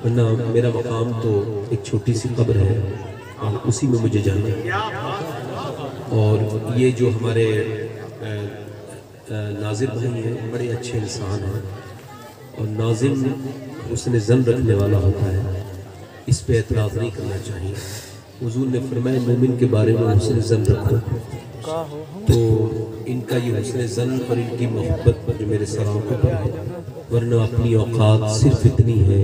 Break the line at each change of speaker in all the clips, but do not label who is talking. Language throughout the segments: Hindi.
वरना मेरा मकाम तो एक छोटी सी कब्र है और उसी में मुझे जाना है। और ये जो हमारे नाजिर भाई हैं बड़े अच्छे इंसान हैं और नाजिम उसने ज़न रखने वाला होता है, इस पे एतराज़ नहीं करना चाहिए। हुज़ूर ने फरमाया मोमिन के बारे में हुस्न ज़न रखो, तो इनका ये हुस्न ज़न और इनकी मोहब्बत जो मेरे सराहों पर है, वरना अपनी औकात सिर्फ इतनी है,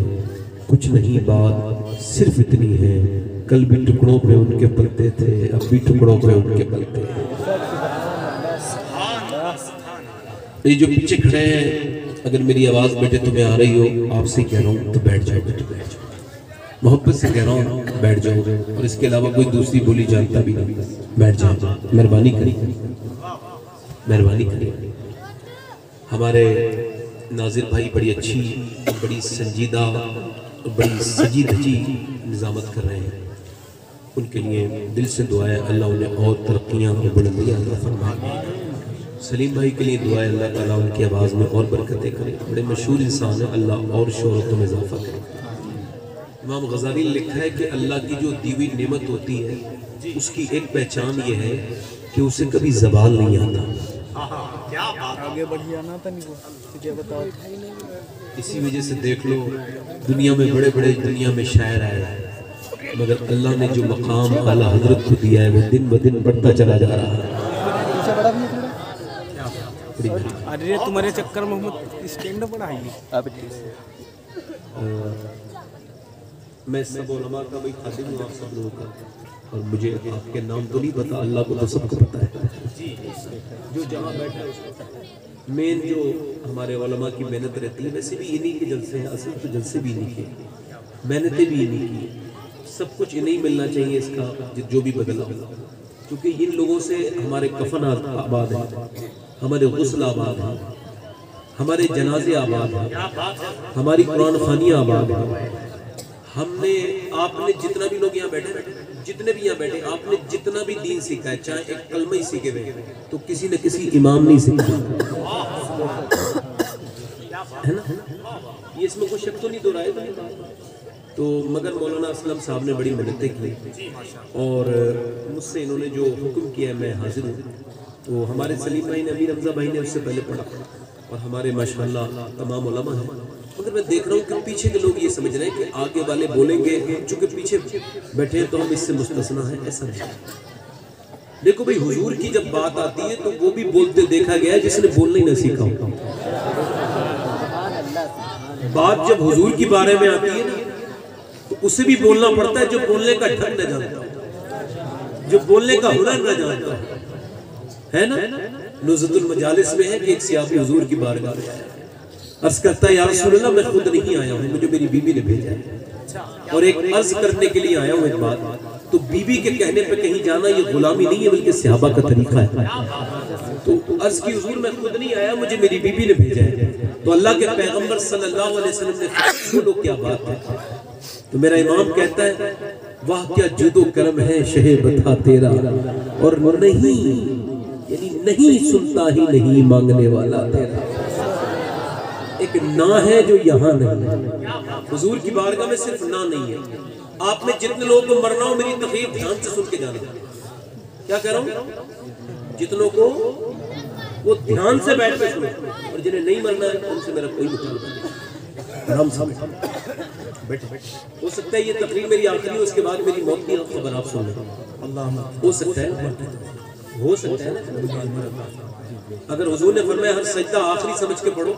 कुछ नहीं बात सिर्फ इतनी है, कल भी टुकड़ों पे उनके पलते थे, अब भी टुकड़ों पे उनके पलते हैं। ये जो पीछे खड़े हैं, अगर मेरी आवाज़ बेटे तुम्हें आ रही हो, आपसे कह रहा हूँ तो बैठ जाओ बेटे, बैठ जाओ, मोहब्बत से कह रहा हूँ बैठ जाओ, और इसके अलावा कोई दूसरी बोली जानता भी नहीं, बैठ जाओ, मेहरबानी करिए, मेहरबानी करिए। हमारे नाजिर भाई बड़ी अच्छी, बड़ी संजीदा, बड़ी सजी धजी निज़ामत कर रहे हैं, उनके लिए दिल से दुआ है अल्लाह उन्हें और तरक्कियाँ और बुलंदियाँ अता फरमाए। सलीम भाई के लिए दुआ है अल्लाह ताला उनकी आवाज़ में और बरकतें करे, बड़े मशहूर इंसान है, अल्लाह और शोहरत में इजाफा करे। इमाम गज़ाली ने लिखा है कि अल्लाह की जो दी हुई नेमत होती है उसकी एक पहचान ये है कि उसे कभी ज़वाल नहीं आता।
आगे बढ़िया ना था नहीं वो बताओ।
इसी वजह से देख लो दुनिया में बड़े बड़े दुनिया में शायर आए, मगर अल्लाह ने जो मकाम आला हजरत को दिया है वो दिन ब दिन बढ़ता चला जा रहा है।
अरे तुम्हारे चक्कर मोहम्मद स्टैंड पड़ा है।
मैं सब उलमा का भाई खादिम हूँ आप सब लोगों का, और मुझे आपके नाम तो नहीं पता, अल्लाह को तो सबको पता है, जो जहाँ बैठा है उसको पता है। मेन जो हमारे उलमा की मेहनत रहती है, वैसे भी इन्हीं के जलसे हैं, असल तो जलसे भी इन्हीं के, मेहनतें भी इन्हीं की, सब कुछ इन्हीं मिलना चाहिए इसका जो भी बदला, क्योंकि इन लोगों से हमारे कफन आबाद है, हमारे गुस्ल आबाद है, हमारे जनाजे आबाद है, हमारी कुरान खानियाँ आबाद है। हमने आपने जितना भी लोग यहाँ बैठे, जितने भी यहाँ बैठे, आपने जितना भी दीन सीखा है, चाहे एक कलमा ही सीखे हुए तो किसी न किसी इमाम नहीं सीखा है ना, ये इसमें कोई शक तो नहीं, दो राय तो, मगर मौलाना असलम साहब ने बड़ी मेहनतें की और मुझसे इन्होंने जो हुक्म किया है मैं हाजिर हूँ। तो हमारे सलीम भाई ने, अमीर रमज़ा भाई ने उससे पहले पढ़ा और हमारे माशाल्लाह तमाम उलमा हैं, मगर मैं देख रहा हूँ कि पीछे के लोग ये समझ रहे हैं कि आगे वाले बोलेंगे, चूंकि पीछे बैठे हैं तो हम इससे मुस्तस्ना है, ऐसा नहीं। देखो भाई हुजूर की जब बात आती है तो वो भी बोलते देखा गया है जिसने बोलना ही ना सीखा हो। बात जब हुजूर के बारे में आती है ना तो उसे भी बोलना पड़ता है जो बोलने का ढंग न जानता हो, जो बोलने का हुनर न जानता है ना। नुज़ुल मजालिस में है कि एक सियासी हुजूर की बारगाह में आया, अर्ज करता है या रसूल अल्लाह मैं खुद नहीं आया हूँ, मुझे मेरी बीबी ने भेजा है और एक अर्ज करने के लिए आया हूँ एक बात, तो बीबी के कहने पे कहीं जाना ये गुलामी नहीं है बल्कि सहाबा का तरीका है। तो अर्ज की हुजूर मैं खुद नहीं आया, मुझे मेरी बीबी ने भेजा है। तो अल्लाह के पैगंबर सल्लल्लाहु अलैहि वसल्लम ने बोलो क्या बात है, तो मेरा इमाम कहता है वाह क्या जुदो करम है शहे बता तेरा, और नहीं यानी नहीं सुनता ही नहीं मांगने वाला तेरा, एक ना है जो यहाँ नहीं। हुजूर की बारगाह में सिर्फ ना नहीं है। आप में जितने लोगों को मरना हो मेरी तकरीर ध्यान से सुन के जाना, क्या कह रहा हूँ, जितनों को वो ध्यान से बैठ के सुनो, और जिन्हें नहीं मरना है उनसे मेरा कोई मुताल्लुक नहीं, आराम से बैठे। हो सकता है ये तकरीर मेरी आखिरी हो, उसके बाद मेरी मौत की खबर आप सुन लें, अल्लाह हो सकता है ना। अगर हुजूर ने फरमाया हर सजदा आखिरी समझ के पढ़ो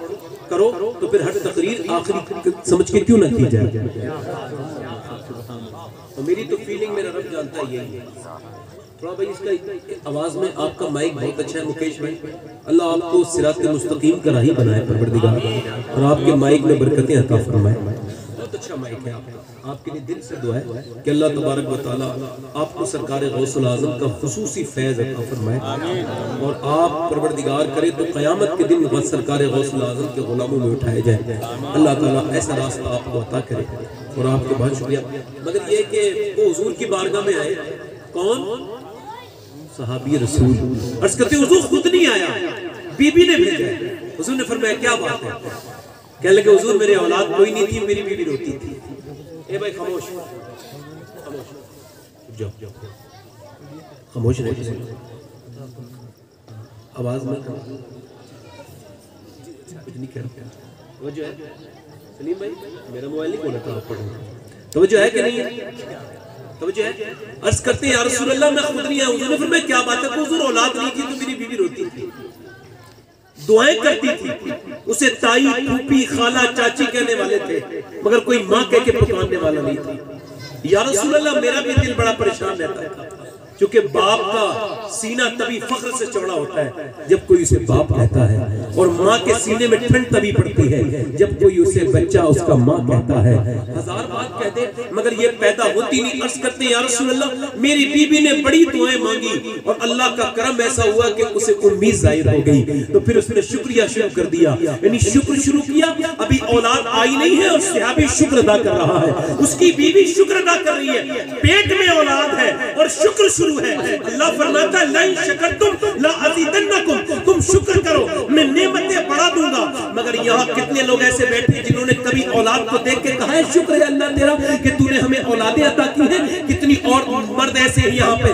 करो, तो फिर हर तकरीर आखिरी समझ के क्यों ना की जाए। और मेरी तो फीलिंग मेरा रब जानता है यही है। थोड़ा भाई इसका आवाज में आपका माइक बहुत अच्छा है मुकेश भाई, अल्लाह आपको सिरात मुस्तकीम का राही बनाए परवरदिगार, और आपके माइक में बरकतें अता फरमाए। बहुत अच्छा माइक है आपका, आपके लिए दिल से दुआ है कि अल्लाह तबारक व तआला आपको सरकार गौसुल आज़म का खुसूसी फैज़ अता फरमाए, और आप परवरदिगार करे तो क़यामत के दिन सरकार गौसुल आज़म के गुलामों में उठाए जाए। अल्लाह ताला ऐसा रास्ता आपको अता करे, और आपके बहुत शुक्रिया। मगर ये कि वो हुजूर की बारगाह में आए, कौन, सहाबी रसूल। अर्ज़ करते हुजूर खुद नहीं आया, बीबी ने भेजा। हुजूर ने फरमाया क्या बात है, कहने लगे हुजूर मेरे औलाद कोई नहीं थी, मेरी बीवी रोती थी। ए भाई खामोश, खामोश, जाओ जाओ, खामोश रहे, आवाज मत कुछ नहीं कर। वो जो है सलीम भाई, मेरा मोबाइल नहीं खोला था, आप पढ़ो। तो वो जो है कि नहीं है, तो वो जो है अर्ज करते हैं या रसूल अल्लाह मैं खुद नहीं आया। हुजूर ने फरमाया क्या बात है? हुजूर औलाद नहीं थी तो मेरी बीवी रोती थी, दुआएं करती थी, उसे ताई, फूफी, खाला, चाची कहने वाले थे, मगर कोई माँ कह के पुकारने वाला नहीं था। या रसूल अल्लाह मेरा भी दिल बड़ा परेशान रहता है, क्योंकि बाप का सीना तभी फख्र से चौड़ा होता है जब कोई उसे बाप कहता है, और माँ के सीने में ठंड तभी पड़ती है जब कोई उसे बच्चा उसका माँ कहता है। हजार बात कहते मगर ये पैदा होती नहीं। अर्ज करते हैं या रसूल अल्लाह मेरी बीबी ने बड़ी दुआएं मांगी और अल्लाह का करम ऐसा हुआ कि उसे उम्मीद जाहिर हो गई, तो फिर उसने शुक्रिया शुरू कर दिया, यानी शुक्र शुरू किया। अभी औलाद आई नहीं है और सहाबी शुक्र अदा कर रहा है, उसकी बीवी शुक्र अदा कर रही है, पेट में औलाद है और शुक्र है। अल्लाह फरमाता है ला इन शकरतुम ला अज़ीदन्नकुम, तुम शुक्र करो मैं नेमतें बढ़ा दूंगा। मगर यहाँ कितने लोग ऐसे बैठे जिन्होंने कभी औलाद को देख के कहा है शुक्र है अल्लाह तेरा कि तूने हमें औलादें अता की हैं। कितनी और मर्द ऐसे हैं यहाँ पे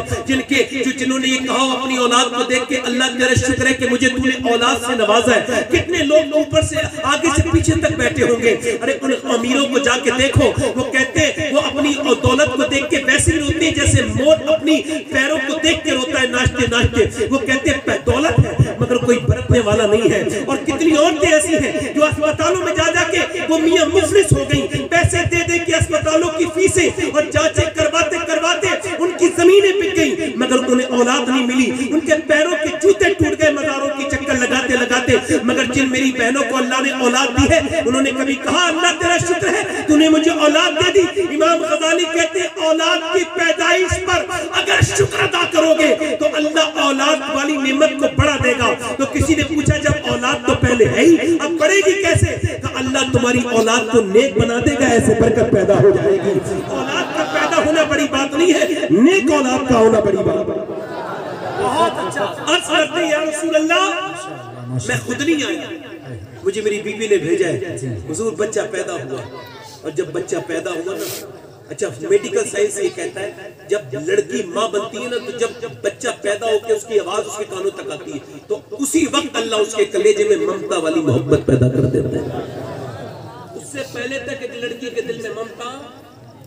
जिन्होंने ये कहा अपनी औलाद को देख के अल्लाह तेरा शुक्र है कि मुझे तूने औलाद से नवाजा है। कितने लोग ऊपर से आगे से पीछे तक बैठे होंगे। अरे उन अमीरों को जाके देखो, वो कहते वो अपनी दौलत को देख के वैसे ही रोते हैं जैसे मोर अपनी पैरों को देख के रोता है नाचते नाचते। वो कहते हैं दौलत है मगर कोई बरतने वाला नहीं है। और कितनी औरतें ऐसी हैं जो अस्पतालों में जा जाके वो मियां मुफलिस हो गई, पैसे दे दे के अस्पतालों की फीसें और जांचें करवाते करवाते उनकी जमीनें बिक गई मगर उन्हें औलाद नहीं मिली। उनके पैरों के जूते टूट गए मज़ारों की चक्कर लगाते लगाते। मगर जिन मेरी बहनों को अल्लाह ने औलाद दी है उन्होंने कभी कहा अल्लाह तेरा शुक्र है तूने मुझे औलाद दे दी। इमाम गज़ाली कहते हैं औलाद की पैदाइश पर अगर शुक्र अदा करोगे तो अल्लाह औलाद वाली नेमत को बढ़ा देगा। तो किसी ने पूछा जब औलाद तो पहले है ही अब बढ़ेगी कैसे? तो अल्लाह तुम्हारी औलाद को नेक बना देगा, ऐसे बरकत पैदा हो जाएगी। औलाद का पैदा होना बड़ी बात नहीं है, नेक औलाद का होना बड़ी बात है। बहुत अच्छा। अर्ज करते हैं या रसूल अल्लाह मैं खुद नहीं आया, मुझे मेरी बीवी ने भेजा है। हुजूर बच्चा पैदा हुआ और जब बच्चा पैदा हुआ ना, अच्छा मेडिकल साइंस ये कहता है जब लड़की माँ बनती है ना तो जब बच्चा पैदा होकर उसकी आवाज उसके कानों तक आती है तो उसी वक्त अल्लाह उसके कलेजे में ममता वाली मोहब्बत पैदा कर देता है। उससे पहले तक एक लड़की के दिल में ममता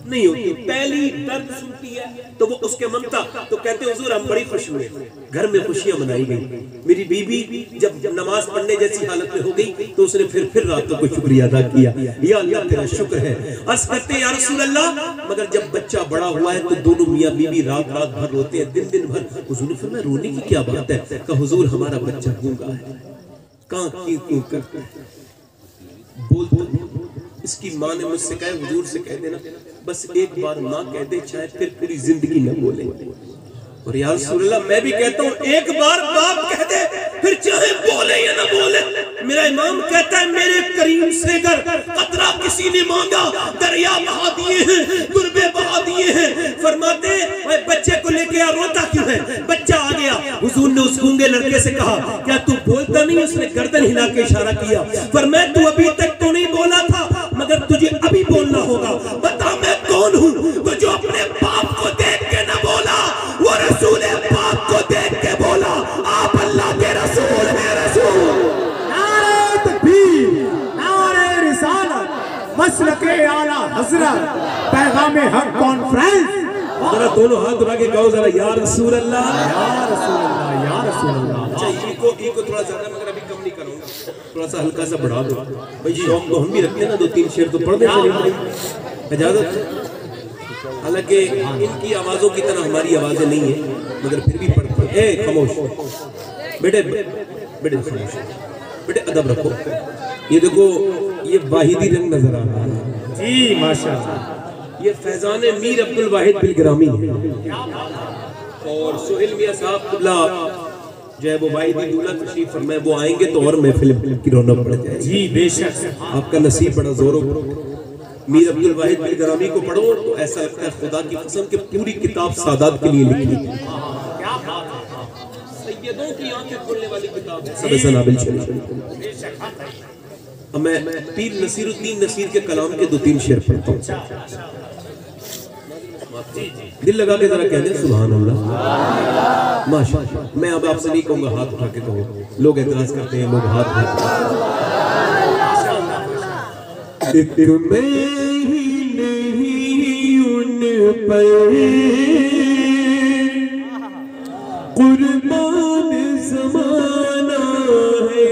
नहीं होती, पहली दर्द सुनती है तो वो उसके ममता। तो कहते हैं हुजूर हम बड़ी खुश हुए, घर में खुशियां मनाई गई। मेरी बीबी जब नमाज पढ़ने जैसी हालत में हो गई तो उसने फिर रातों को शुक्रिया अदा किया, या अल्लाह तेरा शुक्र है। अर्ज करते हैं या रसूल अल्लाह मगर जब बच्चा बड़ा हुआ है तो दोनों मियां बीवी रात रात भर रोते हैं, दिन दिन भर। हुजूर ने फरमाया रोने की क्या बात है? कहा हुजूर हमारा बच्चा गूंगा है, कहां क्यों करता है बोल। इसकी माँ ने मुझसे कहा हुजूर से कह देना बस एक बार माँ कह दे चाहे फिर पूरी जिंदगी न बोले। और या रसूल अल्लाह मैं भी कहता हूँ एक बार बाप कह दे फिर चाहे बोले या ना बोले। मेरा इमाम कहता है मेरे करीम से अगर कतरा किसी ने मांगा दरिया बहा दिए हैं, गुरबे बहा दिए हैं। फरमाते बच्चे को लेके आ रोता क्यों है? बच्चा आ गया। हुजूर ने उस गूंगे लड़के से कहा क्या तू बोलता नहीं? उसने गर्दन हिला के इशारा किया। फरमाया तू अभी तक तो नहीं बोला था मगर तुझे अभी बोलना होगा। बता मैं कौन हूँ? तो जो अपने बाप को देख के न बोला वो रसूल पाक को देख के बोला आप अल्लाह के रसूल हैं। रसूल
नारे तकबीर, नारे रिसालत, मसलके आला हज़रत, पैगाम हक कॉन्फ्रेंस।
जरा दोनों हाथ उठा के गाओ जरा या रसूल अल्लाह,
या रसूल अल्लाह, या रसूल अल्लाह।
अच्छा इनको थोड़ा ज्यादा मगर अभी कम नहीं करूंगा, थोड़ा सा हल्का सा बढ़ा दो भाई। शौक तो हम भी रखते हैं ना, 2-3 शेर तो पढ़ देते हैं इजाजत। हालांकि इनकी आवाजों की तरह हमारी आवाजें नहीं है मगर फिर भी पढ़ते हैं। खामोश बेटे, बेटे खामोश, बेटे अदब रखो। ये देखो ये वाहिदी रंग नजर आ रहा है
जी माशाअल्लाह।
ये फैजान मीर अब्दुल वाहिद बिलग्रामी है और सुहेल मियां साहब कुल्ला जो है वो वाहिदी दूल्हा तशरीफ फरमाए, वो आएंगे तो और महफिल की रौनक बढ़ जाएगी।
जी बेशक
आपका नसीब बड़ा जोरों। मीर अब्दुल वाहिद बिलग्रामी को पढ़ो तो ऐसा लगता है खुदा की कसम कि पूरी किताब सादात के लिए लिखी, सैयदों की आंखें खोलने वाली किताब है। अब मैं पीर नसीरुद्दीन नसीर के कलाम के 2-3 शेर पढ़ता हूँ। दिल लगा के जरा कह दें सुभान अल्लाह माशाअल्लाह। मैं अब आपसे नहीं कहूँगा हाथ उठा के कहो, लोग एतराज करते हैं, लोग हाथ उठाते हैं। मैं ही नहीं उन पर कुर्बान ज़माना है,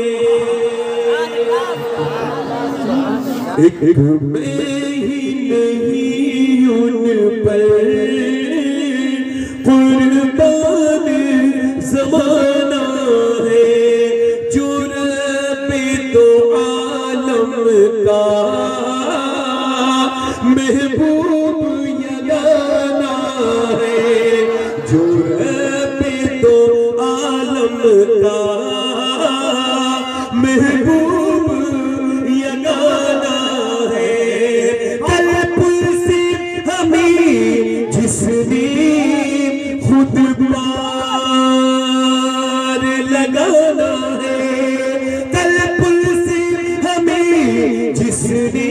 एक मैं ही नहीं उन पर कुर्बान ज़माना है, जो रब्बे दो आलम का महबूब यगाना है, जो रब्बे दो आलम का महबूब यगाना है। तलब से हमें जिसने खुद पार लगाना है, तलब से हमें जिसने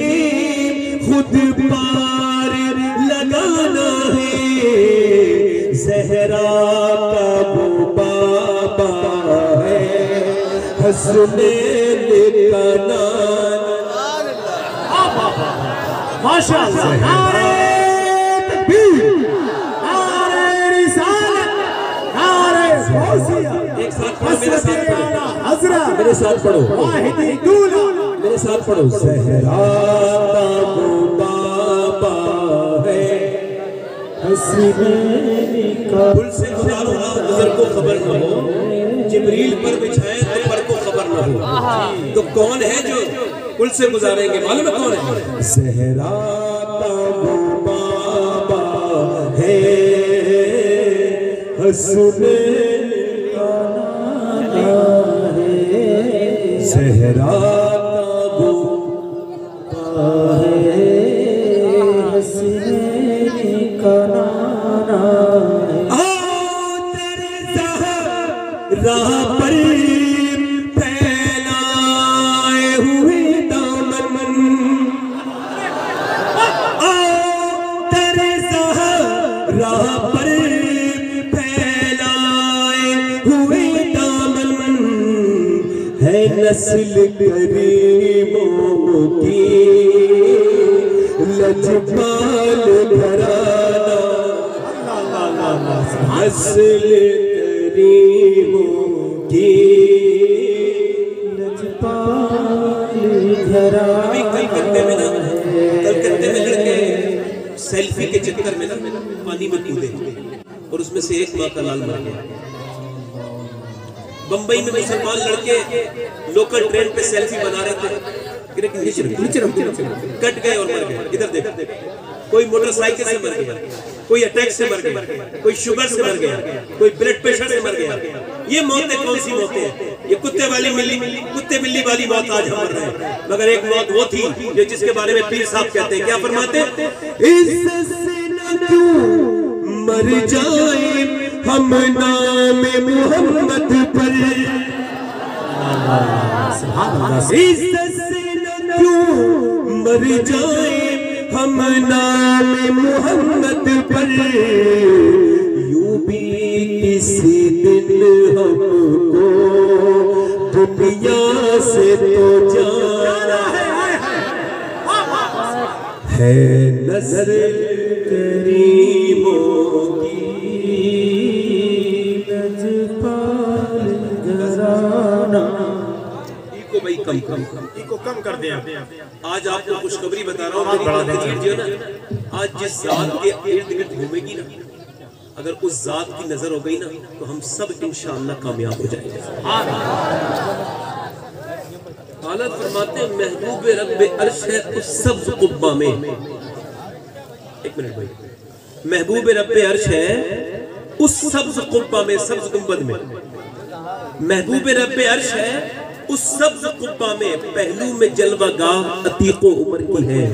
खुद पार लगाना है, ज़हरा का वो बाबा है, हसनैन का नाना।
माशाअल्लाह। नारे तकबीर, नारे रिसालत, नारे गौसिया।
एक साथ पढ़ो, मेरे साथ पढ़ो,
हज़रत
मेरे साथ पढ़ो,
वाहिदी दूल्हा,
मेरे साथ पढ़ो। ज़हरा का वो बाबा है, हसनैन का। पुल से गुजारो ना नजर को खबर न हो, जिब्रील पर बिछाए तो पर को खबर न हो। तो कौन है जो पुल से गुजारेंगे, मालूम है कौन है? ज़हरा का वो बाबा है, हसनैन का नाना है, ज़हरा का वो बाबा है, हसनैन का नाना है। तेरे ज़हरा पर फैलाए हुए दामन, तेरे ज़हरा पर फैलाए हुए दामन, है नस्ल करीमों की लजपाल घराना, नस्ल करीमों की लजपाल घराना। कलकत्ते में ना, कलकत्ते में लड़के सेल्फी के चक्कर में ना पानी में कूदे और उसमें से एक माँ का लाल मर गया। बंबई में मुसलमान लड़के लोकल ट्रेन पे सेल्फी बना रहे थे, कट गए और मर गए। इधर देख, कोई मोटरसाइकिल से मर गया, कोई अटैक से मर गया, कोई शुगर से मर गया, कोई ब्लड प्रेशर से मर गया। ये मौतें कौन सी मौतें हैं? ये कुत्ते बिल्ली वाली मौत आज हम मर रहे हैं। मगर एक मौत वो थी जो जिसके बारे में पीर साहब कहते हैं, क्या फरमाते हैं? इज्जत से न क्यों मर जाए हम नाम मोहम्मद पर, इज्जत से न क्यों मर जाए हम नाम मोहम्मद पर, यूं भी किसी दिन हमको दुनिया से तो जाना है, नजर करीमों की लजपाल घराना। इको भाई कम कर दे। आज आपको खुशखबरी बता रहा हूँ, मेरी जो ना आज जिस जात के इर्द गिर्द घूमेगी ना, अगर उस जात की नजर हो गई ना तो हम सब इंशाअल्लाह कामयाब हो जाएंगे। हालत फरमाते हैं महबूब रब्बे अर्श है उस सब्ज़ कुब्बा में। एक मिनट भाई, महबूब रब्बे अर्श है उस सब्ज़ कुब्बा में, सब्ज़ गुंबद में। महबूब रब्बे अर्श है उस सब्ज़ कुब्बा में, पहलू में जलवागाह अतीको उम्र की है।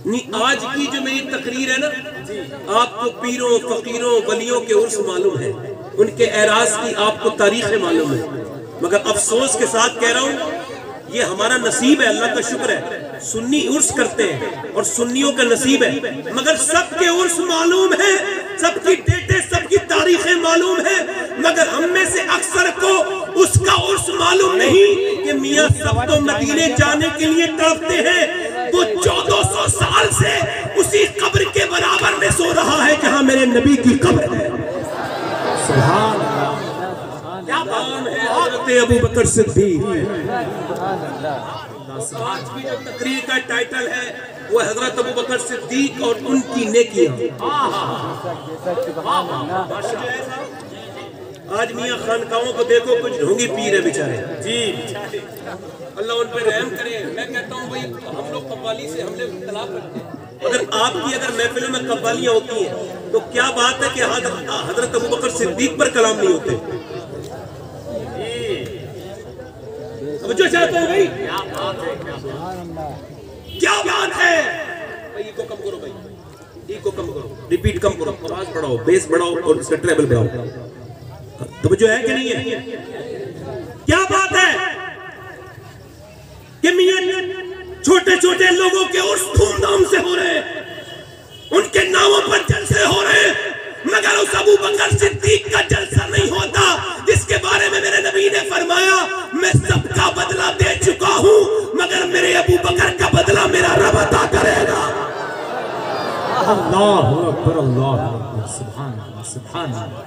नहीं, आज की जो मेरी तकरीर है ना, आपको पीरों फकीरों वलियों के उर्स मालूम है, उनके एराज की आपको तारीखें मालूम है। मगर अफसोस के साथ कह रहा हूं, ये हमारा नसीब है, अल्लाह का शुक्र है। सुन्नी उर्स करते हैं और सुन्नियों का नसीब है, मगर सबके उर्स मालूम है, सबकी डेटे, सबकी तारीखें मालूम है, मगर हम में से अक्सर को उसका उर्स मालूम नहीं कि मियां सब तो मदीने जाने के लिए तड़पते हैं। वो 1400 साल से उसी कब्र के बराबर में सो रहा है जहां मेरे नबी की कब्र है। सुभान अल्लाह, क्या बात है हज़रत अबू बकर सिद्दीक। आज की जो तकरीर का टाइटल है वो हज़रत अबू बकर सिद्दीक और उनकी नेकियां। आज मियां खानकाहों को देखो, कुछ ढोंगी पीर है बेचारे जी, अल्लाह उन पर रहम करे। मैं कहता हूँ भाई, हम लोग कव्वाली से हमने इख्तिलाफ रखते हैं, अगर आपकी अगर महफिलों में कव्वालियां होती हैं तो क्या बात है कि हज़रत अबू बकर सिद्दीक पर कलाम नहीं होते। अब जो चाहता हूं भाई, क्या बात है भाई, को कम करो भाई, को कम करो, रिपीट कम करो, आवाज बढ़ाओ, बेस बढ़ाओ और इसका ट्रेबल बढ़ाओ। तो जो है कि नहीं है, क्या बात है कि मियां छोटे छोटे लोगों के उर्स धूमधाम से हो रहे हैं, उनके नामों पर जलसे हो रहे हैं, मगर उस अबू बकर सिद्दीक का जलसा नहीं होता जिसके बारे में मेरे नबी ने फरमाया, मैं सबका बदला दे चुका हूं, मगर मेरे अबू बकर का बदला मेरा रब अता करेगा। अल्लाह अकबर, अल्लाह अकबर, सुभान अल्लाह, सुभान अल्लाह,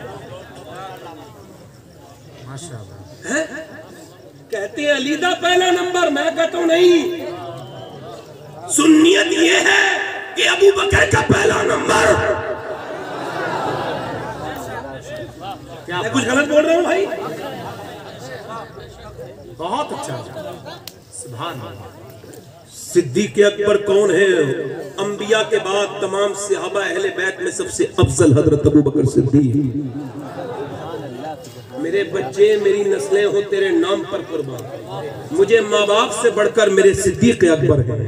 माशाअल्लाह। है कहते हैं अली दा पहला नंबर, मैं कहता हूं नहीं, सुन्नियत ये है कि अबू बकर का पहला नंबर। मैं कुछ गलत बोल रहा हूं भाई? बहुत अच्छा, सुभान अल्लाह। सिद्दीक अकबर कौन है? अंबिया के बाद तमाम सहाबा अहले बैत में सबसे अफजल हजरत अबू बकर सिद्दीक। मेरे बच्चे, मेरी नस्लें हो तेरे नाम पर कुर्बान, मुझे माँ बाप से बढ़कर मेरे सिद्दीक अकबर है।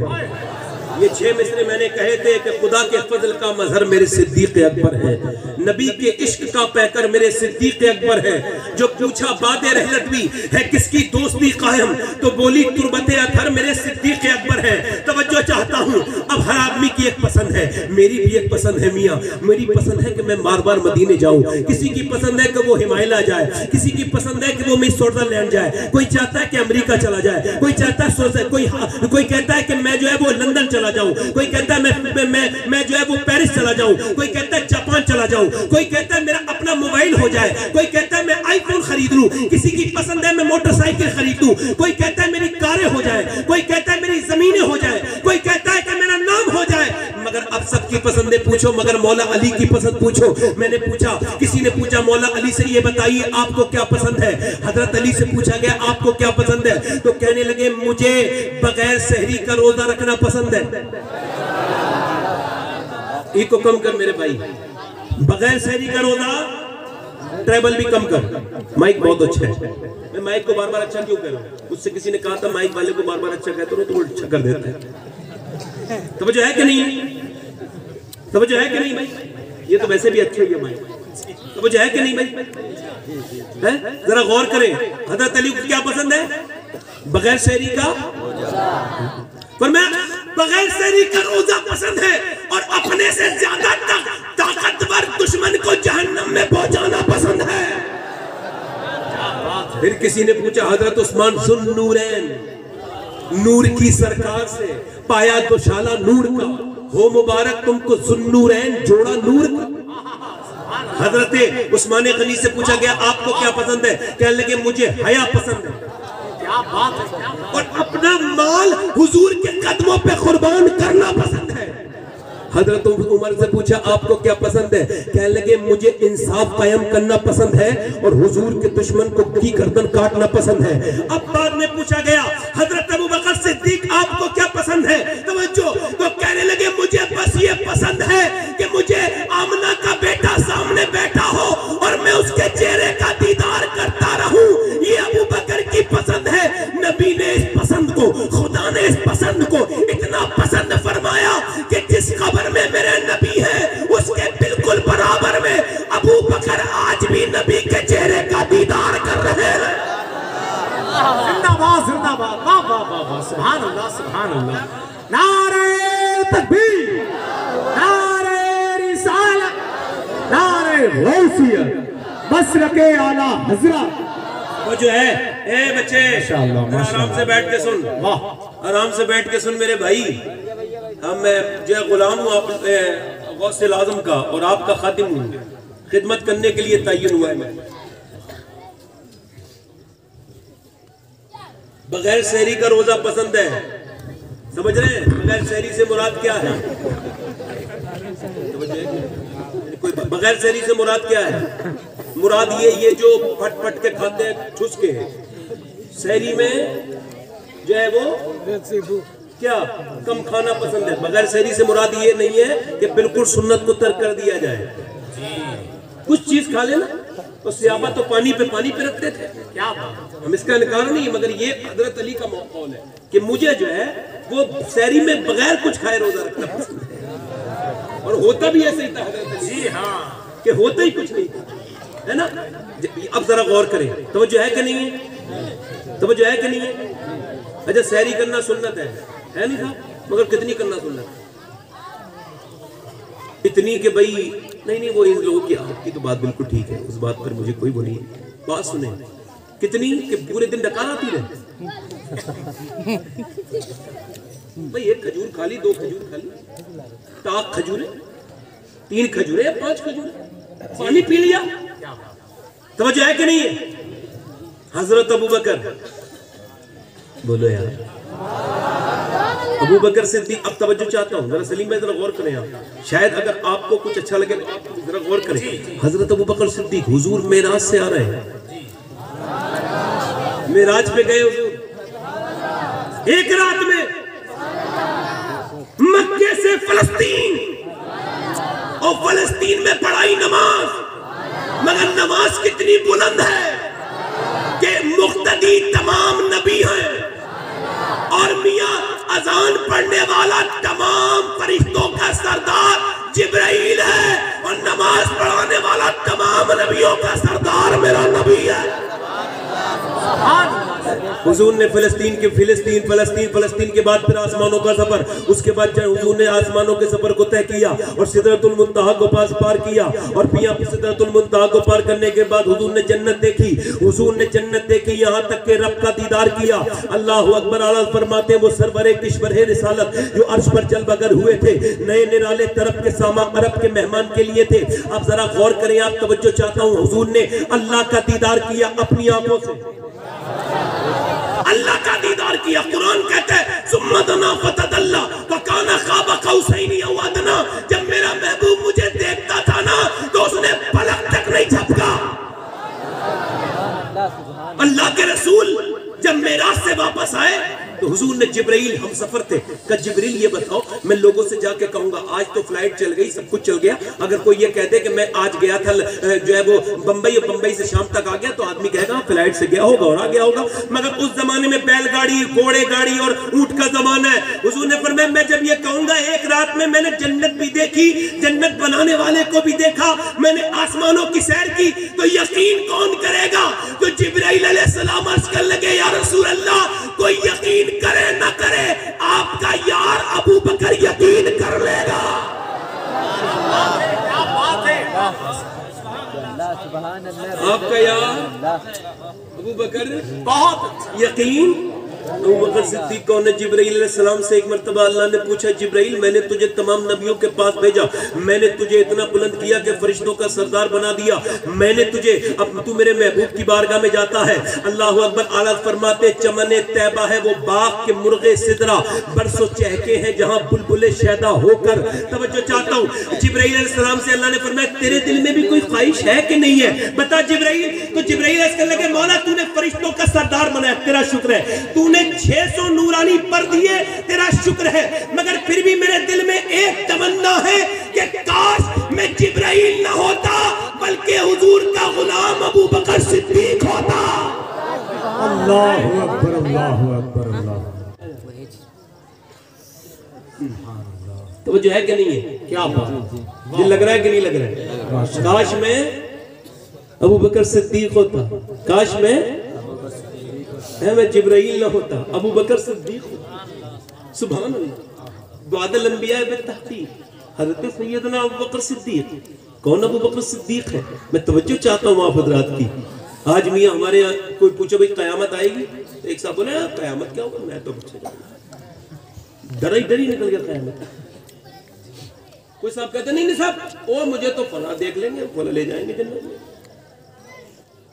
ये 6 मिसरे मैंने कहे थे कि खुदा के फजल का मजहर मेरे सिद्दीक अकबर है, नबी के इश्क का पैकर मेरे सिद्दीक अकबर है। जो पूछा बादे रहलत भी है किसकी दोस्ती कायम, तो बोली तुरबते अथर मेरे सिद्दीक अकबर है। तवज्जो चाहता हूँ, अब हर आदमी की एक पसंद है, मेरी भी एक पसंद है मियाँ, मेरी पसंद है कि मैं बार बार मदीने जाऊँ, किसी की पसंद है कि वो हिमालय जाए, किसी की पसंद है कि वो मिस स्विट्जरलैंड जाए, कोई चाहता है कि अमेरिका चला जाए, कोई चाहता है कोई कहता है कि मैं जो है वो लंदन चला जाऊं, कोई कहता है मैं जो है वो पेरिस चला जाऊं, कोई कहता है जापान चला जाऊं, कोई कहता है मेरा अपना मोबाइल हो जाए, कोई कहता है मैं आईफोन खरीद लूं, किसी की पसंद है मैं मोटरसाइकिल खरीद लूं, कोई कहता है मेरी कारें हो जाए, कोई कहता है मेरी जमीनें हो जाए, कोई कहता है कि मेरा नाम हो जाए। मगर अब सबकी पसंदें पूछो, मगर मौला अली की पसंद पूछो। मैंने पूछा, किसी ने पूछा मौला अली से ये बताइए आपको क्या पसंद है? हजरत अली से पूछा गया आपको क्या पसंद है? तो कहने लगे मुझे बगैर सहरी का रोजा रखना पसंद है। को कम कर मेरे भाई, बगैर सहरी का रोजा, ट्रेबल भी कम कर। माइक बहुत अच्छा है, मैं माइक को बार बार अच्छा क्यों कह रहा हूं? मुझसे किसी ने कहा था माइक वाले को बार बार अच्छा कहते हो तो वो अच्छा कर देता है। तवज्जो है कि नहीं? तवज्जो है कि नहीं भाई? ये तो वैसे भी अच्छे ही है माइक, तवज्जो है कि नहीं भाई? है जरा गौर करें, हजरत अली को क्या पसंद है? बगैर सहरी का, पर मैं बगैर सहरी का रोजा पसंद है और अपने से ज्यादा ताकतवर दुश्मन को जहन्नम में पहुंचाना पसंद है। फिर किसी ने पूछा हजरत उस्मान सुन नूरैन, नूर की सरकार से पाया तो शाला नूर का, हो मुबारक तुमको सुन्नूरैन जोड़ा नूर का। हजरत उस्मान गनी से पूछा गया आपको क्या पसंद है? कहने लगे मुझे हया पसंद है। क्या बात है, और अपना माल हुजूर के कदमों पे कुर्बान करना पसंद है। हजरत उमर से पूछा आपको क्या पसंद है? कहने लगे मुझे इंसाफ कायम करना पसंद है और हुजूर के दुश्मन को की गर्दन काटना पसंद है। अब बाद में पूछा गया हजरत अबू बकर सिद्दीक आपको क्या पसंद है? तवज्जो, तो कहने लगे मुझे बस ये पसंद है कि मुझे आमना का बेटा सामने बैठा हो और मैं उसके चेहरे का दीदार करता रहूं। ये अबू बकर की पसंद है। नबी ने इस पसंद को, खुदा ने इस पसंद को इतना पसंद फरमाया कि जिस कब्र में मेरे नबी है उसके बिल्कुल बराबर में अबू बकर आज भी नबी के चेहरे का दीदार कर रहे हैं।
नारे तकबीर, नारे रिसालत, नारे गौसियत, मशरक़े आला हज़रत।
वो जो है, ए बच्चे
माशाअल्लाह,
आराम से बैठ के सुन,
वाह,
आराम से बैठ के सुन मेरे भाई। हम मैं जो है गुलाम हूँ आप गौसे आज़म का और आपका खातिम हूँ, खिदमत करने के लिए तय्युन हुआ है मैं। बगैर सहरी का रोजा पसंद है, समझ रहे हैं? बगैर सहरी से मुराद क्या है? कोई बगैर सहरी से मुराद क्या है? मुराद ये जो फट फट के खाते हैं ठुस के, सहरी में जो है वो क्या कम खाना पसंद है। बगैर सहरी से मुराद ये नहीं है कि बिल्कुल सुन्नत को तर्क कर दिया जाए। कुछ चीज खा लेना, तो सियाबा तो पानी पे रखते थे, क्या हम इसका इनकार नहीं, मगर ये हजरत अली का मौक़ौल है कि मुझे जो है वो सहरी में बगैर कुछ खाए रोजा रखना पसंद है। और होता भी ऐसे ही था हजरत अली, जी हाँ, कि होता ही कुछ नहीं था, है ना। अब जरा गौर करें, तवज्जो है कि नहीं है? तवज्जो है कि नहीं है? अच्छा, सहरी करना सुन्नत है नहीं साहब, मगर कितनी करना सुन्नत है? इतनी कि भाई नहीं वो इन लोगों की आपकी तो बात बिल्कुल ठीक है, उस बात पर मुझे कोई वो नहीं। बात सुने, कितनी कि पूरे दिन डकार आती रहे। भाई एक खजूर खा ली, 2 खजूर खा ली, टाक खजूरे, 3 खजूरे, 5 खजूरे, पानी पी लिया। तवज्जो है कि नहीं है? हजरत अबू बकर, बोलो यार, अबू बकर सिद्दीक। अब तवज्जो चाहता हूँ, जरा सलीम भाई जरा गौर करें आप, शायद अगर आपको कुछ अच्छा लगे तो आप जरा गौर करें। हजरत अबू बकर सिद्दीक हुजूर मेराज से आ रहे हैं, मेराज पे गए हुजूर, एक रात में मक्के से फलस्तीन और फलस्तीन में पढ़ाई नमाज, मगर नमाज कितनी बुलंद है कि मुक्तदी तमाम नबी हैं और मियां अजान पढ़ने वाला तमाम फरिश्तों का सरदार जिब्राइल है और नमाज पढ़ाने वाला तमाम नबियों का सरदार मेरा नबी है। हुजूर ने फलस्तीन के बाद फिर आसमानों का सफर, उसके बाद हुजूर ने आसमानों के सफर को तय किया और सिदरतुल मुंतहा को पार किया और पिया सिदरतुल मुंतहा को पार करने के बाद हुजूर ने जन्नत देखी, यहाँ तक के रब का दीदार किया। अल्लाहु अकबर। आला फरमाते वो सरवरे किश्वर रिसालत जो अर्श पर चल बगर हुए थे, नए निराले तरफ के सामा अरब के मेहमान के लिए थे। अब जरा गौर करें, आप तवज्जो चाहता हूँ, हुजूर ने अल्लाह का दीदार किया अपनी आंखों से, अल्लाह का दीदार किया। कुरान कहता है सुम्मदना फतदल्ला फकाना ख़ाबा क़ौसैनी औ अदना, जब मेरा महबूब मुझे देखता था ना तो उसने पलक तक नहीं झपका। अल्लाह के रसूल जब मेराज से वापस आए तो हुजूर ने जिब्राइल हम सफर थे का जिब्राइल ये बताओ, मैं लोगों से जाके कहूंगा आज तो फ्लाइट चल गई, सब कुछ चल गया, अगर कोई ये कह दे कि मैं आज गया था जो है वो बंबई और बंबई से शाम तक आ गया, तो आदमी कहेगा फ्लाइट से गया होगा और आ गया होगा। मगर उस जमाने में बैलगाड़ी, घोड़े गाड़ी और ऊंट का जमाना है। हुजूर ने फरमाया मैं जब ये कहूंगा एक रात में मैंने जन्नत भी देखी, जन्नत बनाने वाले को भी देखा, मैंने आसमानों की सैर की, तो यकीन कौन करेगा? तो जिब्राइल अलैहिस्सलाम अर्ज कर लगे या रसूल अल्लाह, कोई यकीन करे ना करे आपका यार अबू बकर यकीन कर लेगा। आपका यार अबू बकर बहुत यकीन। अबू बकर सिद्दीक कौन है? जिब्राइल अलैहिस्सलाम से एक मर्तबा अल्लाह ने पूछा, जिब्राइल मैंने तुझे तमाम नबियों के पास भेजा, मैंने तुझे इतना बुलंद किया कि फरिश्तों का सरदार बना दिया, मैंने तुझे, अब तू मेरे महबूब की बारगाह में जाता है। अल्लाहु अकबर। आला फरमाते चमने तैबा है वो बाग के मुर्गे सिदरा, बरसों चहके हैं जहां बुलबुले शैदा होकर। तवज्जो चाहता हूं, जिब्राइल अलैहिस्सलाम से अल्लाह ने फरमाया तेरे दिल में भी कोई ख्वाहिश है कि नहीं है, बता जिब्राइल। तो जिब्राइल अर्ज करने लगे मौला तूने फरिश्तों का सरदार बनाया, तेरा शुक्र है, तूने 600 नूरानी पर दिए, तेरा शुक्र है, मगर फिर भी मेरे दिल में एक तमन्ना है कि काश मैं जिब्राइल ना होता बल्कि हुजूर का गुलाम अबू बकर सिद्दीक होता।
अल्लाहु अकबर, अल्लाहु अकबर, अल्लाह।
तो वो जो है कि नहीं है, क्या बात, ये लग रहा है कि नहीं लग रहा है? काश मैं अबू बकर सिद्दीक होता, काश मैं जिब्राइल ना होता, अबू बकर सिद्दीक होता। सुभान अल्लाह। बादल अंबिया बित्तहकीक हज़रत सैयदना अबू बकर सिद्दीक। कौन अबू बकर सिद्दीक है? मैं तवज्जो चाहता हूँ आप हजरात की। आज मियाँ हमारे यहाँ कोई पूछे भाई क़यामत आएगी, तो एक साहब बोले क़यामत क्या होगा, मैं तो बच्चे जाऊँगा, डर ही निकल गया क़यामत। कोई साहब कहते नहीं साहब ओ मुझे तो फला देख लेंगे, फला ले जाएंगे जन्नत में।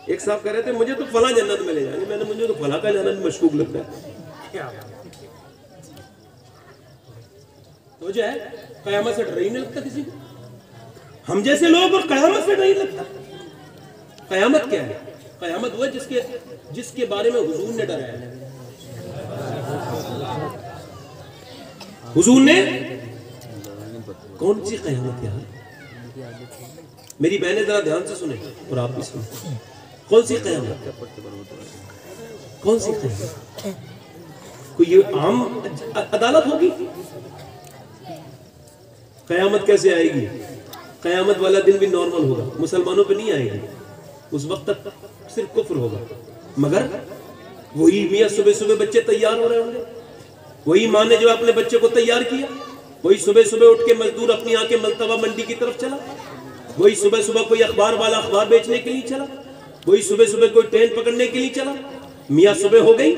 एक साहब कह रहे थे मुझे तो फला जन्नत में ले जाएंगे, मैंने मुझे तो फला का जन्नत मशकूक लगता है। तो जो है क़यामत से डर ही नहीं लगता किसी को। हम जैसे लोग और क़यामत से डर ही लगता। क़यामत क्या है? क़यामत वो है जिसके बारे में हुजूर ने डराया। हुजूर ने कौन सी क़यामत है? मेरी बहनें जरा ध्यान से सुने और आप भी सुने। कौन सी क़यामत? कौन सी क़यामत? कोई ये आम अदालत होगी? क़यामत कैसे आएगी? क़यामत वाला दिन भी नॉर्मल होगा, मुसलमानों पे नहीं आएगी। उस वक्त तक सिर्फ कुफ्र होगा। मगर वही मियाँ सुबह सुबह बच्चे तैयार हो रहे होंगे, वही माँ ने जो अपने बच्चे को तैयार किया, वही सुबह सुबह उठ के मजदूर अपनी आंखें मलतवा मंडी की तरफ चला, वही सुबह सुबह कोई अखबार वाला अखबार बेचने के लिए चला, वही सुबह सुबह कोई ट्रेन पकड़ने के लिए चला। मियाँ सुबह हो गई,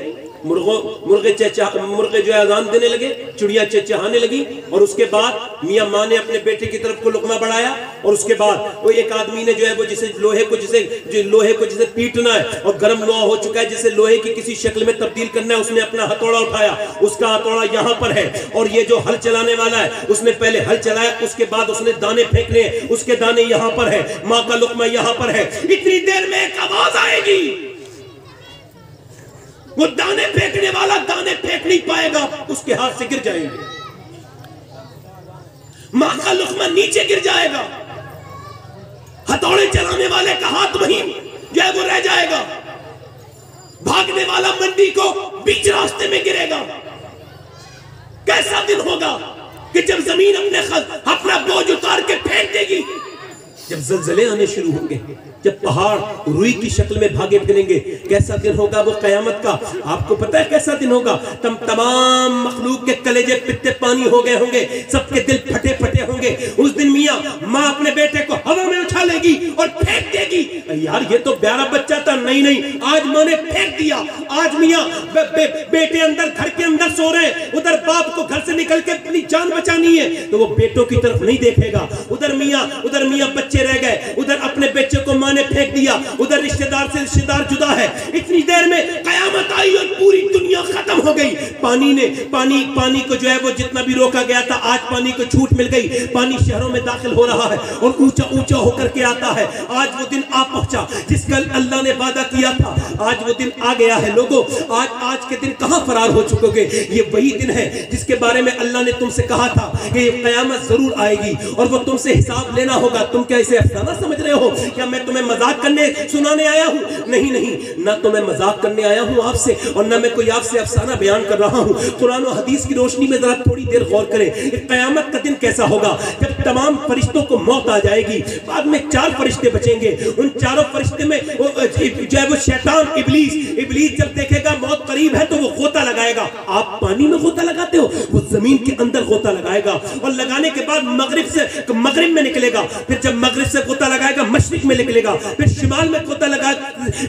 मुर्गे जो अजान देने लगे, चिड़िया चहचहाने लगी, और उसके बाद मियाँ माँ ने अपने बेटे की तरफ को लुकमा बढ़ाया, और उसके बाद वो एक आदमी ने जो है वो जिसे लोहे को जिसे पीटना है और गर्म लोहा हो चुका है, जिसे लोहे की किसी शक्ल में तब्दील करना है, उसने अपना हथौड़ा उठाया, उसका हथौड़ा यहाँ पर है, और ये जो हल चलाने वाला है उसने पहले हल चलाया, उसके बाद उसने दाने फेंकने, उसके दाने यहाँ पर है, माँ का लुकमा यहाँ पर है। इतनी देर में एक आवाज आएगी, वो दाने फेंकने वाला दाने फेंक नहीं पाएगा, उसके हाथ से गिर जाएंगे, मां का लुकमा नीचे गिर जाएगा, हथौड़े चलाने वाले का हाथ वहीं जो है वो रह जाएगा, भागने वाला मंडी को बीच रास्ते में गिरेगा। कैसा दिन होगा कि जब जमीन अपना बोझ उतार के फेंक देगी, जब ज़लज़ले आने शुरू होंगे, जब पहाड़ रुई की शक्ल में भागे फिरेंगे। कैसा दिन होगा वो क़यामत का? आपको पता है कैसा दिन होगा? तमाम मखलूक के कलेजे पित्ते पानी हो गए होंगे, सबके दिल फटे फटे होंगे। उस दिन मियाँ माँ अपने बेटे को हवा में उछालेगी और फेंक देगी। यार ये तो प्यारा बच्चा था, नहीं आज माँ ने फेंक दिया। आज मियाँ बेटे अंदर घर के अंदर सो रहे हैं, उधर बाप को घर से निकल के अपनी जान बचानी है, तो वो बेटों की तरफ नहीं देखेगा। उधर मियाँ बच्चे रह गए, उधर अपने बच्चे को माँ ने फेंक दिया, उधर रिश्तेदार से रिश्तेदार जुदा है। इतनी देर में क़यामत आई और पूरी दुनिया खत्म हो गई। पानी को जो है वो जितना भी रोका गया था, आज पानी को छूट मिल गई। पानी शहरों में दाखिल हो रहा है और ऊंचा ऊंचा होकर के आता है। आज वो दिन आ पहुंचा जिसका अल्लाह ने वादा किया था, आज वो दिन आ गया है। लोगों, आज के दिन कहां फरार हो चुकोगे? ये वही दिन है जिसके बारे में अल्लाह ने तुमसे कहा था कि क़यामत जरूर आएगी और वो तुमसे हिसाब लेना होगा। तुम क्या इसे अफसाना समझ रहे हो? क्या मैं तुम्हें मजाक करने सुनाने आया हूँ? नहीं, ना तो मैं मजाक करने आया हूँ आपसे, और ना मैं कोई आपसे अफसाना बयान कर रहा हूँ। कुरान और हदीस की रोशनी में जरा थोड़ी देर गौर करें। क़यामत का दिन कैसा होगा? जब तमाम फरिश्तों को मौत आ जाएगी, बाद में 4 फरिश्ते बचेंगे। उन चारों फरिश्ते में जो है वो शैतान इब्लीस जब देखेगा मौत करीब है तो वो गोता लगाएगा। आप पानी में गोता लगाते हो, वो जमीन के अंदर गोता लगाएगा, और लगाने के बाद मगरिब में निकलेगा। फिर जब मगरिब से गोता लगाएगा मशरिक में निकलेगा, फिर शिमाल में गोता लगा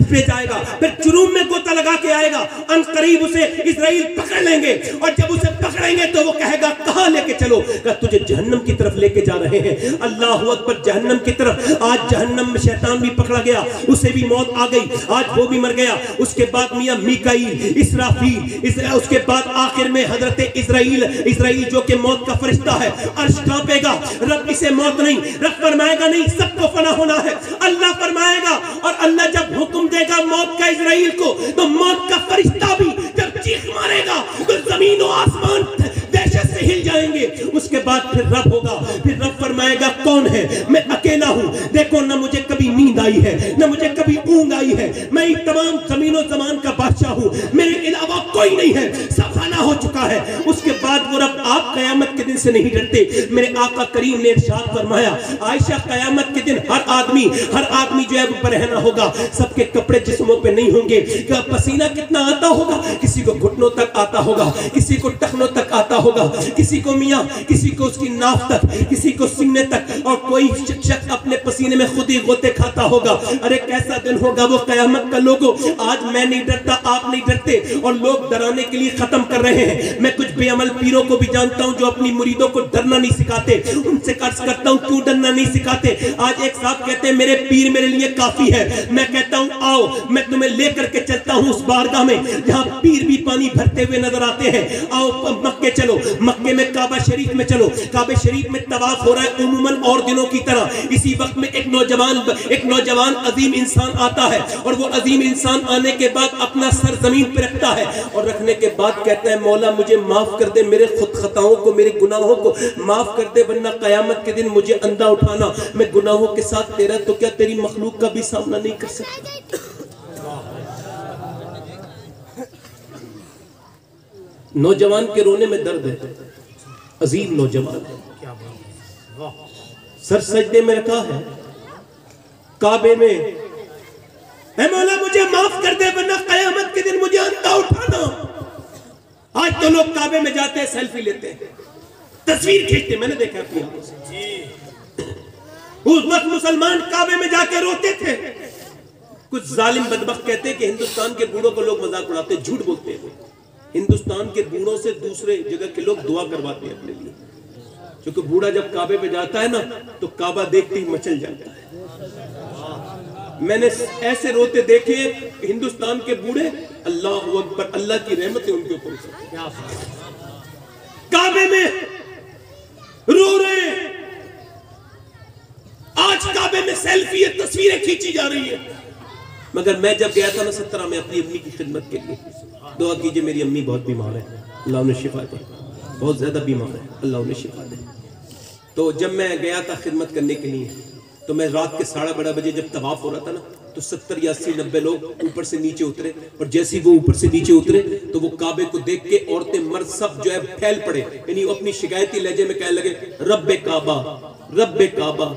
पे जाएगा, फिर जुनूब में गोता लगा के आएगा। अनकरीब उसे इजराइल पकड़ लेंगे, और जब उसे पकड़ेंगे तो वो कहेगा कहां लेके चलो? तुझे जहन्नम की तरफ लेके जा रहे हैं। अल्लाहु अकबर, जहन्नम की तरफ। आज जहन्नम में शैतान भी पकड़ा गया, उसे भी मौत आ गई, आज वो भी मर गया। उसके बाद मियां मीकाईल, इसराफील, उसके बाद आखिर में हजरत इजराइल जो कि मौत का फरिश्ता है। अर्श कांपेगा, रब इसे मौत नहीं, रब फरमाएगा नहीं सबको फना होना है, अल्लाह फरमाएगा। और अल्लाह जब हुक्म देगा मौत का इजराइल को, तो मौत का फरिश्ता भी जब चीख मारेगा तो जमीन और आसमान दहशत से हिल जाएंगे। उसके बाद फिर रब होगा, फिर रब फरमाएगा कौन है? मैं अकेला हूं। देखो, ना मुझे कभी नींद आई है, ना मुझे कभी ऊंघ आई है। मैं तमाम जमीनों जमान का बादशाह हूं, मेरे अलावा कोई नहीं है, सब फाना हो चुका है। उसके बाद वो रब आप कयामत के दिन से नहीं डरते। मेरे आका करीम ने इरशाद फरमाया, आयशा कयामत के दिन हर आदमी जो है वो बरहना होगा, सबके कपड़े जिस्मों पे नहीं होंगे। पसीना कितना आता होगा, किसी को घुटनों तक आता होगा, किसी को टखनों तक आता होगा, किसी को मियां, किसी को उसकी नाफ तक, किसी को सीने तक, और कोई शख्स अपने पसीने में खुद ही गोते खाता होगा। अरे कैसा दिन होगा वो कयामत का। लोगों, आज मैं नहीं डरता, आप नहीं डरते, और लोग डराने के लिए खत्म कर रहे हैं। मैं कुछ बेअमल पीरों को भी जानता हूं जो अपनी मुरीदों को डरना नहीं सिखाते। उनसे अर्ज करता हूं क्यों डरना नहीं सिखाते। आज एक साहब कहते हैं मेरे पीर मेरे लिए काफी है। मैं कहता हूं आओ, मैं तुम्हें लेकर के चलता हूं उस बारगाह में जहां पीर भी पानी भरते हुए नजर आते हैं। आओ मक्के चलो, मक्के में काबा शरीफ में चलो। काबे शरीफ में तवाफ हो रहा है उम्मन और दिनों की तरह। इसी वक्त में एक नौजवान अजीम इंसान आता है, और वो अजीम इंसान आने के बाद अपना सर जमीन पर रखता है, और रखने के बाद कहता है मौला मुझे माफ कर दे, मेरे खुद खताओं को, मेरे गुनाहों को माफ कर दे, वरना कयामत के दिन मुझे अंधा उठाना। मैं गुनाहों के साथ तेरा तो क्या तेरी मखलूक का भी सामना नहीं कर सकता। नौजवान के रोने में दर्द है। अजीम नौजवान सर सजदे में रखा है काबे में, है मौला मुझे माफ कर दे वरना कयामत के दिन मुझे अंधा उठाना। आज तो लोग काबे में जाते हैं, सेल्फी लेते हैं, तस्वीर खींचते, मैंने देखा अपनी आंखों से। उस वक्त मुसलमान काबे में जाकर रोते थे। कुछ जालिम बदबख्त कहते हैं कि हिंदुस्तान के बूढ़ों को लोग मजाक उड़ाते, झूठ बोलते हैं। हिंदुस्तान के बूढ़ों से दूसरे जगह के लोग दुआ करवाते हैं अपने लिए, क्योंकि बूढ़ा जब काबे पे जाता है ना तो काबा देखते ही मचल जाता है। मैंने ऐसे रोते देखे हिंदुस्तान के बूढ़े, अल्लाह अकबर, अल्लाह की रहमत है उनके ऊपर। काबे में रो रहे, आज काबे में सेल्फी है, तस्वीरें खींची जा रही है। मगर मैं जब गया था ना 17 में अपनी अम्मी की खिदमत के लिए, दुआ कीजिए मेरी अम्मी बहुत बीमार है, अल्लाह उन्हें शिफा दे, बहुत ज्यादा बीमार है, अल्लाह उन्हें शिफा दे। तो जब मैं गया था खिदमत करने के लिए, तो मैं रात के 12:30 बजे जब तवाफ हो रहा था ना, तो 70 या 80 90 लोग ऊपर से नीचे उतरे, और जैसे ही वो ऊपर से नीचे उतरे तो वो काबे को देख के औरतें मर्द सब जो है फैल पड़े, यानी अपनी शिकायती लहजे में कहने लगे रब्बे काबा, रब्बे काबा,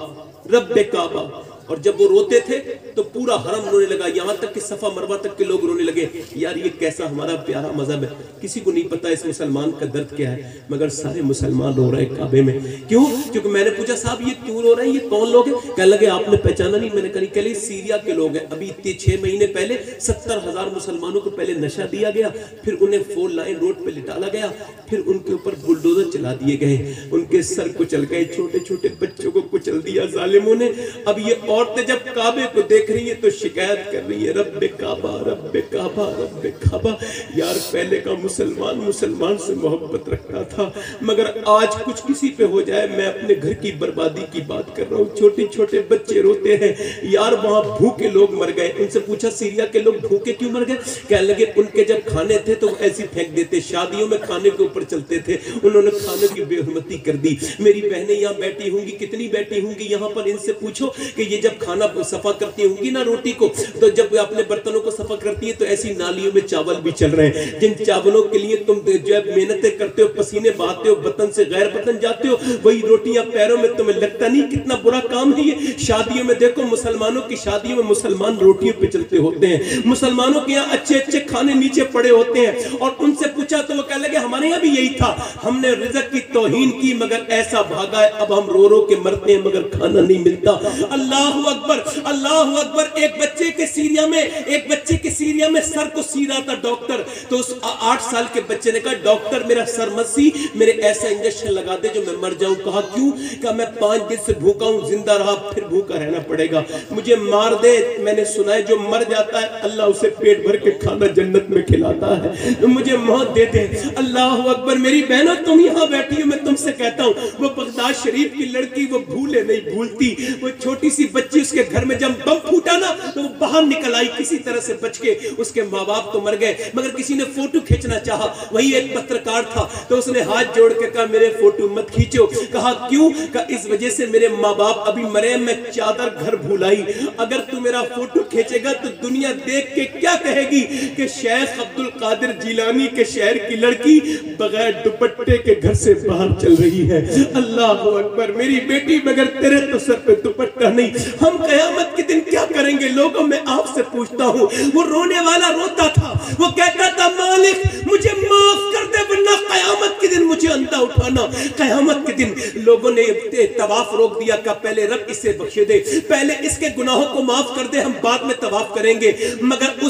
रब्बे काबा। और जब वो रोते थे तो पूरा हरम रोने लगा, यहाँ तक कि सफा मरवा तक के लोग रोने लगे। यार ये कैसा हमारा प्यारा मजहब है, किसी को नहीं पता इस मुसलमान का दर्द क्या है, मगर सारे मुसलमान रो रहे हैं काबे में। क्यों? क्योंकि मैंने पूछा साहब ये क्यों रो रहे हैं, ये कौन लोग हैं? कहने लगे आपने पहचाना नहीं? मैंने कहा सीरिया के लोग हैं। अभी 6 महीने पहले 70,000 मुसलमानों को पहले नशा दिया गया, फिर उन्हें 4 लाइन रोड पे लिटाला गया, फिर उनके ऊपर बुलडोजर चला दिए गए, उनके सर कुचल गए, छोटे छोटे बच्चों को कुचल दिया जालिमों ने। अब ये औरतें जब काबे को देख रही है तो शिकायत कर रही है रब्बे काबा, रब्बे काबा, रब्बे काबा। यार पहले का मुसलमान से मोहब्बत रखता था, मगर आज कुछ किसी पे हो जाए, मैं अपने घर की बर्बादी की बात कर रहा हूँ। छोटे छोटे बच्चे रोते हैं यार, वहां भूखे लोग मर गए। उनसे पूछा सीरिया के लोग भूखे क्यों मर गए? कहने लगे उनके जब खाने थे तो ऐसी फेंक देते, शादियों में खाने के ऊपर चलते थे, उन्होंने खाने की बेहरमती कर दी। मेरी बहनें यहाँ बैठी होंगी, कितनी बैठी होंगी यहाँ पर, इनसे पूछो कि ये जब खाना सफा करती होंगी ना रोटी को, तो जब अपने बर्तनों को सफा करती है तो ऐसी नालियों में चावल भी चल रहे हैं, जिन चावलों के लिए तुम जो है मेहनतें करते हो, पसीने बहाते हो, वतन से गैर वतन जाते हो, वही रोटियां पैरों में, तुम्हें लगता नहीं कितना बुरा काम है ये? शादियों में देखो, मुसलमानों की शादियों में मुसलमान रोटियों पे चलते होते हैं, मुसलमानों के यहाँ अच्छे अच्छे खाने नीचे पड़े होते हैं। और उनसे पूछा तो वो कहने लगे हमारे यहाँ भी यही था, हमने रिज़्क़ की तौहीन की मगर ऐसा भागा है, अब हम रो रो के मरते हैं मगर खाना नहीं मिलता। अल्लाहु अकबर, अल्लाहु अकबर। एक बच्चे के सीरिया में सर को सी रहा था डॉक्टर, तो उस 8 साल के बच्चे ने कहा डॉक्टर मेरा सर मत सी, मेरे ऐसा इंजेक्शन लगा दे जो मैं मर जाऊं। कहा क्यों? कहा मैं 5 दिन से भूखा हूं, जिंदा रहा फिर भूखा रहना पड़ेगा, मुझे मार दे। मैंने सुना है जो मर जाता है अल्लाह उसे पेट भर के खाना जन्नत में खिलाता है, तो मुझे मौत दे दे। अल्लाह अकबर। मेरी बहनों तुम यहाँ बैठी हो, मैं तुमसे कहता हूँ वो बगदाद नवाज शरीफ की लड़की वो भूले नहीं भूलती। वो छोटी सी बच्ची, उसके घर में जब बम फूटा ना तो वो बाहर निकल आई किसी तरह से बच के। उसके माँ बाप तो मर गए मगर किसी ने फोटो खींचना चाहा, वही एक पत्रकार था, तो उसने हाथ जोड़ के कहा मेरे फोटो मत खींचो। कहा क्यों? कहा इस वजह से मेरे माँ बाप अभी मरे, मैं चादर घर भूलाई, अगर तू मेरा फोटो खींचेगा तो दुनिया देख के क्या कहेगी कि शेख अब्दुल कादिर जिलानी के शहर की लड़की बगैर दुपट्टे के घर से बाहर चल रही है। अल्लाह अकबर। मेरी बेटी मगर तेरे तो सर पे दुपट्टा नहीं, हम क़यामत के दिन क्या करेंगे? लोगों मैं आपसे पूछता हूँ। वो रोने वाला रोता था, वो कहता था मालिक मुझे माफ कर दे वरना क़यामत के दिन मुझे अंधा उठाना। क़यामत के दिन लोगों ने तवाफ रोक दिया, का पहले रब इसे बख्शे दे, पहले इसके गुनाहों को माफ कर दे, हम बाद में तवाफ करेंगे। मगर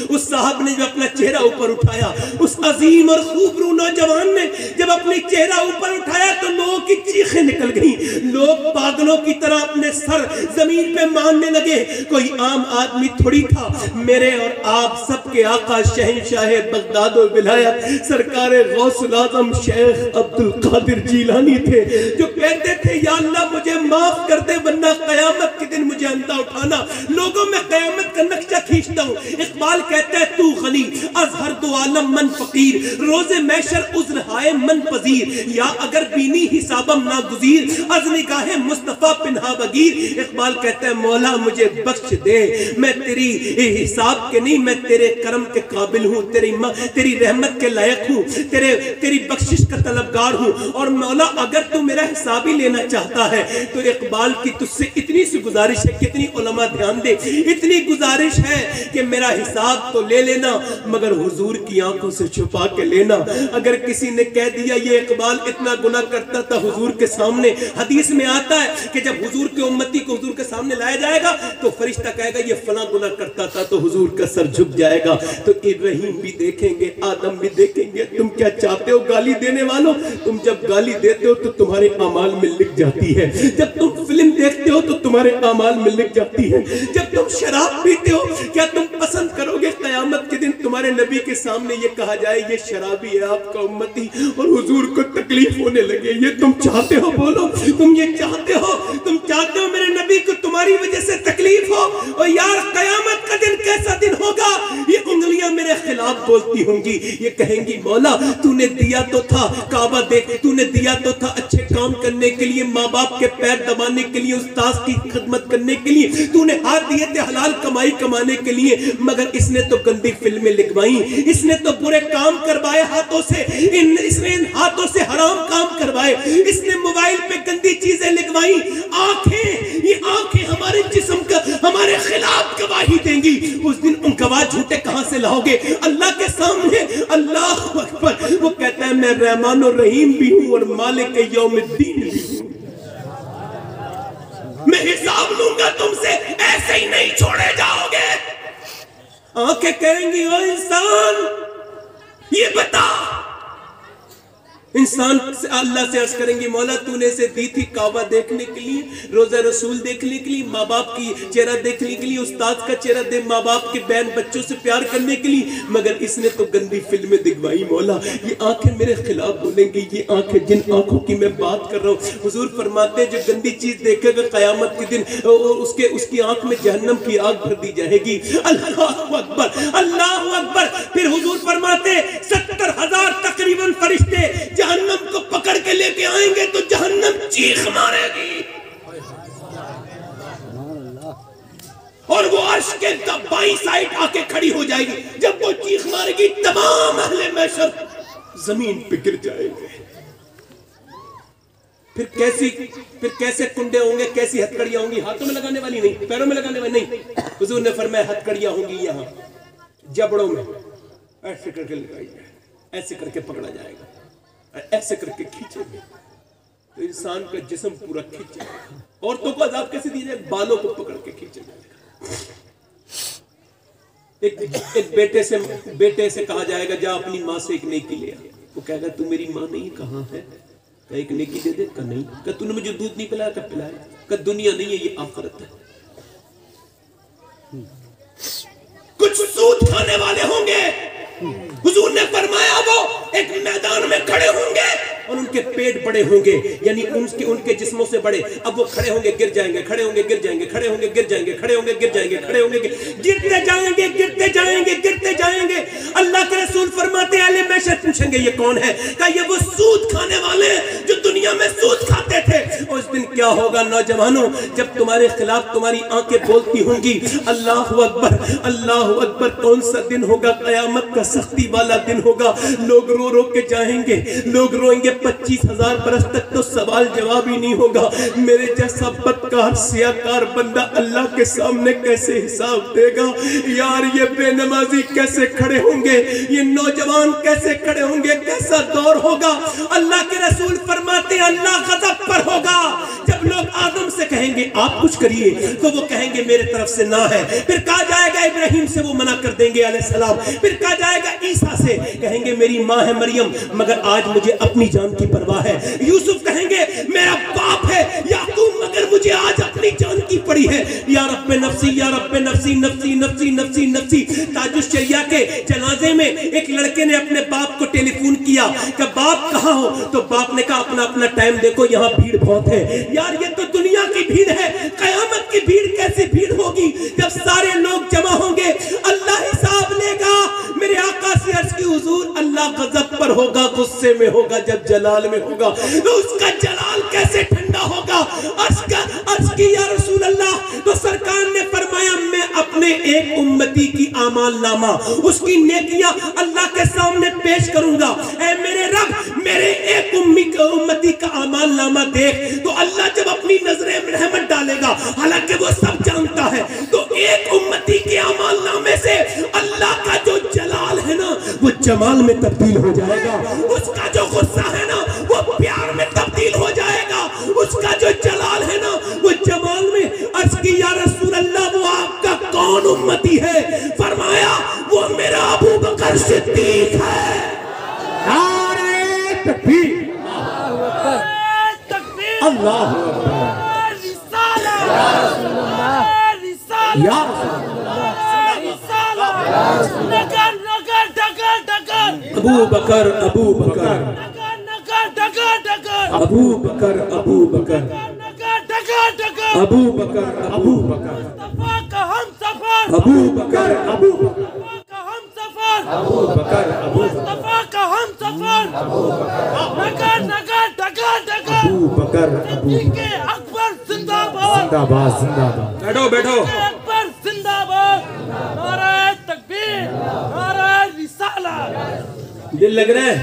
उस साहब ने जब अपना चेहरा ऊपर उठाया, उस अजीम और खूबरू नौजवान ने जब अपनी चेहरा ऊपर उठाया तो लोगों की चीखें निकल गई। लोग पागलों की तरह अपने सर जमीन पे मारने लगे। कोई आम आदमी थोड़ी था, मेरे और आप सबके आका शहंशाह बगदाद और विलायत सरकार गौसुल आज़म शेख अब्दुल कादिर जिलानी थे, जो कहते थे या अल्लाह मुझे माफ कर दे वरना क़यामत के दिन मुझे अंधा उठाना। लोगों में क़यामत का नक्शा खींचता हूँ। इकबाल कहता है तू गनी अज़हर दो आलम मन फकीर, रोज़े महशर उज़्र हाय मन पजीर, या अगर बीनी हिसाबम ना गुज़ीर अज़ निगाहे मुस्तफ़ा पिन्हा बगीर। इकबाल कहता है मौला मुझे बख्श दे, मैं तेरी हिसाब के नहीं, मैं तेरे करम के काबिल हूँ, तेरी रहमत के लायक हूँ, तेरी बख्शिश का तलबगार हूँ। और मौला अगर तू मेरा हिसाब ही लेना चाहता है तो इकबाल की तुझसे इतनी सी गुजारिश है, कितनी उलमा ध्यान दे, इतनी गुजारिश है कि मेरा हिसाब तो ले लेना मगर हुजूर की आंखों से छुपा के लेना। अगर किसी ने कह दिया ये इकबाल इतना गुनाह करता था हुजूर के सामने, हदीस में आता है कि जब हुजूर के उम्मती को हुजूर के सामने लाया जाएगा तो फरिश्ता कहेगा ये फला गुनाह करता था, तो हुजूर का सर झुक जाएगा। तो इब्राहिम भी देखेंगे, आदम भी देखेंगे। तुम क्या चाहते हो गाली देने वालों? तुम जब गाली देते हो तो तुम्हारे अमाल में लिख जाती है, जब तुम फिल्म देखते हो तो तुम्हारे अमाल में लिख जाती है, जब तुम शराब पीते हो क्या तुम पसंद करोगे क़यामत के दिन तुम्हारे नबी के सामने ये कहा जाए ये शराबी है आपका उम्मती और हुजूर को तकलीफ होने लगे? ये तुम चाहते हो? बोलो तुम ये चाहते हो? तुम चाहते हो मेरे नबी को तुम्हारी वजह से तकलीफ हो? और यार क़यामत का दिन कैसा दिन होगा? ये उंगलियां मेरे खिलाफ बोलती होंगी, ये कहेंगी मौला तूने दिया तो था काबा देख, तूने दिया तो था अच्छे काम करने के लिए, माँ बाप के पैर दबाने के लिए, उस्ताद की खिदमत करने के लिए, तूने हाथ दिए थे हलाल कमाई कमाने के लिए, मगर इसने तो गंदी फिल्में लिखवाई, इसने तो बुरे काम करवाए हाथों से, इसने इन हाथों से हराम काम करवाए, इसने मोबाइल पे गंदी चीजें लिखवाई। आंखें, ये आंखें हमारे जिस्म का हमारे खिलाफ गवाही देंगी। उस दिन उन गवाह झूठे कहां से लाओगे? अल्लाह के सामने। अल्लाह अकबर। वो कहता है मैं रहमान और रहीम भी हूं और मालिक यौमुद्दीन भी हूं, मैं हिसाब लूंगा तुमसे, ऐसे ही नहीं छोड़े जाओगे। आंखें कहेंगी ओ इंसान ये बता, इंसान से अल्लाह से अर्ज करेंगे मौला तूने इसे दी थी काबा देखने के लिए, रोजा रसूल देखने के लिए, माँ बाप की चेहरा देखने के लिए, उस्ताद का चेहरा दे, माँ बाप के बहन बच्चों से प्यार करने के लिए, मगर इसने तो गंदी फिल्में दिखवाई। मौला ये आंखें मेरे खिलाफ बोलेंगी, ये आंखें जिन आंखों की मैं बात कर रहा हूँ। हुजूर फरमाते हैं जो गंदी चीज देखेगा क़यामत के दिन उसकी आंख में जहन्नम की आग भर दी जाएगी। अल्लाह अकबर, अल्लाह अकबर। फिर हुजूर फरमाते 70,000 तकरीबन फरिश्ते जहन्नम को पकड़ के लेके आएंगे तो जहन्नम चीख मारेगी और वो अर्श के बाईं साइड आके खड़ी हो जाएगी। जब वो चीख मारेगी तमाम अहले महशर जमीन पे गिर जाएंगे। फिर कैसे कुंडे होंगे, कैसी हथकड़ियां होंगी? हाथों में लगाने वाली नहीं, पैरों में लगाने वाली नहीं। हुजूर ने फरमाया हथकड़ियां होंगी यहाँ जबड़ों में, ऐसे करके लगाई जाए, ऐसे करके पकड़ा जाएगा, ऐसे करके खींचेंगे तो इंसान का जिस्म पूरा खींचेगा। औरतों को अज़ाब कैसे दिया जाए? बालों को पकड़ के खींचा जाएगा। एक बेटे से कहा जाएगा जा अपनी माँ से एक नेकी ले आ। वो कहेगा तू मेरी माँ नहीं, कहाँ है? कहा एक नेकी दे दे। कहा नहीं। कहा तूने मुझे दूध नहीं पिलाया? कब पिलाया? कहा दुनिया नहीं है ये आखिरत है। कुछ सूद खाने वाले होंगे, हुजूर ने फरमाया वो एक मैदान में खड़े होंगे, और उनके पेट बड़े होंगे, यानी उनके जिस्मों से बड़े। अब वो खड़े होंगे गिर जाएंगे, खड़े होंगे गिर जाएंगे, खड़े होंगे गिर जाएंगे, खड़े होंगे गिर जाएंगे, खड़े होंगे गिरते जाएंगे, गिरते जाएंगे, गिरते जाएंगे। अल्लाह के रसूल फरमाते हैं अहले महशर पूछेंगे ये कौन है? कहा ये वो सूद खाने वाले जो दुनिया में सूद खाते थे। उस दिन क्या होगा नौजवानों, जब तुम्हारे खिलाफ तुम्हारी आंखें बोलती होंगी। अल्लाह अकबर, अल्लाह अकबर। कौन सा दिन होगा? कयामत का सख्ती वाला दिन होगा। लोग रो रो के जाएंगे, लोग रोएंगे 25,000 बरस तक तो सवाल जवाब ही नहीं होगा। मेरे जैसा बदकार सियाकार बंदा अल्लाह के सामने कैसे हिसाब देगा? यार ये बेनमाजी कैसे खड़े होंगे, ये नौजवान कैसे खड़े होंगे, कैसा दौर होगा? अल्लाह के रसूल फरमाते हैं अल्लाह गज़ब पर होगा। जब लोग आदम से कहेंगे आप कुछ करिए, तो वो कहेंगे मेरे तरफ से ना है। फिर कहा जाएगा इब्राहिम से, वो मना कर देंगे अलैहिस्सलाम। फिर कहा जाएगा ईसा से, कहेंगे मेरी माँ है मरियम, मगर आज मुझे अपनी जान की परवाह है। यूसुफ कहेंगे मेरा बाप है याकूब, मगर मुझे आज अपनी जान की पड़ी है। या रब्बे नफ्सी, या रब्बे नफ्सी, नफ्सी नफ्सी नफ्सी नफ्सी। ताजुश शरिया के जनाजे में एक लड़के ने अपने बाप को टेलीफोन किया कि बाप कहाँ हो? तो बाप ने कहा अपना अपना टाइम देखो, यहाँ भीड़ बहुत है। यार ये तो दुनिया की भीड़ है, कयामत की भीड़ कैसी भीड़ होगी? जब सारे लोग जमा होंगे अल्लाह हिसाब लेगा। मेरे आका से अर्ज की हुजूर अल्लाह गजब पर होगा, गुस्से में होगा, जब जलाल में होगा तो उसका जलाल कैसे ठंडा होगा? अर्ज की या रसूल अल्लाह, तो सरकार ने फरमाया मैं अपने एक उम्मती की आमाल नामा, उसकी नेकियां अल्लाह के सामने पेश करूंगा। ऐ मेरे रब, मेरे एक उम्मती का आमाल नामा देख। तो अल्लाह जब अपनी नजरें में रहमत डालेगा, हालांकि वो सब जानता है, तो एक उम्मती के आमाल नामे से अल्लाह का जो जलाल है ना वो जमाल में तब्दील हो जाएगा। उसका जो गुस्सा है ना वो प्यार में तब्दील हो जाएगा। उसका जो जलाल है ना वो जमाल में। अर्ज की या रसूल अल्लाह, वो आपका कौन उम्मती है? फरमाया वो मेरा अबू बकर सिद्दीक है।
नारे तकबीर, अल्लाह या
अबू बकर, अबू बकर, अबू बकर, अबू बकर, अबू बकर, अबू बकर,
हम सफर,
अबू बकर, अबू बकर,
हम सफर,
अबू बकर, अबू
मुस्तफा का हम सफर, नगर नगर डगर डगर,
अबू बकर, अबू
के अकबर जिंदाबाद,
जिंदाबाद जिंदाबाद।
बैठो बैठो।
अकबर जिंदाबाद, नारे तकबीर, नारे रिसालत।
दिल लग रहा है?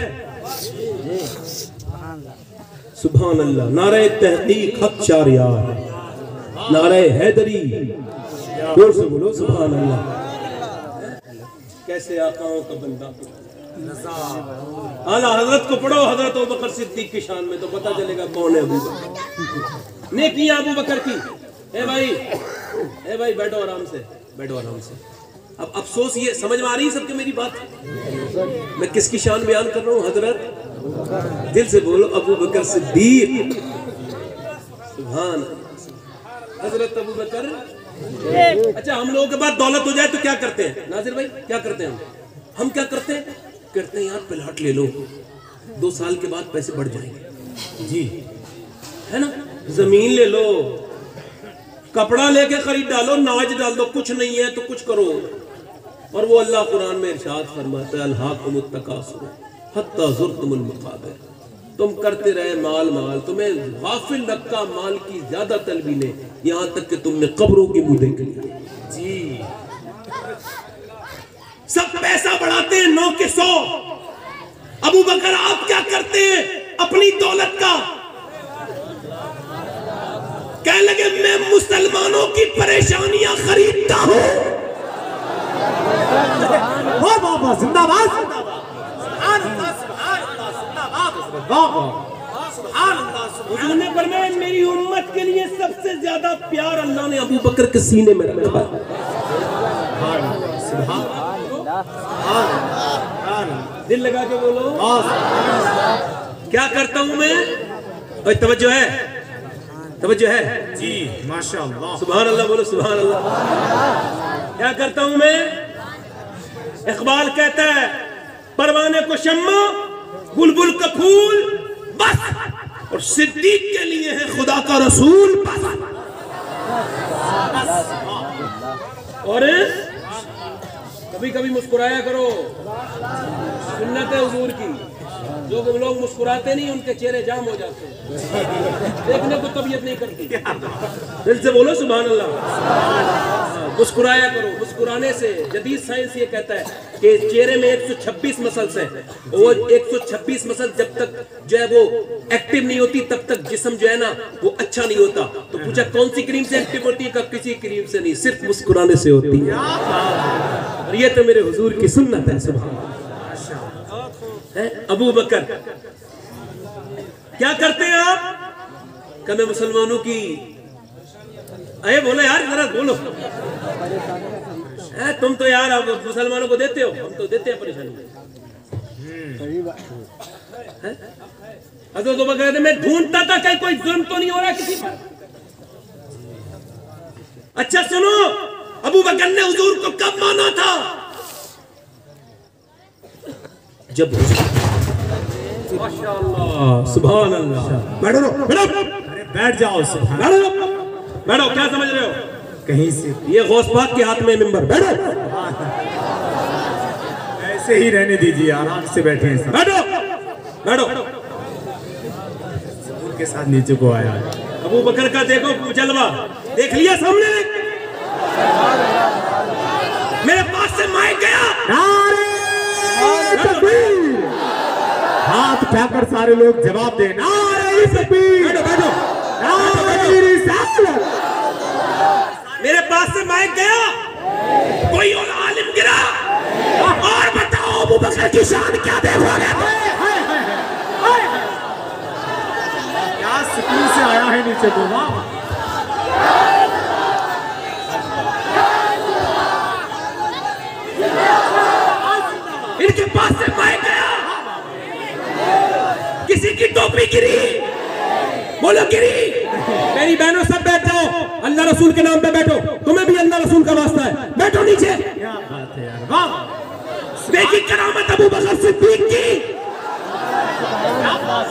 सुभान अल्लाह। नारे तहकीक हक चार यार, नारे हैदरी, जोर से बोलो सुभान अल्लाह। कैसे आकाओं का बंदा। आला हजरत को पढ़ो, हजरत अबू बकर सिद्दीक की शान में, तो पता चलेगा कौन है अबू बकर। नेकियां अबू बकर की। ए भाई बैठो आराम से, बैठो आराम से। अब अफसोस ये समझ में आ रही है सबके मेरी बात? मैं किसकी शान बयान कर रहा हूँ? हजरत, दिल से बोलो, अबू बकर सिद्दीक। सुभान हजरत अबू बकर। अच्छा, हम लोगों के पास दौलत हो जाए तो क्या करते हैं नाजिर भाई? क्या करते हैं हम क्या करते हैं? कहते हैं यार प्लाट ले लो, 2 साल के बाद पैसे बढ़ जाएंगे जी, है ना? जमीन ले लो, कपड़ा लेके खरीद डालो, नाज डाल दो, कुछ नहीं है तो कुछ करो। और वो अल्लाह कुरान में इरशाद फरमाता है अल्हाकुमुत तकासुर हत्ता ज़ुरतुमुल मक़ाबिर। तुम करते रहे माल माल, तुम्हें गाफिल रखा माल की ज्यादा तलबी ने, यहाँ तक कि तुमने कब्रों की मुँह देख ली जी। सब पैसा बढ़ाते हैं 9 के 100। अबू बकर आप क्या करते हैं अपनी दौलत का? कह लगे मैं मुसलमानों की परेशानियां खरीदता हूं।
वाह वाह वाह, जिंदाबाद
हुजूर ने फरमाया मेरी उम्मत के लिए सबसे ज्यादा प्यार अल्लाह ने अबू बकर के सीने में रखा। दिल लगा के बोलो, क्या करता हूं मैं? और तवज्जो है, तवज्जो है
जी, माशाअल्लाह,
सुभान अल्लाह बोलो, सुभान अल्लाह। क्या करता हूं मैं? इकबाल कहता है परवाने को शम्मा, बुलबुल का फूल, बस, और सिद्दीक के लिए है खुदा का रसूल बस। और कभी कभी मुस्कुराया करो, सुन्नत है हुजूर की। जो लोग मुस्कुराते नहीं उनके चेहरे जाम हो जाते हैं, देखने को तबीयत नहीं करती। दिल से बोलो सुभान अल्लाह। मुस्कुराया करो, मुस्कुराने से जदीद साइंस ये कहता है कि चेहरे में 126 मसल्स हैं। वो 126 मसल जब तक जो है वो एक्टिव नहीं होती तब तक जिस्म जो है ना वो अच्छा नहीं होता। तो पूछा कौन सी क्रीम से एक्टिव होती है? कब किसी क्रीम से नहीं, सिर्फ मुस्कुराने से होती है। और ये तो मेरे हुजूर की सुन्नत है। सुभान है। अबू बकर क्या करते हैं आप? कभी मुसलमानों की अरे बोलो यार, जरा बोलो। तुम तो यार अब मुसलमानों को देते हो, हम तो देते हैं परेशानी। अबू बकर मैं ढूंढता था कहीं कोई जुर्म तो नहीं हो रहा किसी पर। अच्छा सुनो, अबू बकर ने हुजूर को कब माना था? जब माशाअल्लाह सुभान अल्लाह। बैठो बैठो,
अरे बैठ जाओ।
बैठो बैठो, क्या समझ रहे हो?
कहीं से
ये गौस पाक के हाथ में मिंबर। बैठो,
ऐसे ही रहने दीजिए, आराम से बैठे हैं।
बैठो बैठो।
उनके साथ नीचे को आया।
अबू बकर का देखो जलवा, देख लिया सामने। मेरे पास से माइक गया।
हाथ उठाकर सारे लोग जवाब दें। नारे तकबीर।
बैठो बैठो।
नारे रिसालत।
मेरे पास से माइक गया, कोई और आलिम गिरा और बताओ अबू बकर की शान क्या देखोगे?
क्या सुकून से आया है नीचे को।
इनके पास से माइक गया, किसी की टोपी गिरी, बोलो गिरी। मेरी बहनों सब बैठ जाओ, अल्लाह रसूल के नाम पे बैठो। तुम्हें भी अल्लाह रसूल का वास्ता है, बैठो नीचे।
क्या बात है यार, वाह।
देखी करामत अबू बकर सिद्दीक की।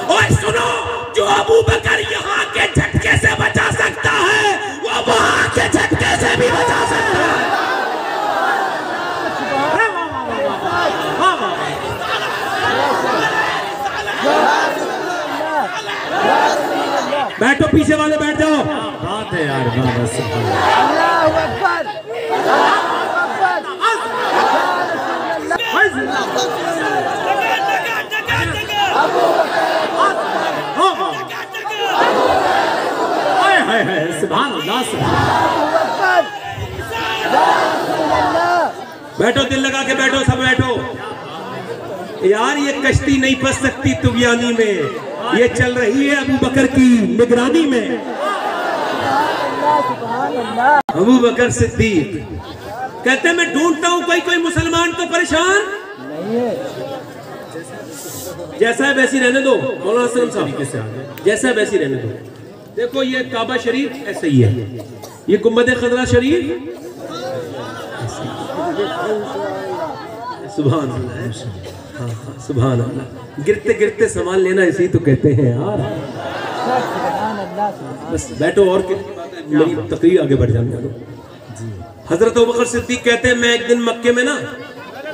और सुनो, जो अबू बकर यहाँ के झटके से बचा सकता है वो वहां के झटके से भी बचा सकता है। बैठो, पीछे वाले बैठ जाओ।
बात है यार, बस।
अल्लाहू अकबर, अल्लाहू अकबर।
सुभान अल्लाह।
बैठो, दिल लगा के बैठो, सब बैठो। यार ये कश्ती नहीं फंस सकती तुगयानी में, ये चल रही है अबू बकर की निगरानी में। अबू बकर सिद्दीक कहते हैं मैं ढूंढता हूं कोई मुसलमान तो परेशान नहीं है। जैसा है वैसी रहने दो मौलाना असलम साहब, जैसा है वैसी रहने दो। देखो ये काबा शरीफ ऐसा ही है, ये गुंबद खजरा शरीफ सुभान अल्लाह। हाँ सुभान अल्लाह। गिरते गिरते संभाल लेना, इसी तो कहते हैं यार। बस बैठो, और मेरी तकरीर आगे बढ़ जाने दो। हजरत अबू बकर सिद्दीक कहते हैं मैं एक दिन मक्के में ना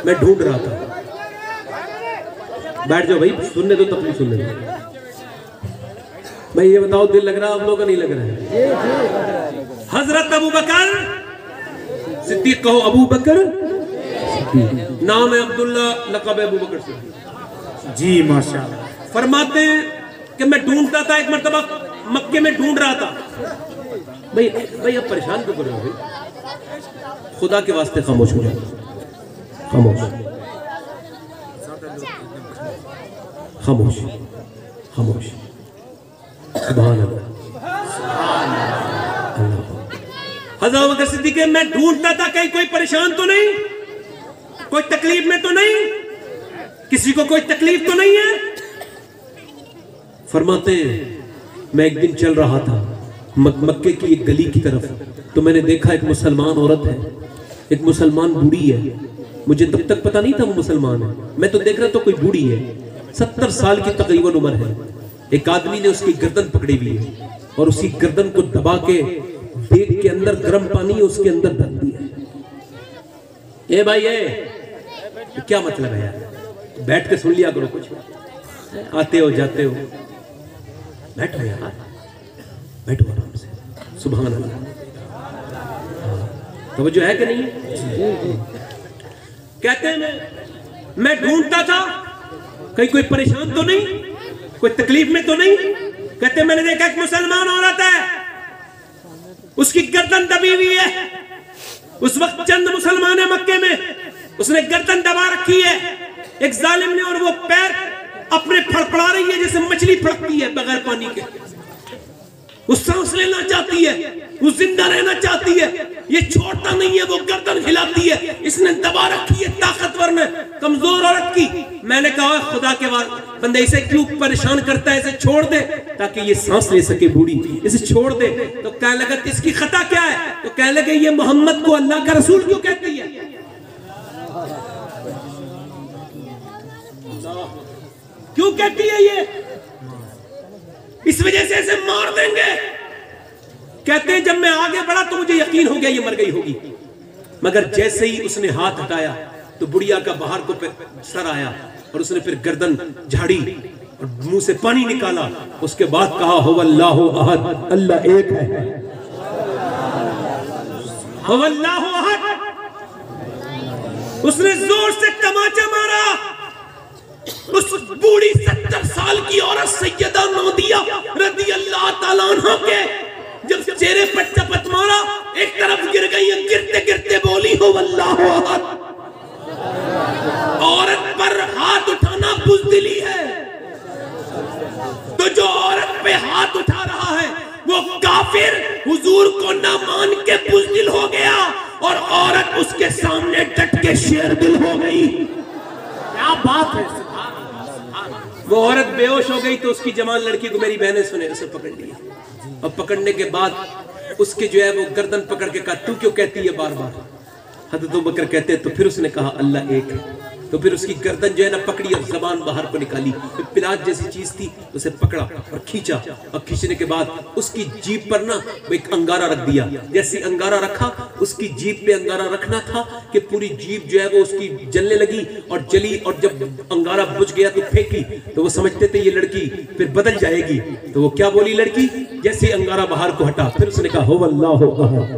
मैं ढूंढ रहा था। बैठ जाओ भाई, सुनने दो, तकलीफ सुनने दो। भाई ये बताओ दिल लग रहा है आप लोगों का? नहीं लग रहा है? हजरत अबू बकर सिद्दीक कहो, अबू बकर नाम है अब्दुल्ला, लक़ब है अबू बकर सिद्दीक।
जी माशाअल्लाह।
फरमाते हैं कि मैं ढूंढता था, एक मर्तबा मक्के में ढूंढ रहा था। भाई अब परेशान क्यों कर रहे हो भाई? खुदा के वास्ते खामोश हो जाओ, खामोश खामोश खामोश। सुभान अल्लाह। हज़रत अबू बकर सिद्दीक मैं ढूंढता था कहीं कोई परेशान तो नहीं, कोई तकलीफ में तो नहीं, किसी को कोई तकलीफ तो नहीं है। फरमाते हैं मैं एक दिन चल रहा था मक्के की एक गली की तरफ, तो मैंने देखा एक मुसलमान औरत है, एक मुसलमान बूढ़ी है। मुझे तब तक पता नहीं था वो मुसलमान है, मैं तो देख रहा था कोई बूढ़ी है, 70 साल की तकरीबन उम्र है। एक आदमी ने उसकी गर्दन पकड़ी हुई है और उसी गर्दन को दबा के देख के अंदर गर्म पानी है उसके अंदर धर दिया। ए भाई ये क्या मतलब है यार? बैठ के सुन लिया करो, कुछ आते हो जाते हो, बैठो यार, बैठो आराम से। सुभान अल्लाह। तो जो है कि नहीं? कहते हैं मैं ढूंढता था कहीं कोई परेशान तो नहीं, कोई तकलीफ में तो नहीं। कहते मैंने देखा एक मुसलमान औरत है, उसकी गर्दन दबी हुई है। उस वक्त चंद मुसलमान है मक्के में, उसने गर्दन दबा रखी है एक जालिम ने, और वो पैर अपने फड़फड़ा रही है जैसे मछली फड़कती है बगैर पानी के। वो सांस लेना चाहती है, वो जिंदा रहना चाहती है, ये छोड़ता नहीं है, वो गर्दन हिलाती है। इसने दबा रखी है ताकतवर ने, कमजोर औरत की। मैंने कहा खुदा के बंदे इसे क्यों परेशान करता है, इसे छोड़ दे ताकि ये सांस ले सके बूढ़ी, इसे छोड़ दे। तो कहने लगा इसकी खता क्या है? तो कहने लगे ये मोहम्मद को अल्लाह का रसूल क्यों कहती है? क्यों कहती है ये? इस वजह से इसे मार देंगे। कहते हैं जब मैं आगे बढ़ा तो मुझे यकीन हो गया ये मर गई होगी, मगर जैसे ही उसने हाथ हटाया तो बुढ़िया का बाहर को सर आया और उसने फिर गर्दन झाड़ी और मुंह से पानी निकाला। उसके बाद कहा हो अल्लाहु अहद, अल्लाह एक है, हो अल्लाहु अहद। उसने जोर से तमाचा मारा। उस बूढ़ी 70 साल की औरत सैयदा नौदिया रज़ी अल्लाह ताला अन्हा के जब चेहरे पर चपत मारा, एक तरफ गिर गई, गिरते गिरते बोली हो अल्लाहु अहद। औरत पर हाथ उठाना बुज़दिली है, तो जो औरत पे हाथ उठा रहा है वो काफिर हुजूर को ना मान के बुज़दिल हो गया, और औरत उसके सामने डट के शेरदिल हो गई।
क्या बात है?
वो औरत बेहोश हो गई तो उसकी जवान लड़की को मेरी बहनें सुने, उसे पकड़ लिया, और पकड़ने के बाद उसके जो है वो गर्दन पकड़ के कहा तू क्यों कहती है बार बार? हज़रत अबू बकर कहते हैं तो फिर उसने कहा अल्लाह एक है। तो फिर उसकी गर्दन जो है ना पकड़ी और जबान बाहर को निकाली, फिर पिलाज जैसी चीज थी उसे पकड़ा और खींचा, और खींचने के बाद उसकी जीभ पर ना एक अंगारा रख दिया। जैसे अंगारा रखा, उसकी जीभ पे अंगारा रखना था कि पूरी जीभ जो है वो उसकी जलने लगी और जली, और जब अंगारा बुझ गया तो फेंकी। तो वो समझते थे ये लड़की फिर बदल जाएगी। तो वो क्या बोली लड़की? जैसे अंगारा बाहर को हटा फिर उसने कहा हो अल्लाहु अहद।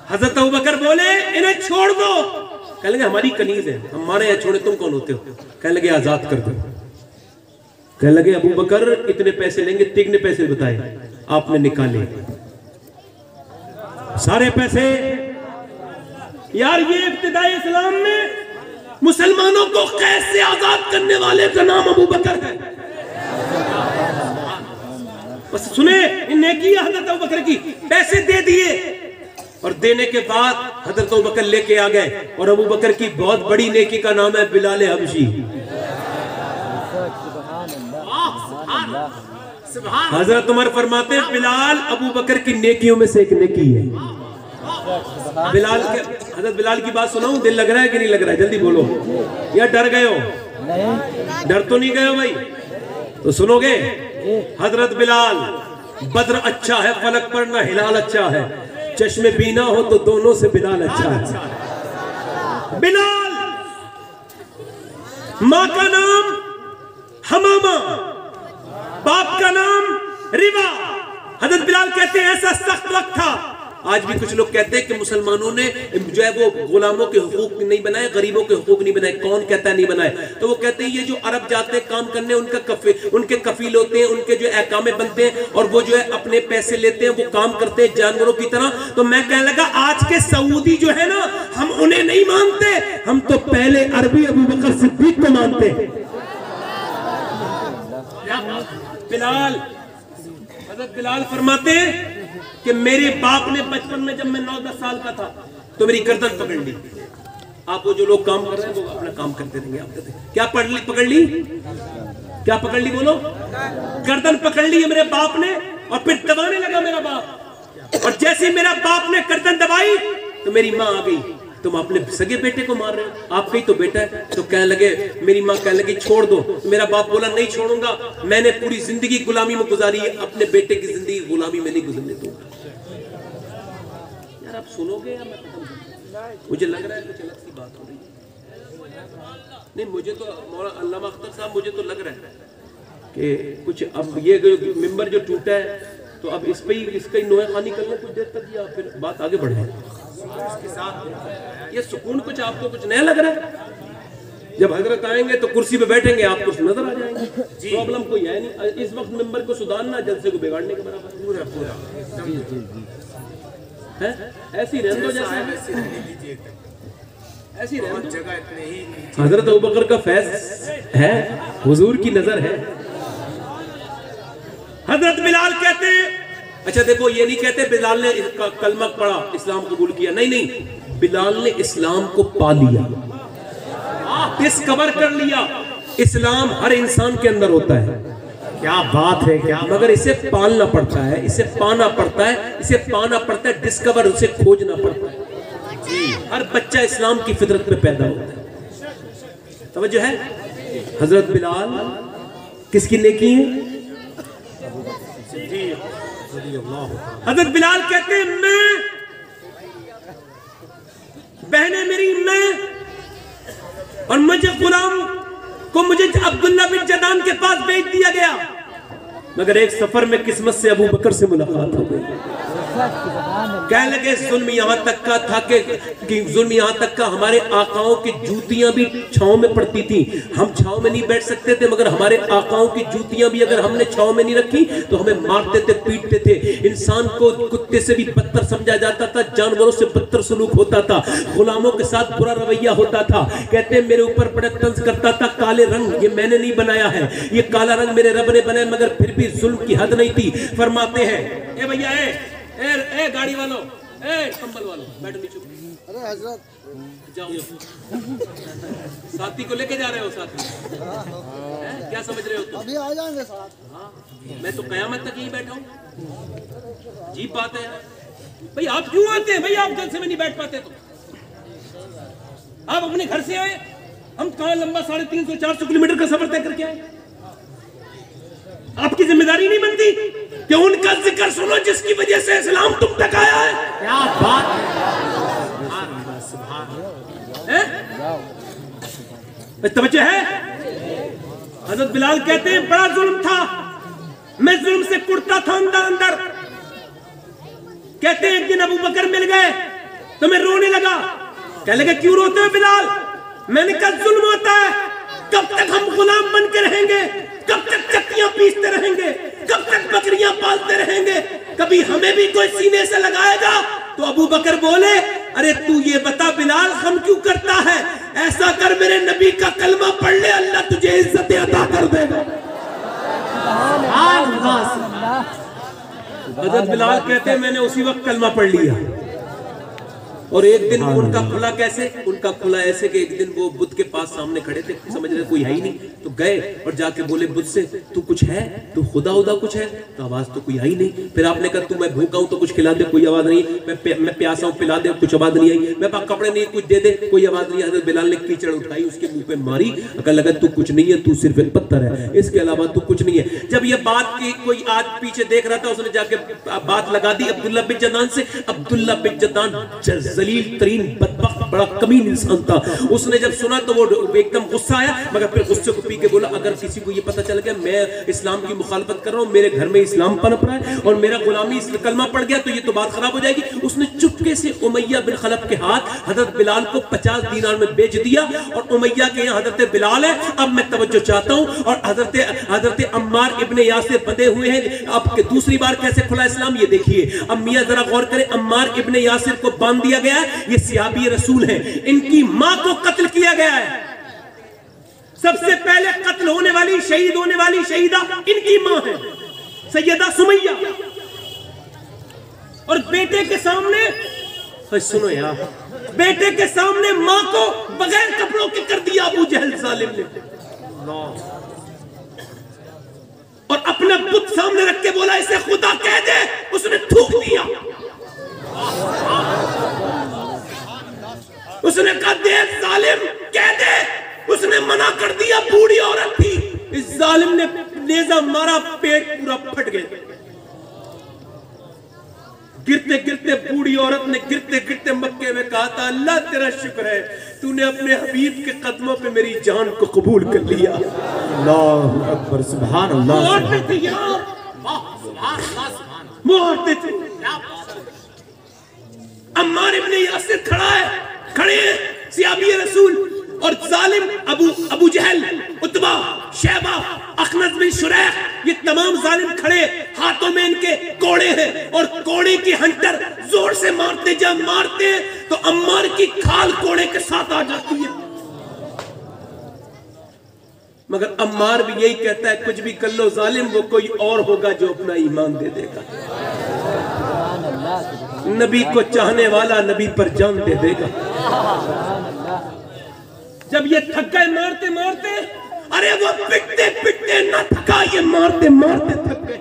हज़रत अबू बकर बोले इन्हें छोड़ दो। कहने लगे हमारी कनीज है, हमारे यहाँ छोड़े, तुम कौन होते हो? कहने लगे आजाद कर दो। कहने लगे अबू बकर इतने पैसे लेंगे, तिगने पैसे बताए, आपने निकाले सारे पैसे। यार ये इब्तिदाई इस्लाम में मुसलमानों को कैद से आजाद करने वाले का नाम अबू बकर है। बस सुने इन्हें किया हज़रत अबू बकर की, पैसे दे दिए, और देने के बाद हज़रत अबू बकर लेके आ गए। और अबू बकर की बहुत बड़ी नेकी का नाम है बिलाल हबशी। हज़रत उमर फरमाते हैं बिलाल अबू बकर की नेकियों में से एक नेकी है। बिलाल के हज़रत बिलाल की बात सुनाऊं, दिल लग रहा है कि नहीं लग रहा है? जल्दी बोलो, या डर गए हो? डर तो नहीं गए हो भाई? तो सुनोगे। हज़रत बिलाल, बद्र अच्छा है, फलक पर ना हिलाल अच्छा है, चश्मे बीना हो तो दोनों से बिलाल अच्छा है। बिलाल, माँ का नाम हमामा, बाप का नाम रिवा। हज़रत बिलाल कहते हैं ऐसा सख्त वक्त था। आज भी कुछ लोग कहते हैं कि मुसलमानों ने जो है वो गुलामों के हुकूक नहीं बनाए, गरीबों के हुकूक नहीं बनाए। कौन कहता है नहीं बनाए? तो वो कहते हैं ये जो अरब जाते हैं काम करने, उनके कफील होते हैं, उनके जो अहकामे बनते हैं, और वो जो है अपने पैसे लेते हैं, वो काम करते हैं जानवरों की तरह। तो मैं कहने लगा आज के सऊदी जो है ना, हम उन्हें नहीं मानते, हम तो पहले अरबी अबू बकर सिद्दीक को मानते हैं। बिलाल, हज़रत बिलाल फरमाते कि मेरे बाप ने बचपन में जब मैं 9-10 साल का था तो मेरी गर्दन पकड़ ली। आप वो जो लोग काम कर रहे हैं वो अपना काम करते रहेंगे। आप क्या पकड़ ली? क्या पकड़ ली? बोलो। गर्दन पकड़ ली है मेरे बाप ने, और फिर दबाने लगा मेरा बाप। और जैसे मेरा बाप ने गर्दन दबाई तो मेरी माँ आ गई। तुम अपने सगे बेटे को मार रहे हो, आपका ही तो बेटा है। तो कहने लगे, मेरी माँ कहने लगी छोड़ दो। तो मेरा बाप बोला नहीं छोड़ूंगा, मैंने पूरी जिंदगी गुलामी में गुजारी है, अपने बेटे की जिंदगी गुलामी में नहीं गुजरने दूंगा। यार आप सुनोगे या मैं खत्म करूं? मुझे लग रहा है कुछ अलग सी बात हो रही है। नहीं मुझे तो मौलाना अल्लामा अख्तर साहब, मुझे तो लग रहा है कि कुछ अब ये मिंबर जो टूटा है तो अब इस पे ही इसका ही नोया खानी कर ले कुछ देर तक, या फिर बात आगे बढ़ जाए। ये सुकून कुछ आपको कुछ नया लग रहा है? जब हजरत आएंगे तो कुर्सी पे बैठेंगे, आपको नजर आ जाएंगे। प्रॉब्लम कोई है नहीं। इस वक्त मिंबर को सुधारना जलसे को बिगाड़ने के बराबर है। ऐसी रहने दो जैसे ऐसी रहने दो। हजरत अबू बकर का फैज है, हुजूर की नजर है। हजरत बिलाल कहते हैं, अच्छा देखो ये नहीं कहते बिलाल ने कलमा पढ़ा इस्लाम कबूल किया, नहीं नहीं, बिलाल ने इस्लाम को पा लिया, डिस्कवर कर लिया। इस्लाम हर इंसान के अंदर होता है।
क्या बात है, क्या
मगर इसे पालना पड़ता है, इसे पाना पड़ता है, इसे पाना पड़ता है, डिस्कवर उसे खोजना पड़ता है। हर बच्चा इस्लाम की फितरत में पैदा होता है। तवज्जो है। हजरत बिलाल किसकी नेकी है? हजरत बिलाल कहते हैं मैं, बहने मेरी मैं, और मुझे गुलाम को मुझे अब्दुल्ला बिन जदान के पास भेज दिया गया। मगर एक सफर में किस्मत से अबू बकर से मुलाकात हो गई। कहने लगे जुल्म यहाँ तक का था कि जुल्म यहाँ तक का हमारे आकाओं की जूतियां भी छांव में पड़ती थी। हम छांव में नहीं बैठ सकते थे, मगर हमारे आकाओं की जूतियां भी अगर हमने छांव में नहीं रखी तो हमें मारते थे, पीटते थे। इंसान को कुत्ते से भी बदतर समझा जाता था, जानवरों से बदतर सलूक होता था, गुलामों के साथ बुरा रवैया होता था। कहते हैं मेरे ऊपर बड़े तंज करता था। काले रंग ये मैंने नहीं बनाया है, ये काला रंग मेरे रब ने बनाया, मगर फिर भी जुल्म की हद नहीं थी। फरमाते हैं ए भैया ए गाड़ी वालों, ए कंबल वालों, बैठो नीचे।
अरे हजरत
जाओ, साथी को लेके जा रहे हो? साथी क्या समझ रहे हो तुम?
अभी आ जाएंगे साहब।
हाँ, मैं तो कयामत तक यही बैठा हूँ। अजीब बात है यार। भाई आप क्यों आते हैं? भाई आप जलसे में नहीं बैठ पाते तो आप अपने घर से आए, हम कहाँ लंबा 350-400 किलोमीटर का सफर तय करके आए। आपकी जिम्मेदारी नहीं बनती कि उनका जिक्र सुनो जिसकी वजह से इस्लाम तुम तक आया है।
क्या बात
है? तवज्जो है। हजरत बिलाल कहते हैं बड़ा जुल्म था, मैं जुल्म से कुड़ता था अंदर अंदर। कहते हैं एक दिन अबू बकर मिल गए तो मैं रोने लगा। कहने लगे क्यों रोते हो बिलाल? मैंने कहा जुल्म होता है, कब तक हम गुलाम बन के रहेंगे, कब तक चक्कियां पीसते रहेंगे, कब तक बकरियां पालते रहेंगे, कभी हमें भी कोई सीने से लगाएगा। तो अबू बकर बोले अरे तू ये बता बिलाल हम क्यों करता है? ऐसा कर मेरे नबी का कलमा पढ़ ले, अल्लाह तुझे इज्जत अता कर देगा। हजरत बिलाल कहते हैं मैंने उसी वक्त कलमा पढ़ लिया। और एक दिन उनका खुला कैसे? उनका खुला ऐसे कि एक दिन वो बुद्ध के पास सामने खड़े थे, समझ रहे कोई है ही नहीं, तो गए और जाके बोले बुद्ध से तू कुछ है, तू खुदा उदा कुछ है? तो आवाज तो कोई आई नहीं। फिर आपने कहा तू मैं भूखा हूं तो कुछ खिला दे, कोई आवाज नहीं। मैं प्यासा हूं पिला दे, कुछ आवाज नहीं आई। मैं पास कपड़े नहीं, कुछ दे दे, कोई आवाज नहीं। हजरत बिलाल ने कीचड़ उठाई, उसके मुंह पे मारी, अगर लगा तू कुछ नहीं है, तू सिर्फ एक पत्थर है, इसके अलावा तू कुछ नहीं है। जब ये बात की कोई आज पीछे देख रहा था, उसने जाके बात लगा दी अब्दुल्ला बिन जदान से। अब्दुल्ला बिन जदान जलील तरीन बदबख्त बड़ा कमीन इंसान था। उसने जब सुना तो वो एकदम गुस्सा आया, मगर फिर गुस्से को पी के बोला अगर किसी को ये पता चल गया मैं इस्लाम की मुखालफत कर रहा हूँ, मेरे घर में इस्लाम पनप रहा है और मेरा गुलामी कलमा पड़ गया, तो ये तो बात खराब हो जाएगी। उसने चुपके से उमैया बिन खलफ के हाथ हजरत बिलाल को 50 दीनार में बेच दिया। और उमैया के यहाँ हजरत बिलाल है। अब मैं तवज्जो चाहता हूँ, और हजरत अम्मार इब्ने यासिर बंधे हुए हैं। अब दूसरी बार कैसे खुला इस्लाम ये देखिए। अब मियाँ जरा गौर करें, अम्मार इब्ने यासिर को बांध दिया गया है, ये सियाबी रसूल है, इनकी मां को कत्ल किया गया है। सबसे पहले कत्ल होने वाली, शहीद होने वाली शहीदा इनकी मां है, सैयदा सुमैया। और बेटे के सामने, सुनो यार, बेटे के सामने मां को बगैर कपड़ों के कर दिया अबू जहल जालिम ने। और अपना बुत सामने रख के बोला इसे खुदा कह दे, उसने थूक दिया। उसने कहा देख जालिम कह दे, उसने मना कर दिया, बूढ़ी औरत थी। इस जालिम ने नेजा मारा, पेट पूरा फट गया। गिरते गिरते बूढ़ी औरत ने गिरते गिरते मक्के में कहा था अल्लाह तेरा शुक्र है तूने अपने हबीब के कदमों पे मेरी जान को कबूल कर लिया।
अल्लाह अकबर, सुभान अल्लाह।
मोहते थे। अम्मार इब्ने यासिर खड़ा है, खड़े हैं सियाबी रसूल और जालिम अबू जहल, उतबा, शैबा, अखनस बिन शुरैह, ये तमाम जालिम खड़े, हाथों में इनके कोड़े हैं और कोड़े की हंटर जोर से मारते, जब मारते हैं तो अम्मार की खाल कोड़े के साथ आ जाती है। मगर अम्मार भी यही कहता है कुछ भी कर लो जालिम, वो कोई और होगा जो अपना ईमान दे देगा। नबी को चाहने वाला नबी पर जान दे देगा। जब ये थक गए मारते मारते, अरे वो पिटते पिटते ना थका, ये मारते मारते थक गए।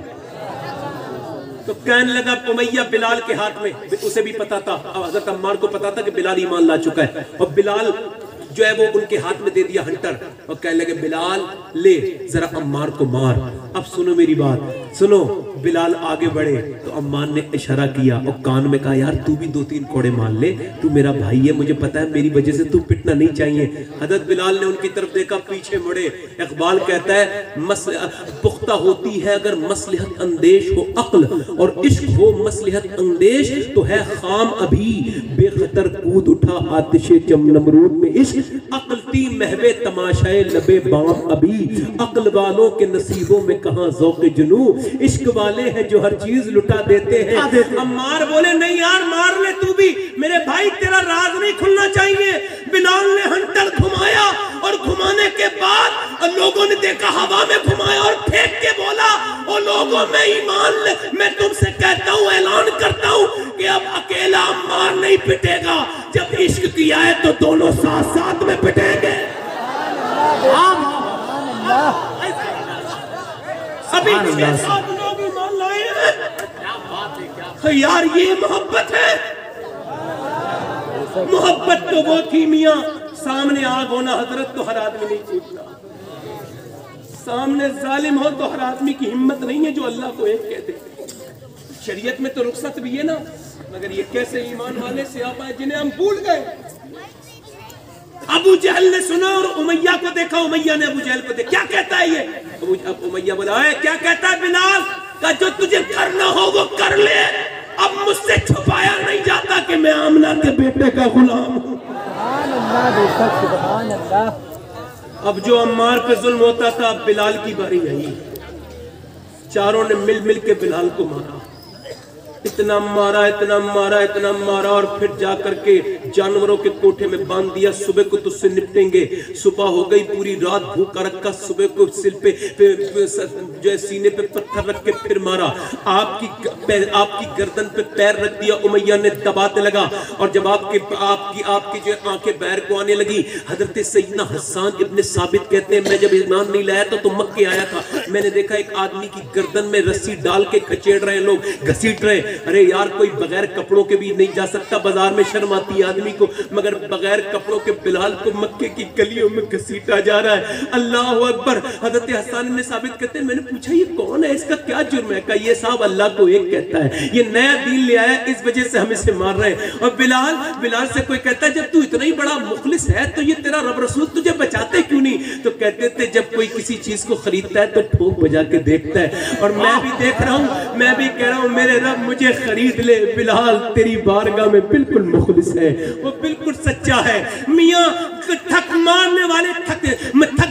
तो कहने लगा उमैया बिलाल के हाथ में, उसे भी पता था, हज़रत अम्मार को पता था कि बिलाल ईमान ला चुका है, और बिलाल जो है वो उनके हाथ में दे दिया हंटर, और कहने लगे बिलाल ले जरा अम्मार को मार। अब सुनो मेरी बात, सुनो। बिलाल आगे बढ़े तो अम्मार ने इशारा किया और कान में कहा यार तू भी 2-3 कोड़े मार ले, तू मेरा भाई है, मुझे पता है मेरी वजह से तू पिटना नहीं चाहिए। हज़रत बिलाल ने उनकी तरफ देखा, पीछे मुड़े। इकबाल कहता है पुख्ता होती है अगर मसलहत अंदेश हो अक्ल, और इश्क हो मसलहत अंदेश तो है खाम अभी, बेखतर कूद उठा आतिशे चम नमरूद में इश्क, अक्ल ती महवे तमाशाए लबे बाम अभी, अक्ल वालों के नसीबों में कहां ज़ौक़े जुनू, इश्क वाले हैं जो हर चीज लुटा देते हैं। अम्मार बोले नहीं यार मार ले तू भी, मेरे भाई तेरा राज नहीं खुलना चाहिए। बिलाल ने हंटर घुमाया और घुमाने के बाद लोगों ने देखा, हवा में घुमाया और फेंक के बोला ओ लोगों में ईमान ले, मैं तुमसे कहता हूँ, ऐलान करता हूँ कि अब अकेला अम्मार नहीं पिटेगा, जब इश्क किया है तो दोनों साथ साथ में पिटेंगे। अभी 6-7 लोग ईमान लाए हैं। यार ये मोहब्बत है। मोहब्बत तो वो थी मियां, सामने आग होना हजरत तो हर आदमी नहीं छूटता, सामने जालिम हो तो हर आदमी की हिम्मत नहीं है जो अल्लाह को एक कहते। शरीयत में तो रुखसत भी है ना, मगर ये कैसे ईमान वाले सियापा है जिन्हें हम भूल गए। अबू जहल ने सुना और उमैया को देखा, उमैया ने अबू जहल को देखा, क्या कहता है ये? अब उमैया बोला क्या कहता है बिलाल का, जो तुझे करना हो वो कर ले, अब मुझसे छुपाया नहीं जाता कि मैं आमना के बेटे का गुलाम हूं। अब जो अम्मार पे जुल्म होता था, अब बिलाल की बारी आई। चारों ने मिल मिल के बिलाल को मारा, इतना मारा इतना मारा इतना मारा, और फिर जाकर के जानवरों के कोठे में बांध दिया। सुबह को तुझसे निपटेंगे। सुबह हो गई, पूरी रात भूखा रखा, सुबह को सिर पे जो है सीने पे पत्थर रख के फिर मारा। आपकी गर्दन पे पैर रख दिया, उमैया ने दबाते लगा, और जब आपकी जो आंखें बैर को आने लगी, हजरत सैयदना हसन इब्ने साबित कहते हैं मैं जब ईमान नहीं लाया तो मक्के आया था, मैंने देखा एक आदमी की गर्दन में रस्सी डाल के खचेड़ रहे लोग, घसीट रहे। अरे यार कोई बगैर कपड़ों के भी नहीं जा सकता, बाजार में शर्म आती है आदमी को, मगर बगैर कपड़ों के बिलाल को मक्के की गलियों में घसीटा जा रहा है। अल्लाह अकबर। हजरत हसन ने साबित करते हैं, मैंने पूछा ये कौन है, इसका क्या जुर्म है? कहा ये साहब अल्लाह को एक कहता है, ये नया दीन ले आया, इस वजह से हम इसे मार रहे हैं। और बिलाल से कोई कहता है जब तू इतना ही बड़ा मुखलिस है तो ये तेरा रब रसूल तुझे बचाते क्यों नहीं? तो कहते थे जब कोई किसी चीज को खरीदता है तो ठोक बजा के देखता है, और मैं भी देख रहा हूं, मैं भी कह रहा हूं मेरे रब मुझे खरीद ले। बिलाल तेरी बारगाह में बिल्कुल मुखलिस है, वो बिल्कुल सच्चा है। मियां थक मारने वाले थक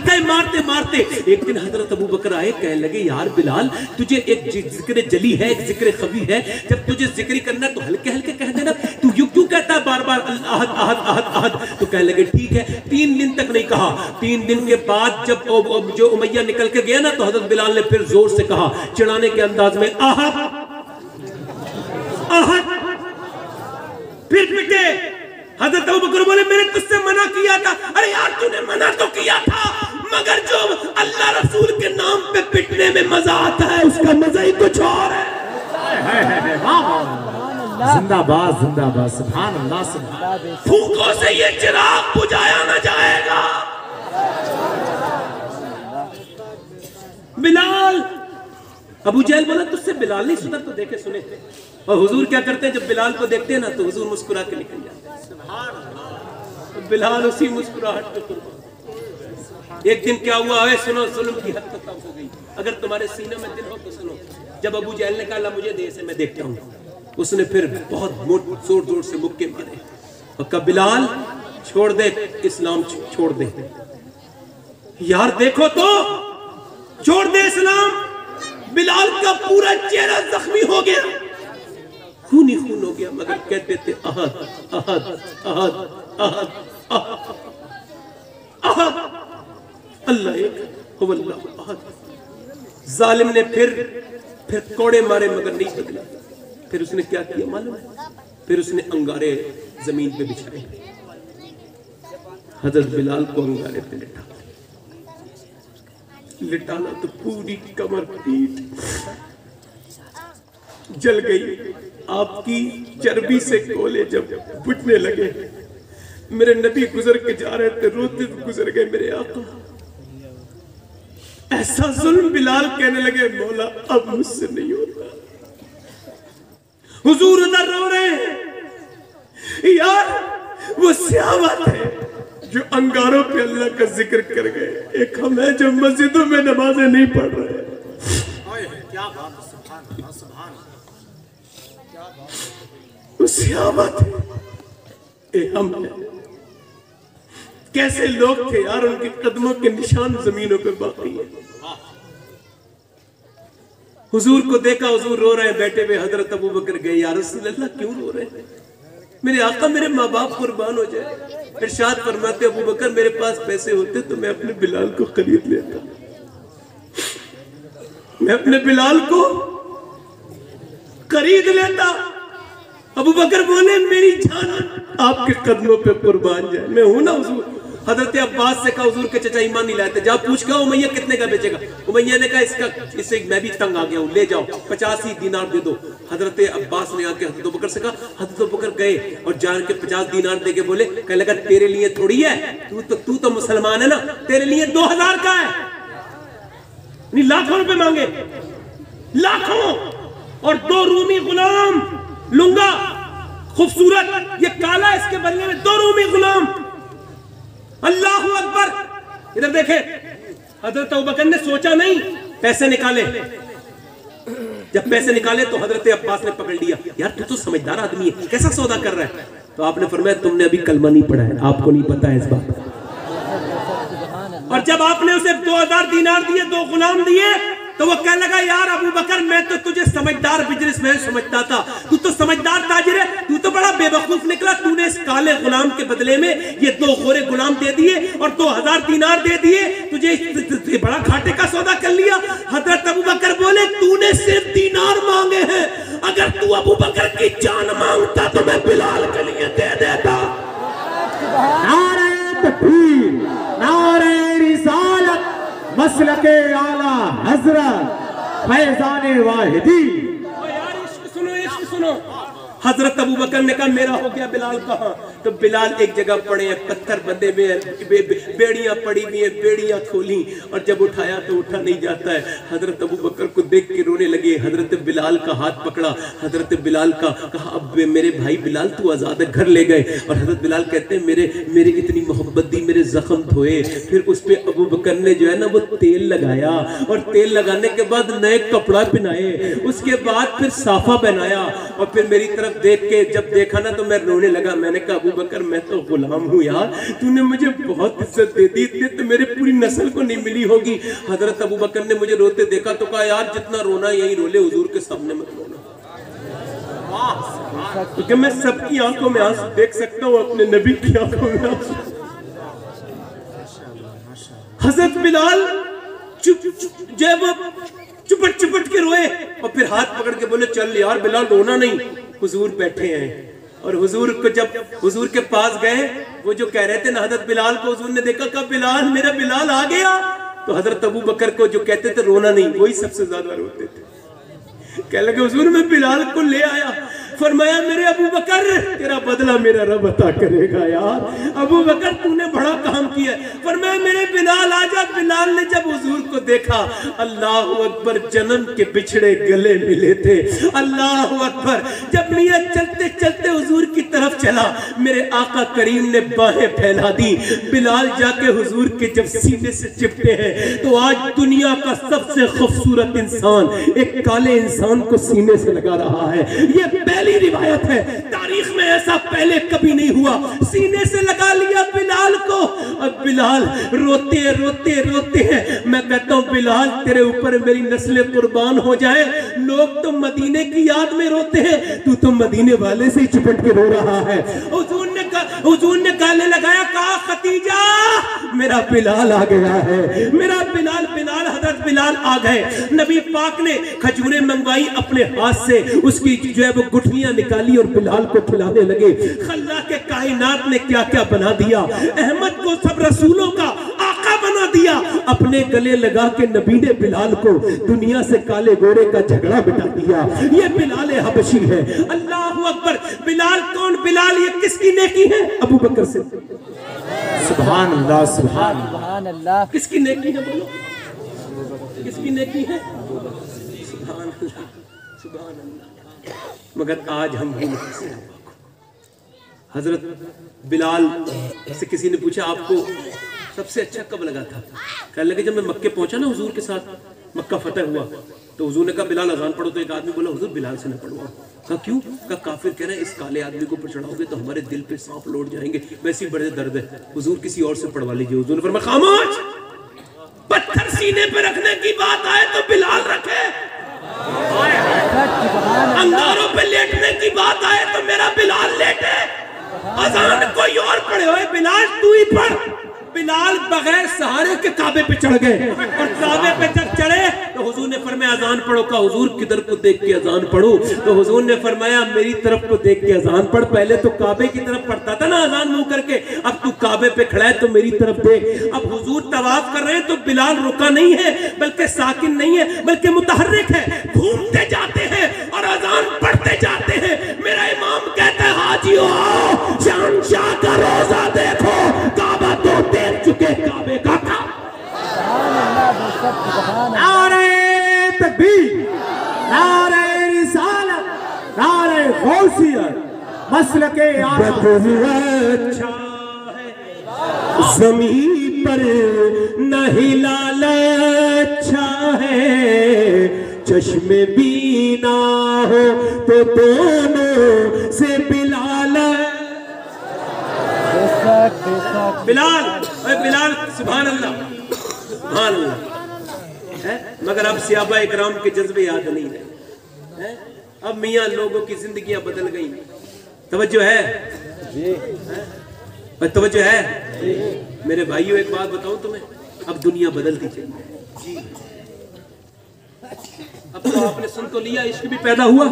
गए मारते मारते। एक दिन हजरत अबू बकर आए, कहने लगे यार बिलाल तुझे एक जिक्र जली है, एक जिक्र खफी है, जब तुझे जिक्र करना तो हल्के हल्के कह देना, तू क्यों कहता है बार बार अहद अहद अहद अहद? तो कहने लगे ठीक है। 3 दिन तक नहीं कहा। 3 दिन के बाद जब जो उमैया निकल के गया ना, तो हजरत बिलाल ने फिर जोर से कहा, चिढ़ाने के अंदाज में, अहद अहद। फिर पिटे। हजरत अबू बकर बोले मैंने तुझसे मना किया था। अरे यार तूने मना तो किया था, मगर जो अल्लाह रसूल के नाम पे पिटने में मजा आता है उसका मजा ही कुछ और है।
जिंदाबाद जिंदाबाद, सुभान अल्लाह सुभान।
फूकों से ये चिराग बुझाया न जाएगा। बिलाल, अबू जहल बोला तुझसे बिलाल नहीं सुधर तो देखे सुने। और हुजूर क्या करते हैं, जब बिलाल को देखते हैं ना तो हुजूर मुस्कुरा के निकल जाते हैं। तो बिलाल उसी मुस्कुराहट पे कुर्बान। एक दिन क्या हुआ है, सुनो, जुल्म की हद तक कम हो गई। अगर तुम्हारे सीने में दिल हो तो सुनो। जब अबू जहल ने कहा मुझे दे से मैं देखता हूँ, उसने फिर बहुत जोर जोर से मुक्के मारे और कहा बिलाल छोड़ दे, इस्लाम छोड़ दे। यार देखो तो, छोड़ दे इस्लाम। बिलाल का पूरा चेहरा जख्मी हो गया, खून ही खून हो गया, मगर कहते थे अहद अहद अहद अहद अहद अहद, अल्लाह एक अल्लाह अहद। जालिम ने फिर कोड़े मारे मगर नहीं बदला। फिर उसने क्या किया मालूम है? फिर उसने अंगारे जमीन पे बिछाए, हजरत बिलाल को अंगारे पे लिटाना तो पूरी कमर पीठ जल गई। आपकी चर्बी से कोले जब फुटने लगे, मेरे नबी गुजर के जा रहे थे, रोते गुजर गए मेरे आका। ऐसा जुल्म बिलाल कहने लगे मौला अब मुझसे नहीं होता। हुजूर उधर रो रहे हैं। यार वो सहाबा थे जो अंगारों पे अल्लाह का जिक्र कर गए, एक हम है जो मस्जिदों में नमाजें नहीं पढ़ रहे।
क्या बात है, सुभान अल्लाह सुभान।
वो सहाबा थे, हम है। कैसे लोग थे यार, उनके कदमों के निशान जमीनों पर बाकी है। हुजूर को देखा, हुजूर रो रहे हैं बैठे हुए। हजरत अबू बकर गए, या रसूल अल्लाह क्यों रो रहे हैं? मेरे आका, मेरे माँ बाप कुर्बान हो जाए। इरशाद फरमाते अबू बकर मेरे पास पैसे होते तो मैं अपने बिलाल को खरीद लेता, मैं अपने बिलाल को खरीद लेता। अबू बकर बोले मेरी जान आपके कदमों पे कुर्बान जाए, मैं हूं ना हुजूर। हजरत अब्बास से कहा हुजूर के चचा ईमान नहीं लाते, जा पूछ के उमैया कितने का बेचेगा। उमैया ने कहा इससे मैं भी तंग आ गया हूं, ले जाओ 85 दीनार दे दो। हजरत अब्बास ने आके हजरत बकर से कहा, हजरत बकर गए और जान के 50 दीनार दे के बोले, कहने लगा तेरे लिए थोड़ी है, तू तो मुसलमान है ना, तेरे लिए 2000 का है। नहीं, लाखों रुपए मांगे, लाखों। और 2 रूमी गुलाम लूंगा, खूबसूरत, ये काला, इसके बदले में 2 रूमी गुलाम। अल्लाह अकबर। इधर देखे, हजरत अबू बकर ने सोचा नहीं, पैसे निकाले। जब पैसे निकाले तो हजरत अब्बास ने पकड़ लिया, यार तू तो समझदार आदमी है, कैसा सौदा कर रहा है? तो आपने फरमाया तुमने अभी कलमा नहीं पढ़ा है, आपको नहीं पता है इस बात। और जब आपने उसे 2000 दीनार दिए, 2 गुलाम दिए, तो वो कहने लगा यार अबू बकर मैं तो तुझे समझदार बिजनेसमैन समझता था, तू तो समझदार ताजिर है, तू तो बड़ा बेवकूफ निकला। तूने इस काले गुलाम के बदले में ये 2 गोरे गुलाम दे दिए और 2000 दीनार दे दिए, तुझे बड़ा घाटे का सौदा कर लिया। हजरत अबू बकर बोले तूने सिर्फ दीनार मांगे हैं, अगर तू अबू बकर की जान मांगता तो मैं बिलाल के लिए दे देता।
नारे तकबीर, नारे रिसालत, मसलके आला हजरत फैजाने वाहिदी।
यार इश्क सुनो, इश्क सुनो। हजरत अबू बकर ने कहा मेरा हो गया, बिलाल कहाँ? तो बिलाल एक जगह पड़े हैं, पत्थर बंधे हुए हैं, बेड़ियां पड़ी हुई हैं, बेड़ियां खोली और जब उठाया तो उठा नहीं जाता है। हजरत अबू बकर को देख के रोने लगे। हजरत बिलाल का हाथ पकड़ा, हजरत बिलाल का कहा अब मेरे भाई बिलाल तू आजाद है, घर ले गए। और हजरत बिलाल कहते हैं मेरे इतनी मोहब्बत दी, मेरे जख्म धोए। फिर उस पे अबू बकर ने जो है ना वो तेल लगाया और तेल लगाने के बाद नए कपड़ा पहनाए, उसके बाद फिर साफा पहनाया और फिर मेरी तरफ देख के जब देखा ना तो मैं रोने लगा। मैंने कहा अबू बकर मैं तो गुलाम हूँ यार, तूने मुझे बहुत इज्जत दे दी, इतने तो मेरे पूरी नस्ल को नहीं मिली होगी। हजरत अबू बकर ने मुझे रोते देखा तो कहा यार जितना रोना यही रो ले, हुजूर के सामने मत रोना, क्योंकि मैं सबकी आंखों में आंसू देख सकता हूँ, अपने नबी की आंखों में आंसू। हजरत बिलाल चुपट चुपट के रोए और फिर हाथ पकड़ के बोले चल यार बिलाल रोना नहीं, हुजूर बैठे हैं। और हुजूर को जब हुजूर के पास गए, वो जो कह रहे थे ना हजरत बिलाल को, हुजूर ने देखा कब बिलाल, मेरा बिलाल आ गया। तो हजरत अबू बकर को जो कहते थे रोना नहीं, वही सबसे ज्यादा रोते थे। कह लगे हुजूर मैं बिलाल को ले आया। फरमाया मेरे अबू बकर तेरा बदला मेरा रब अता करेगा यार, अबू बकर तूने बड़ा काम किया। फरमाया मेरे बिलाल आजा। बिलाल ने जब हुजूर को देखा, अल्लाह अकबर, जन्म के बिछड़े गले मिले थे। अल्लाह अकबर। जब मियां चलते चलते हुजूर की तरफ चला, मेरे आका करीम ने बाहें फैला दी। बिलाल जाके हुजूर के जब सीने से चिपटे हैं तो आज दुनिया का सबसे खूबसूरत इंसान एक काले इंसान को सीने से लगा रहा है। ये पहली रिवायत है, तारीख में ऐसा पहले कभी नहीं हुआ। सीने से लगा लिया बिलाल को। अब बिलाल रोते रोते रोते हैं। मैं कहता हूं बिलाल तेरे ऊपर मेरी नस्लें कुर्बान हो जाए। लोग तो मदीने की याद में रोते हैं, तू तो मदीने वाले से ही चिपट के रो रहा है। हुजूर ने गाले लगाया, कहा खतीजा मेरा बिलाल आ गया है, मेरा बिलाल। बिलाल हजरत बिलाल आ गए। नबी पाक ने खजूरें मंगवाई अपने हाथ से, उसकी जो है वो गुठलियां निकाली और बिलाल को खिलाने लगे। अल्लाह के कायनात ने क्या क्या बना दिया। अहमद को सब रसूलों का आका बना दिया। अपने गले लगा के नबी ने बिलाल को दुनिया से काले गोरे का झगड़ा मिटा दिया। ये बिलाल हबशी है। अल्लाह अकबर। बिलाल कौन? बिलाल ये किसकी नेकी है? अबू बकर से।
सुभान अल्लाह, सुभान
अल्लाह।
किसकी नेकी है? बोलो किसकी नेकी है? सुभान अल्लाह, सुभान अल्लाह। मगर आज हम भूल गए। हजरत बिलाल से किसी ने पूछा आपको सबसे अच्छा कब लगा था? कहने लगे जब मैं मक्के पहुंचा ना हुजूर के साथ, मक्का फतेह हुआ तो हुजूर ने कहा बिलाल अजान पढ़ो। तो एक आदमी बोला हुजूर बिलाल से न पढ़वाओ। कहा क्यों? कहा काफिर कह रहे हैं इस काले आदमी को चढ़ाओगे तो हमारे दिल पे सांप लौट जाएंगे, वैसे ही बड़े दर्द है, हुजूर किसी और से पढ़वा लीजिए। हुजूर ने फरमाया खामोश, पत्थर सीने पे रखने की बात आए तो बिलाल रखे, अंगारों पे लेटने की बात आए तो मेरा बिलाल लेटे, अजान कोई और पढ़े हुए बिलाल तू ही पढ़। बिलाल बगैर सहारे के काबे पे चढ़ गए और काबे पे जब चढ़े तो हुजूर ने फरमाया अजान पढ़ो। का हुजूर किधर को देख के अजान पढ़ो? तो हुजूर ने फरमाया मेरी तरफ को देख के अजान पढ़। पहले तो काबे की तरफ पढ़ता था ना अजान मुंह करके, अब तू काबे पे खड़ा है तो मेरी तरफ देख। अब हुजूर तवाफ कर रहे हैं तो बिलाल रुका नहीं है, बल्कि साकिन नहीं है, बल्कि मुतहर्रिक है, घूमते जाते हैं और अजान पढ़ते जाते हैं। मेरा इमाम कहता है हाजियो आओ शहंशाह का रोजा देखो, काबा तो देख चुके काबे का था।
नारे तकबीर, नारे रिसालत, नारे गौसियत, मसलके आला।
अच्छा है ज़मीन पर नहीं लाल अच्छा है, चश्मे बीना हो तो दोनों से बिलाल। बिलाल, बिलाल सुभान अल्लाह, सुभान अल्लाह। मगर अब सहाबा इकराम के जज्बे याद नहीं रहे। अब मियाँ लोगों की जिंदगियां बदल गई। तवज्जो है? तवज्जो है? मेरे भाइयों एक बात बताऊं तुम्हें, अब दुनिया बदलती चली है। अब तो आपने सुन तो लिया, इश्क भी पैदा हुआ।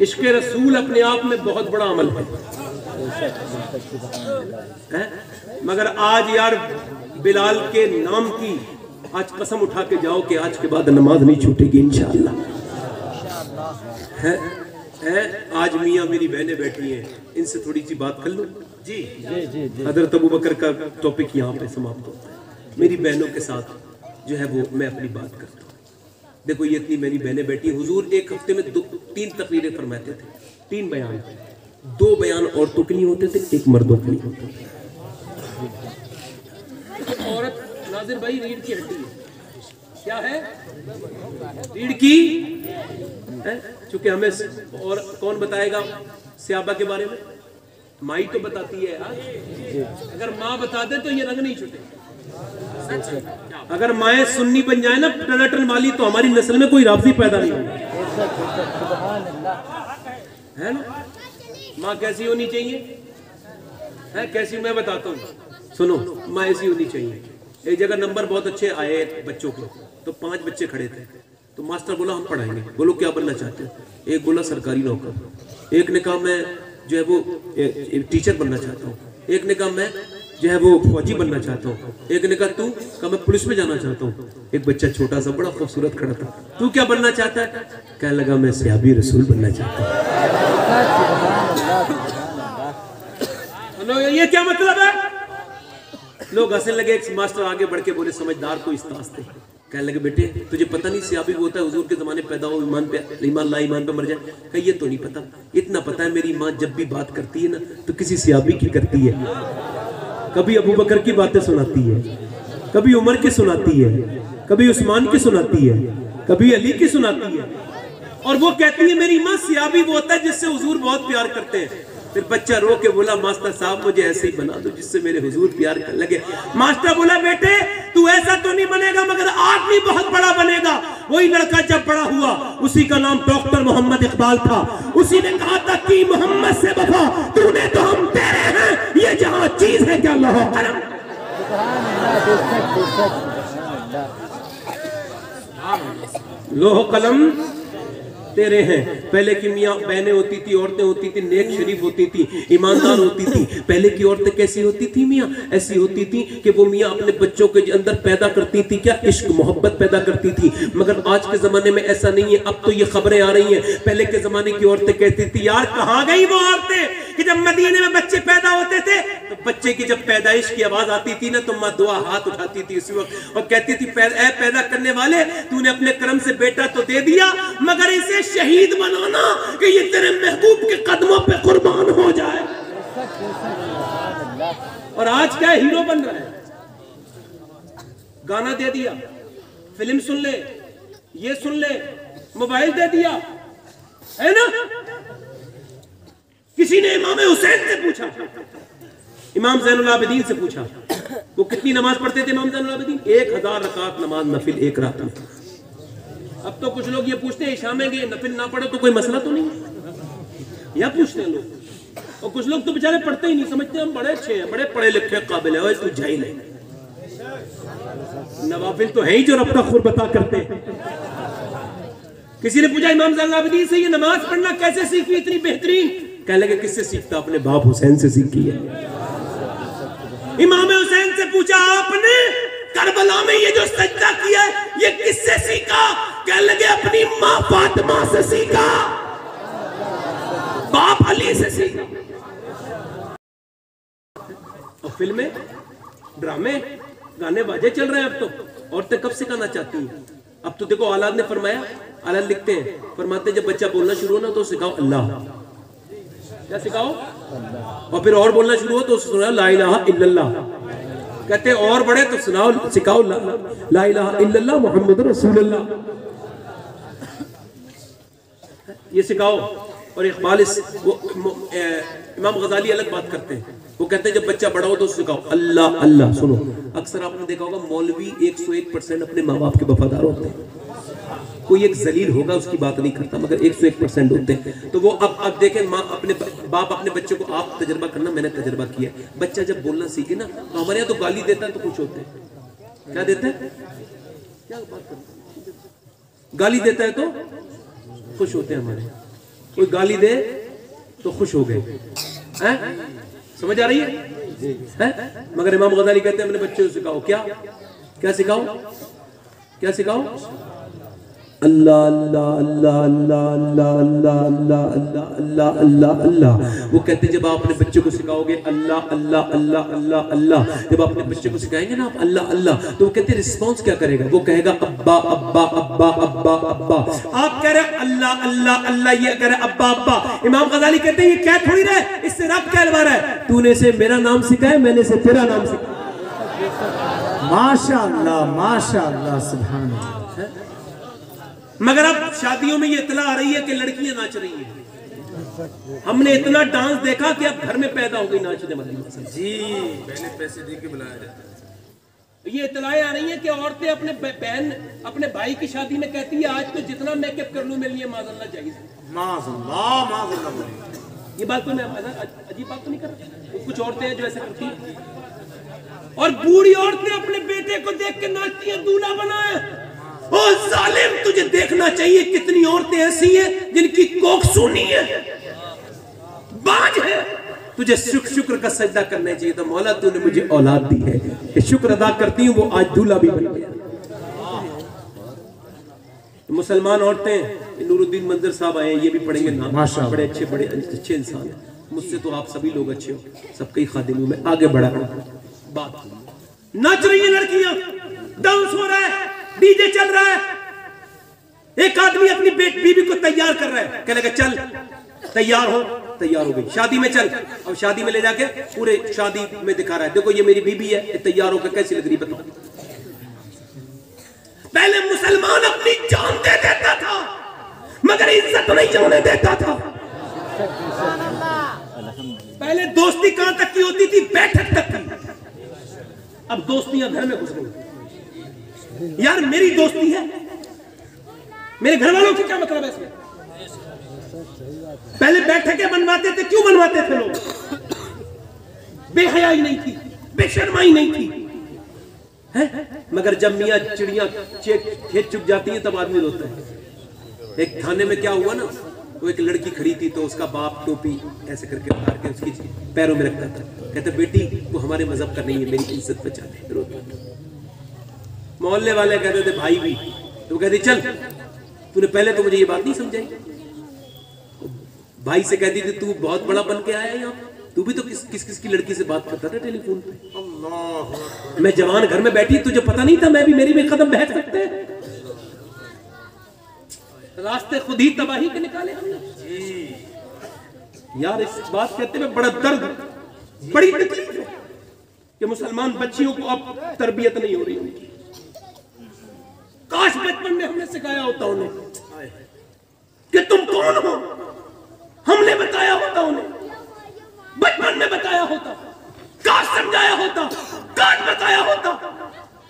इश्क रसूल अपने आप में बहुत बड़ा अमल है। मगर आज यार बिलाल के नाम की आज कसम उठा के जाओ कि आज के बाद नमाज नहीं छूटेगी इंशाअल्लाह। है आज मियाँ मेरी बहनें बैठी हैं, इनसे थोड़ी सी बात कर लूं। जी हजरत अबू बकर का टॉपिक यहाँ पे समाप्त होता है। मेरी बहनों के साथ जो है वो मैं अपनी बात करता हूँ। देखो ये इतनी मेरी बहनें बैठी, हुजूर एक हफ्ते में 3 तकरीरें फरमाते थे, 3 बयान, 2 बयान औरतों के लिए होते थे, 1 मर्दों के लिए होते थे। औरत नाज़िर भाई रीढ़ की हड्डी है, क्या है? रीढ़ की है। चूंकि हमें और कौन बताएगा सहाबा के बारे में? माई तो बताती है यार। अगर माँ बता दे तो ये रंग नहीं छूटे। अगर माए सुन्नी बन जाए ना टनाटन वाली तो हमारी नस्ल में कोई राबती पैदा नहीं होगी, है ना? माँ कैसी होनी चाहिए? है कैसी? मैं बताता हूँ, सुनो। माँ ऐसी होनी चाहिए। एक जगह नंबर बहुत अच्छे आए बच्चों के, तो 5 बच्चे खड़े थे, तो मास्टर बोला हम पढ़ाएंगे। बोलो क्या बनना चाहते हो? एक बोला सरकारी नौकर, एक ने कहा मैं जो है वो टीचर बनना चाहता हूँ, एक ने कहा मैं जो है वो फौजी बनना चाहता हूँ। एक ने कहा तू? कहा मैं पुलिस में जाना चाहता हूँ। एक बच्चा छोटा सा बड़ा खूबसूरत खड़ा था, तू क्या बनना चाहता है? कहने लगा मैं सहाबी रसूल बनना चाहता हूँ। ये क्या मतलब है? लोग हंसने लगे। एक मास्टर आगे बढ़ के बोले समझदार को इस्तास थे। कहने लगे बेटे तुझे पता नहीं सहाबी वो होता है हुजूर के जमाने पैदा हो ईमान पे मर जाए? कहा ये तो नहीं पता, इतना पता है मेरी माँ जब भी बात करती है ना तो किसी सहाबी की करती है। कभी अबू बकर की बातें सुनाती है, कभी उमर की सुनाती है, कभी उस्मान की सुनाती है, कभी अली की सुनाती है। और वो कहती है मेरी माँ सहाबी वो होता है जिससे हुजूर बहुत प्यार करते हैं। फिर बच्चा रो के बोला मास्टर साहब मुझे ऐसे ही बना दो जिससे मेरे हुजूर प्यार करने लगे। मास्टर बोला बेटे तू ऐसा तो नहीं बनेगा मगर आदमी बहुत बड़ा बनेगा। वही लड़का जब बड़ा हुआ उसी का नाम डॉक्टर मोहम्मद इकबाल था। उसी ने कहा था कि मोहम्मद से वफा तूने तो हम तेरे हैं, ये जहां चीज है क्या लोहो कलम। लोहो कलम तेरे हैं। पहले की मियाँ बहनें होती थी, औरतें होती थी, नेक शरीफ होती थी, ईमानदार होती थी। पहले की औरतें कैसी होती थी मियाँ? ऐसी होती थी कि वो मियाँ अपने बच्चों के अंदर पैदा करती थी क्या? इश्क मोहब्बत पैदा करती थी। मगर आज के जमाने में ऐसा नहीं है। अब तो ये खबरें आ रही हैं। पहले के जमाने की औरतें कहती थी यार कहाँ गई वो औरतें कि जब मदीने में बच्चे पैदा होते थे तो बच्चे की जब पैदाइश की आवाज आती थी ना तो माँ दुआ हाथ उठाती थी उसी वक्त और कहती थी पैदा करने वाले तूने अपने कर्म से बेटा तो दे दिया मगर इसे शहीद बनाना कि ये तेरे महबूब के कदमों पे कुर्बान हो जाए। और आज क्या हीरो बन रहा है? गाना दे दिया, फिल्म सुन ले, ये सुन ले, मोबाइल दे दिया, है ना? किसी ने इमाम हुसैन से पूछा, इमाम ज़ैनुल आबिदीन से पूछा वो कितनी नमाज पढ़ते थे इमाम ज़ैनुल आबिदीन? 1000 रकात नमाज नफिल एक रात में। अब तो कुछ लोग ये पूछते हैं इशा में गए नफिल ना पढ़ो तो कोई मसला तो नहीं, यह पूछते हैं लोग। और कुछ लोग तो बेचारे पढ़ते ही नहीं, समझते हम बड़े अच्छे हैं, बड़े पढ़े लिखे काबिल है, तू जाहिल है। नवाफिल तो है ही जो रब का खुर बता करते हैं। किसी ने पूछा इमाम ज़ैनुल आबिदीन से ये नमाज पढ़ना कैसे सीखी इतनी बेहतरीन? कहने लगे किससे सीखता? अपने बाप हुसैन से सीखी है। इमाम हुसैन से पूछा आपने करबला में ये जो सजदा किया है ये किससे सीखा? कहने लगे अपनी माँ फातिमा से सीखा, बाप अली से सीखा। और फिल्में, ड्रामे, गाने बाजे चल रहे हैं। अब तो औरतें कब सिखाना चाहती हैं? अब तो देखो औलाद ने फरमाया, औलाद लिखते हैं फरमाते जब बच्चा बोलना शुरू हो ना तो सिखाओ अल्लाह। क्या सिखाओ? और फिर और बोलना शुरू हो तो सुनाओ ला इलाहा इल्लल्लाह। कहते और बड़े तो सुनाओ सिखाओ ला इलाहा इल्लल्लाह मुहम्मद रसूलुल्लाह, ये सिखाओ। और इकबाल इमाम गजाली अलग बात करते हैं, वो कहते हैं जब बच्चा बड़ा हो तो सिखाओ अल्लाह अल्लाह। सुनो अक्सर आपने देखा होगा मौलवी 101% अपने माँ बाप के वफादार होते हैं। कोई एक जलील होगा उसकी बात नहीं करता मगर 101% होते हैं। तो वो अब देखें माँ अपने बाप अपने बच्चे को, आप तजर्बा करना मैंने तजर्बा किया, बच्चा जब बोलना सीखे ना तो हमारे यहाँ तो गाली देता है तो खुश होते हैं। क्या देता है? क्या बात करते? गाली देता है तो खुश होते हैं हमारे। कोई गाली दे तो खुश हो गए, समझ आ रही है? मगर इमाम गजाली कहते हैं अपने बच्चे को सिखाओ क्या क्या सिखाओ? क्या सिखाओ? अल्लाह अल्लाह अल्लाह अल्लाह अल्लाह अल्लाह अल्लाह अल्लाह अल्लाह अल्लाह अल्लाह। वो कहते हैं जब आप अपने बच्चे को सिखाओगे अल्लाह अल्लाह अल्लाह अल्लाह अल्लाह, जब आप अपने बच्चे को सिखाएंगे ना आप अल्लाह अल्लाह तो वो कहते हैं रिस्पॉन्स क्या करेगा? वो कहेगा अब्बा अब्बा अब्बा अब्बा अब्बा। आप कह रहे अल्लाह अल्लाह अल्लाह, ये कह रहे अब्बा अब्बा। इमाम गजाली कहते हैं ये क्या थोड़ी रहे, इससे रब कहलवा रहा है तूने से मेरा नाम सिखाया मैंने से तेरा नाम सिखाया।
माशाअल्लाह माशाअल्लाह सुभान अल्लाह।
मगर अब शादियों में ये इतला आ रही है कि लड़कियां नाच रही हैं। हमने इतना डांस देखा कि अब घर में पैदा हो गई नाचने वाली जी। पहले पैसे दे के बुलाया जाता है। ये इतलाएं आ रही हैं कि औरतें अपने बहन अपने भाई की शादी में कहती है आज तो जितना मेकअप कर लूं मेरे लिए माज़अल्लाह जायज़ है। माज़अल्लाह माज़अल्लाह। ये बात तो मैं अजीब बात तो नहीं कर रहा। कुछ औरतें हैं जो ऐसा करती हैं और बूढ़ी औरतें अपने बेटे को देख के नाचती हैं दूल्हा बनाए। ओ जालिम तुझे देखना चाहिए कितनी औरतें ऐसी हैं जिनकी कोख सूनी है, बाज है, तुझे शुक्र का सजदा करना चाहिए था। मौला तूने मुझे औलाद दी है कि शुक्र अदा करती हूँ, वो आज दूल्हा भी बन गया। तो मुसलमान औरतें, नूरुद्दीन मंजर साहब आए, ये भी पढ़ेंगे नाम, बड़े अच्छे इंसान हैं। मुझसे तो आप सभी लोग अच्छे हो, सबके खादिम हूं मैं। आगे बढ़ा बात, नाच रही है लड़कियां, डांस हो रहा है, डीजे चल रहा है। एक आदमी अपनी बीवी को तैयार कर रहा है, कहने लगा चल तैयार हो, तैयार हो गई। शादी में चल, और शादी में ले जाके पूरे शादी में दिखा रहा है, देखो ये मेरी बीवी है, ये तैयार होकर कैसी लग रही बताओ। पहले मुसलमान अपनी जान दे देता था, मगर इज्जत नहीं जाने देता था। पहले दोस्ती कहां तक की होती थी? बैठक तक की। अब दोस्तियां घर में घुस गई। यार मेरी दोस्ती है, मेरे घर वालों की क्या मतलब है इसमें? पहले बैठकें बनवाते थे, क्यों बनवाते थे लोग? बेहयाई नहीं थी, बेशर्माई नहीं थी है? मगर जब मियां चिड़ियां खेत चुग जाती है तब आदमी रोता है। एक थाने में क्या हुआ ना, वो एक लड़की खड़ी थी, तो उसका बाप टोपी ऐसे करके उतार के उसकी पैरों में रखता था, कहते बेटी वो हमारे मजहब का नहीं है, मेरी इज्जत बचाने। रोता था। मोहल्ले वाले कहते थे भाई भी, तो कहते चल तूने पहले तो मुझे ये बात नहीं समझाई। भाई से कहती थी तू बहुत बड़ा बन के आया है यहाँ, तू भी तो किस की लड़की से बात करता था टेलीफोन पे। अल्लाह, मैं जवान घर में बैठी, तुझे पता नहीं था मैं भी, मेरी भी कदम बहक सकते हैं। रास्ते खुद ही तबाही के निकाले हमने। यार इस बात कहते हुए बड़ा दर्द, बड़ी तकलीफ है कि मुसलमान बच्चियों को अब तरबियत नहीं हो रही उनकी। काश बचपन में हमने सिखाया होता उन्हें कि तुम कौन हो, हमने बताया होता उन्हें, बचपन में बताया होता, काश समझाया होता, काश बताया होता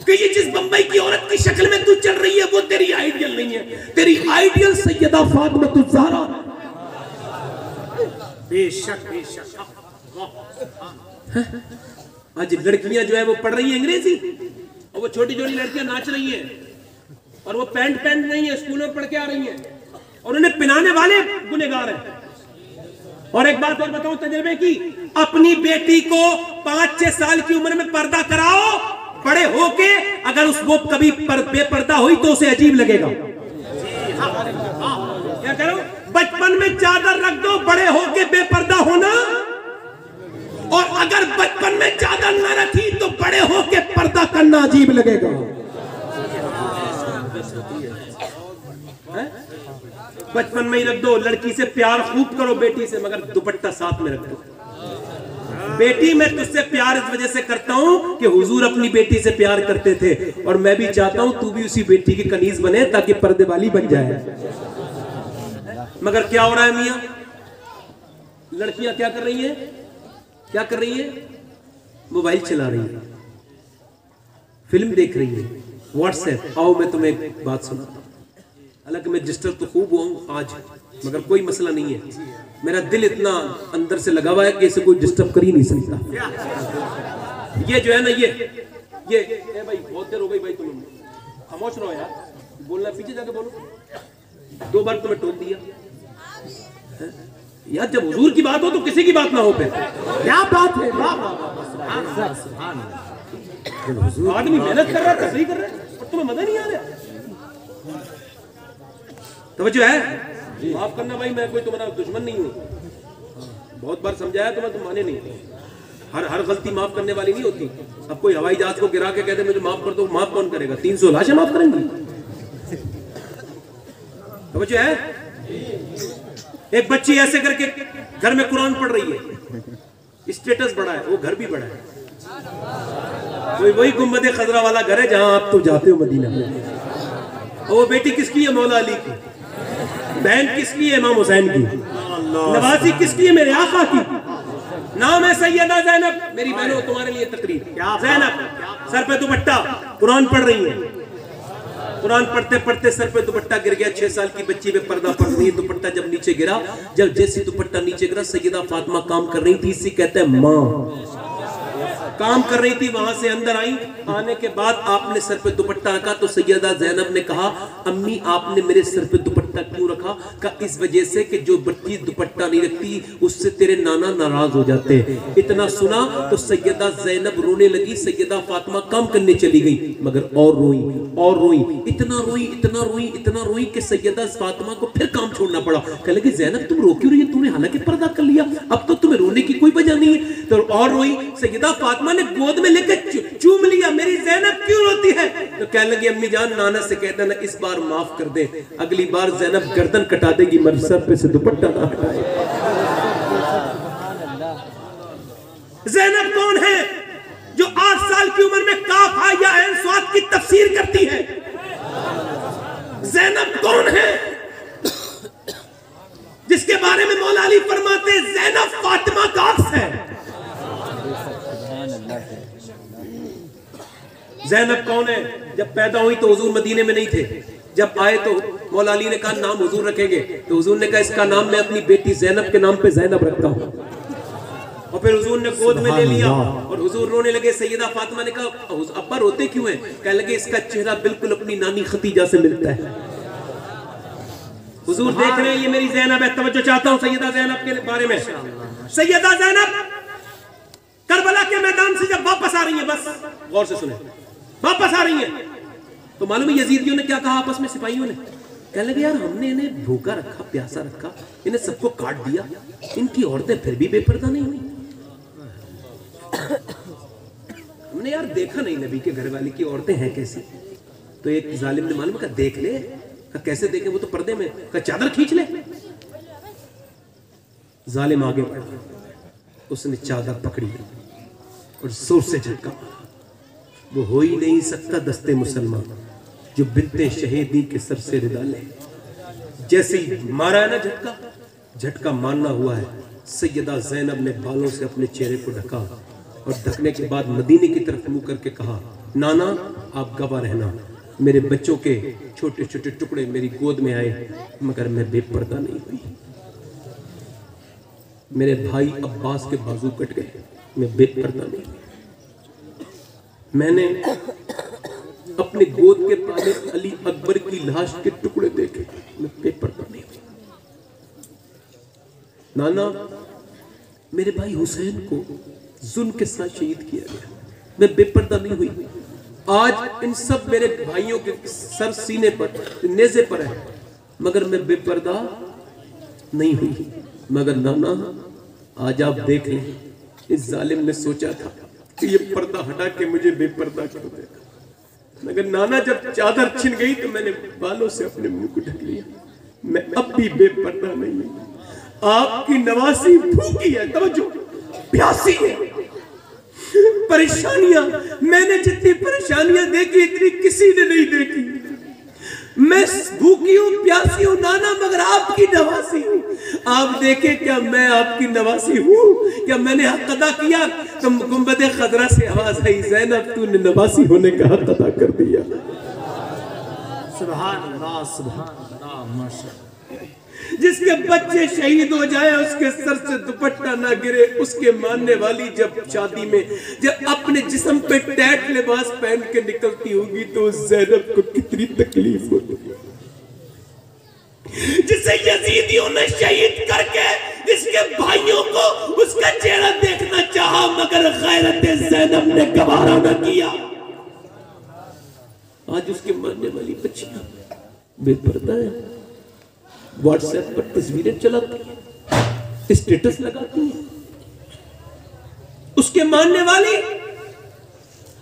कि ये जिस बंबई की औरत की शक्ल में तू चल रही है वो तेरी आइडियल नहीं है, तेरी आइडियल सैयदा फातिमा ज़हरा। बेशक बेशक। आज लड़कियां जो है वो पढ़ रही है अंग्रेजी, और वो छोटी छोटी लड़कियां नाच रही हैं, और वो पैंट पहन रही है, स्कूलों में पढ़ के आ रही हैं, और उन्हें पिनाने वाले गुनहगार हैं। और एक बात और बताऊं तजर्बे की, अपनी बेटी को 5-6 साल की उम्र में पर्दा कराओ, बड़े होके अगर वो कभी बेपर्दा हुई तो उसे अजीब लगेगा। क्या करो? बचपन में चादर रख दो, बड़े होके बेपर्दा होना, और अगर बचपन में चादर न रखी तो बड़े होके पर्दा करना अजीब लगेगा। बचपन में ही रख दो, लड़की से प्यार खूब करो, बेटी से, मगर दुपट्टा साथ में रख दो। बेटी मैं तुझसे प्यार इस वजह से करता हूं कि हुजूर अपनी बेटी से प्यार करते थे, और मैं भी चाहता हूं तू भी उसी बेटी की कनीज बने ताकि पर्दे वाली बन जाए। मगर क्या हो रहा है मियां? लड़कियां क्या कर रही हैं? क्या कर रही है? मोबाइल चला रही है, फिल्म देख रही है, व्हाट्सएप। आओ मैं तुम्हें एक बात सुनाता हूं। हालांकि मैं डिस्टर्ब तो खूब हुआ हूं आज, मगर कोई मसला नहीं है। मेरा दिल इतना अंदर से लगा हुआ है कि इसे कोई डिस्टर्ब कर ही नहीं सकता। ये जो है ना, ये भाई बहुत देर हो गई भाई, तुम खामोश रहो यार, बोलना पीछे जाके बोलो। 2 बार तुम्हें टोक दिया यार, जब हुजूर की बात हो तो किसी की बात ना हो पे। क्या बात है? आदमी मेहनत कर रहा है, तस्वीर कर रहा है, और तुम्हें मजा नहीं आ रहा। तवज्जो है? माफ करना भाई, मैं कोई तुम्हारा दुश्मन नहीं हूँ, बहुत बार समझाया तुम्हें, तुम माने नहीं। हर गलती माफ करने वाली नहीं होती। अब कोई हवाई जहाज को गिरा के कहते मुझे माफ कर दो, माफ कौन करेगा? 300 लाशें माफ करेंगी? तवज्जो है? एक बच्ची ऐसे करके घर में कुरान पढ़ रही है, स्टेटस बड़ा है, वो घर भी बड़ा है, वही गुम्बद खजरा वाला घर है जहां आप तो जाते हो मदीना में। और वो बेटी किसकी है? मौला अली की। बहन किसकी है? इमाम हुसैन की। नवाजी किसकी है? मेरे आका की। नाम है सैयदा ज़ैनब। मेरी बहनों तुम्हारे लिए तकरीर। ज़ैनब सर पे दुपट्टा, कुरान पढ़ रही है। कुरान पढ़ते पढ़ते सर पे दुपट्टा गिर गया। 6 साल की बच्ची पे पर्दा पड़ रही है, दुपट्टा जब नीचे गिरा, जब जैसे दुपट्टा नीचे गिरा, सैयदा फातिमा काम कर रही थी, इसी कहते हैं माँ काम कर रही थी, वहां से अंदर आई। आने के बाद आपने सर पे दुपट्टा रखा तो सैयदा ज़ैनब ने कहा, अम्मी आपने मेरे सर पे दुपट्टा दुपट्टा क्यों रखा? का इस वजह से कि जो बच्ची दुपट्टा नहीं रखती उससे तेरे नाना नाराज हो जाते हैं। इतना सुना तो सैयदा ज़ैनब रोने लगी। सैयदा फातिमा काम करने चली गई, मगर और रोई और रोई, इतना रोई इतना रोई इतना रोई कि सैयदा फातिमा को फिर काम छोड़ना पड़ा। कहने लगी ज़ैनब तुम रो क्यों रही है? तूने हालांकि पर्दा कर लिया, अब तो तुम्हें रोने की कोई वजह नहीं है। तो और रोई। सैयदा फातिमा ने गोद में लेकर चूम लिया, मेरी ज़ैनब क्यों रोती है? तो कहने लगी अम्मी जान नाना से कह देना इस बार माफ कर दे, अगली बार ज़ैनब गर्दन कटा देगी मगर सर पे से दुपट्टा ना हटाए। ज़ैनब कौन है जो 8 साल की उम्र में काफ हा या ऐन स्वाद की तफसीर करती है? ज़ैनब कौन है जिसके बारे में मौला अली फरमाते हैं ज़ैनब फातिमा का अक्स है। ज़ैनब कौन है? जब पैदा हुई तो हुजूर मदीने में नहीं थे, जब आए तो मौला अली ने कहा नाम हुजूर रखेंगे, तो हुजूर ने कहा इसका नाम मैं अपनी बेटी ज़ैनब के नाम पे ज़ैनब रखता हूं। और फिर हुजूर ने गोद में ले लिया और हुजूर रोने लगे। सैयदा फातिमा ने कहा अब्बा रोते क्यों हैं? कहने लगे इसका चेहरा बिल्कुल अपनी नानी खतीजा से मिलता है। हुजूर देख रहे हैं ये मेरी ज़ैनब है। तवज्जो चाहता हूं सैयदा ज़ैनब के बारे में। सैयदा ज़ैनब करबला के मैदान से जब वापस आ रही है, बस गौर से सुने, वापस आ रही है तो मालूम है यजीदियों ने क्या कहा आपस में, सिपाहियों ने? कहने लगे यार हमने इन्हें भूखा रखा, प्यासा रखा, इन्हें सबको काट दिया, इनकी औरतें फिर भी बेपर्दा नहीं हुई। हमने यार देखा नहीं नबी के घर वाले की औरतें हैं कैसी। तो एक जालिम ने मालूम कहा देख ले। कहा कैसे देखें? वो तो पर्दे में। कहा चादर खींच ले। जालिम आगे बढ़ा, उसने चादर पकड़ी और जोर से झटका। वो हो ही नहीं सकता दस्ते मुसलमान जो बिनते शहीदी के सर से रिदा ले। जैसे ही मारा है ना झटका, झटका मारना हुआ है। सैयदा ज़ैनब ने बालों से अपने चेहरे को ढका और ढकने के बाद मदीने की तरफ मुंह करके कहा नाना आप गवाह रहना, मेरे बच्चों के छोटे छोटे टुकड़े मेरी गोद में आए मगर मैं बेपर्दा नहीं हुई। मेरे भाई अब्बास के बाजू कट गए, मैं बेपर्दा नहीं हुई। मैंने अपने गोद के पाले अली अकबर की लाश के टुकड़े देखे, मैं बेपर्दा नहीं हुई। नाना मेरे भाई हुसैन को जुल्म के साथ शहीद किया गया, मैं बेपर्दा नहीं हुई। आज इन सब मेरे भाइयों के सर सीने पर नेज़े पर है मगर मैं बेपर्दा नहीं हुई। मगर नाना आज आप देख लें, इस जालिम ने सोचा था कि ये पर्दा हटा के मुझे बेपर्दा कर देगा, मगर नाना जब चादर छिन गई तो मैंने बालों से अपने मुंह को ढक लिया। मैं अब भी बेपर्दा नहीं हूं। आपकी नवासी भूखी है, तवज्जो, प्यासी है। परेशानियां मैंने जितनी परेशानियां देखी इतनी किसी ने नहीं देखी। मैं भूखी हूं, प्यासी हूं नाना, मगर आपकी नवासी हूं। आप देखें क्या मैं आपकी नवासी हूं? क्या मैंने हक अदा किया? तो गुंबद खदरा से आवाज आई ज़ैनब तूने नवासी होने का हक अदा कर दिया।
सुभान अल्लाह सुभान अल्लाह माशाअल्लाह।
जिसके बच्चे शहीद हो जाए उसके सर से दुपट्टा ना गिरे, उसके मानने वाली जब शादी में जब अपने जिस्म पे टैट लिबास पहन के निकलती होगी तो ज़ैनब को कितनी तकलीफ होती है। जिसे यजीदियों ने शहीद करके इसके भाइयों को उसका चेहरा देखना चाहा मगर गैरत ज़ैनब ने गवारा न किया। आज उसके मानने वाली बच्चियां बेपर्दा है, व्हाट्सएप पर तस्वीरें चलाती है, स्टेटस लगाती है। उसके मानने वाली,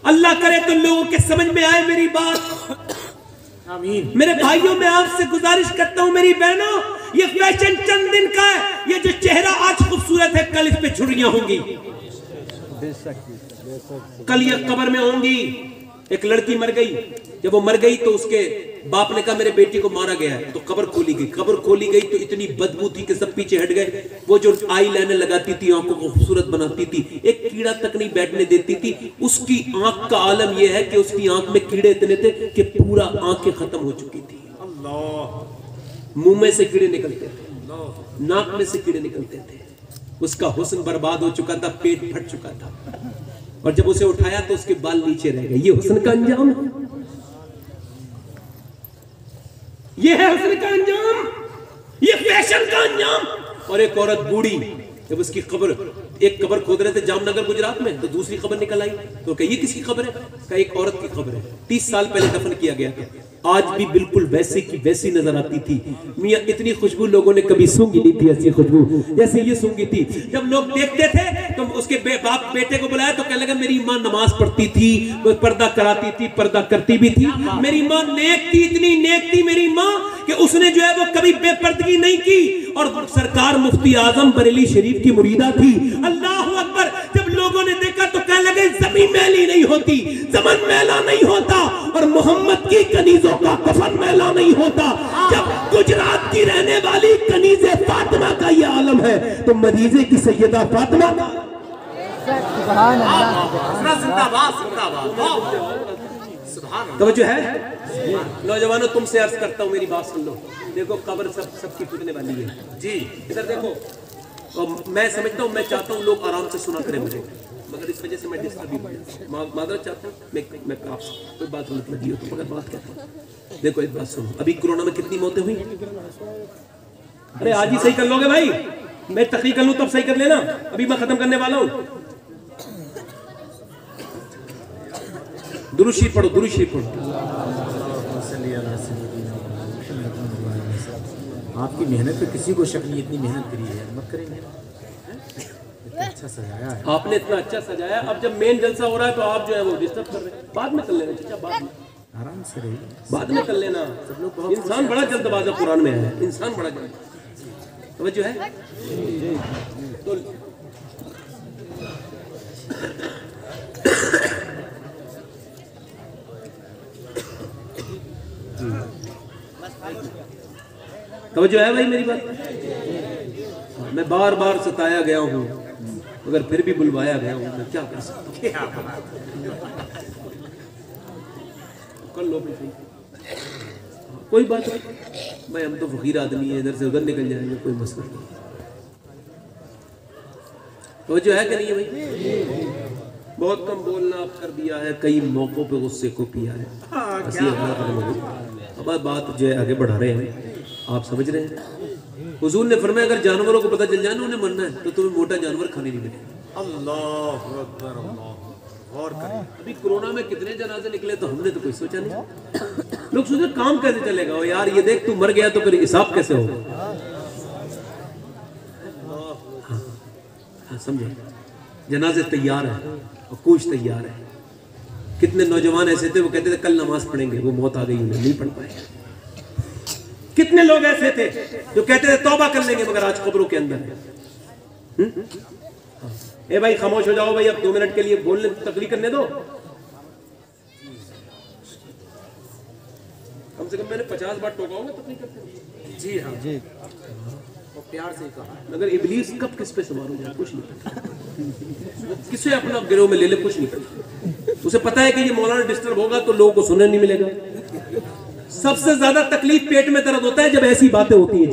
अल्लाह करे तो लोगों के समझ में आए मेरी बात।
आमीन।
मेरे भाइयों मैं आपसे गुजारिश करता हूं, मेरी बहनों, ये फैशन चंद दिन का है। ये जो चेहरा आज खूबसूरत है कल इस पे छुरियां होंगी, कल ये कब्र में होंगी। एक लड़की मर गई, जब वो मर गई तो उसके बाप ने कहा मेरे बेटी को मारा गया है, तो कब्र खोली गई। कब्र खोली गई तो इतनी बदबू थी कि सब पीछे हट गए। वो जो आई लाइनर लगाती थी, आंखों को खूबसूरत बनाती थी, एक कीड़ा तक नहीं बैठने देती थी। उसकी आंख का आलम यह है कि उसकी आंख में कीड़े इतने थे कि पूरा आंखें खत्म हो चुकी थी। मुंह में से कीड़े निकलते थे, नाक में से कीड़े निकलते थे। उसका हुस्न बर्बाद हो चुका था, पेट फट चुका था, और जब उसे उठाया तो उसके बाल नीचे रह गए। ये हुस्न का अंजाम है। ये है हुस्न का अंजाम, ये फैशन का अंजाम। और एक औरत बूढ़ी, जब उसकी कब्र, एक कब्र खोद रहे थे जामनगर गुजरात में, तो दूसरी कब्र निकल आई, तो कहिए किसकी कब्र है? कहा एक औरत की कब्र है, 30 साल पहले दफन किया गया था, आज भी बिल्कुल वैसे की वैसी नजर आती थी। मियां इतनी खुशबू लोगों ने कभी सूंघी नहीं थी, ऐसी खुशबू जैसे ये सूंघी थी। जब लोग देखते थे तो उसके बाप बेटे को बुलाया तो कहने लगा मेरी माँ नमाज पढ़ती थी, वो पर्दा कराती थी, पर्दा करती भी थी, मेरी माँ नेक थी, इतनी नेक थी मेरी माँ कि उसने जो है वो कभी बेपर्दगी नहीं की। और सरकार मुफ्ती आजम बरेली शरीफ की मुरीदा थी। अल्लाह अकबर। जब लोगों ने देखा तो कहने लगे जमीन मैली नहीं होती, जमन मैला नहीं होता, और मोहम्मद की कनीजों का कफन मैला नहीं होता। जब गुजरात की रहने वाली कनीजे फातिमा का ये आलम है, तो मदीजे की सैयदा फातिमा का तवज्जो है। नौजवानों तुमसे अर्ज करता हूँ, मेरी बात सुन लो। देखो कब्र सबकी टूटने वाली है जी, इधर देखो। और मैं समझता हूँ, मैं चाहता हूँ लोग आराम से सुना करें मुझे, मगर इस वजह से मैं डिस्टर्ब भी मादरत चाहता हूँ। मैं आपसे कोई बात गलत लगी हो तो मगर बात करता हूँ। देखो एक बात सुनो, अभी कोरोना में कितनी मौतें हुई? अरे आज ही सही कर लोगे भाई, मैं तकलीफ कर लूँ तब सही कर लेना, अभी मैं खत्म करने वाला हूँ। दुरूद शरीफ पढ़ो, दुरूद शरीफ पढ़ो।
आपकी मेहनत पे किसी को शक नहीं, इतनी मेहनत करी है, मत करें मेहनत। इतना अच्छा सजाया है
आपने, इतना अच्छा सजाया। अब जब मेन जलसा हो रहा है तो आप जो है वो डिस्टर्ब कर रहे हैं। बाद में कर लेना चाचा, बाद में,
आराम से रहिए,
बाद में कर लेना। सब लोग, इंसान बड़ा जल्दबाज है, कुरान में है इंसान बड़ा जल्द, समझो है तो तवज्जो है भाई मेरी बात। मैं बार बार सताया गया हूँ, मगर फिर भी बुलवाया गया हूँ, मैं क्या कर सकता हूँ? कर लो भी सही, कोई बात नहीं भाई, हम तो फकीर आदमी है, इधर से उधर निकल जाएंगे, कोई मसला नहीं। तवज्जो है कि नहीं है भाई? बहुत कम बोलना आप कर दिया है, कई मौकों पे गुस्से को पिया है। अब बात जो है आगे बढ़ा रहे हैं, आप समझ रहे हैं। हुजूर ने फरमाया अगर जानवरों को पता चल जाए ना उन्हें मरना है, तो तुम्हें मोटा जानवर खाने नहीं मिलेगा।
अल्लाह अकबर, गौर करें।
अभी कोरोना में कितने जनाजे निकले तो हमने तो कोई सोचा नहीं। लोग सोचे काम कैसे चलेगा, ओ यार ये देख तू मर गया तो फिर हिसाब कैसे होगा। हाँ, समझे, जनाजे तैयार है और कुछ तैयार है। कितने नौजवान ऐसे थे वो कहते थे कल नमाज पढ़ेंगे, वो मौत आ गई उन्हें नहीं पढ़ पाए। कितने लोग ऐसे थे जो कहते थे तौबा कर लेंगे, मगर आज कब्रों के अंदर है। ए भाई खामोश हो जाओ भाई, अब 2 मिनट के लिए बोलने तकलीफ करने दो। कम से कम मैंने 50 बार टोका होगा तकलीफ करते।
जी हाँ जी, और प्यार से कहा।
मगर इब्लीस कब किस पे सवार हो जाए कुछ नहीं पता, किसे अपना गिरोह में ले ले कुछ नहीं पता। उसे पता है कि ये मौलाना डिस्टर्ब होगा तो लोगों को सुनने नहीं मिलेगा। सबसे ज्यादा तकलीफ पेट में दर्द होता है जब ऐसी बातें होती हैं।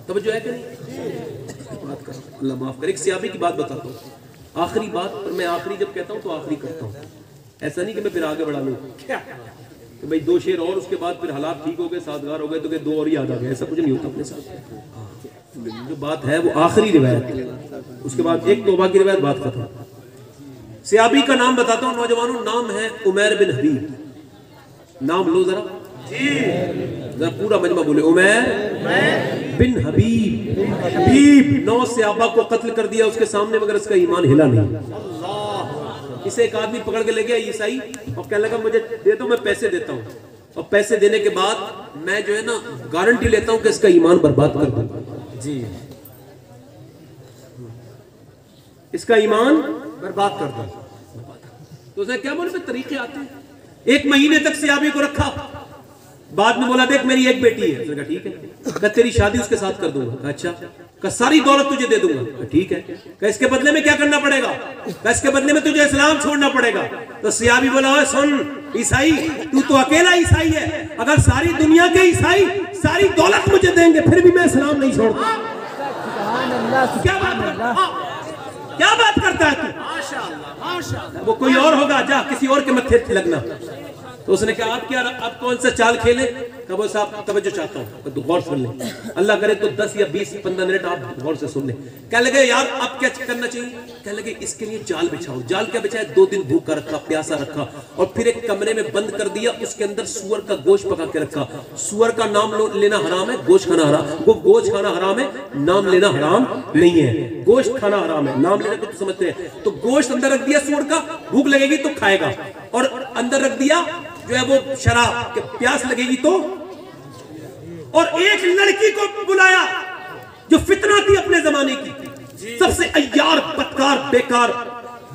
तब जो है कि बात करो, अल्लाह माफ करे। एक सियाबी की बात बताता हूँ, आखिरी बात, पर मैं आखिरी जब कहता हूँ तो आखिरी करता हूँ, ऐसा नहीं कि मैं फिर आगे बढ़ा लूँ कि भाई 2 शेर और उसके बाद फिर हालात ठीक हो गए, साजगार हो गए तो 2 और याद आ गए, ऐसा कुछ नहीं होता अपने साथ। जो बात है वो आखिरी रिवायत, उसके बाद एक तौबा की रिवायत, बात खत्म। सियाबी का नाम बताता हूँ नौजवानों, नाम है उमैर बिन हबीब। नाम लो जरा जी, जरा पूरा मजमा बोले, उमैर बिन हबीब। हबीब 9 सहाबा को कत्ल कर दिया उसके सामने, मगर उसका ईमान हिला नहीं। इसे एक आदमी पकड़ के ले गया ईसाई और कहने लगा मुझे दे दो, मैं पैसे देता हूँ, और पैसे देने के बाद मैं जो है ना गारंटी लेता हूँ कि इसका ईमान बर्बाद कर दूंगा। जी, इसका ईमान बर्बाद कर दो। तो उसने क्या बोले, तरीके आते हैं। 1 महीने तक सियाबी को रखा, बाद में बोला देख मेरी एक बेटी है। उसने कहा ठीक है। कहा तेरी शादी उसके साथ कर दूंगा। कहा अच्छा। कहा सारी दौलत तुझे दे दूंगा। कहा ठीक है। कहा इसके बदले में क्या करना पड़ेगा? कहा इसके बदले में तुझे इस्लाम छोड़ना पड़ेगा। तो सियाबी बोला सुन ईसाई, तू तो अकेला ईसाई है, अगर सारी दुनिया के ईसाई सारी दौलत मुझे देंगे फिर भी मैं इस्लाम नहीं छोड़ता। क्या बात करता है तू? माशाअल्लाह, माशाअल्लाह। वो कोई और होगा, जा किसी और के मत्थे लगना। तो उसने कहा आप क्या, आप कौन सा चाल खेले? कहा वो साहब तवज्जो चाहता हूँ, तो गौर सुन ले, अल्लाह करे तो 10 या 20-15 मिनट आप गौर से सुन ले। कह लगे यार अब क्या करना चाहिए? कह लगे इसके लिए जाल बिछाओ। जाल क्या बिछाया? 2 दिन भूखा रखा, प्यासा रखा, और फिर एक कमरे में बंद कर दिया, उसके अंदर सुअर का गोश्त पका के रखा। सुअर का नाम लेना हराम है, गोश्त खाना हराम, वो गोश्त खाना हराम है, नाम लेना हराम नहीं है। गोश्त खाना हराम है, नाम लेना तो समझते हैं। तो गोश्त अंदर रख दिया सुअर का, भूख लगेगी तो खाएगा, और अंदर रख दिया जो है वो शराब, प्यास लगेगी तो। और एक लड़की को बुलाया जो फितना थी अपने जमाने की, सबसे अय्यार, बदकार, बेकार,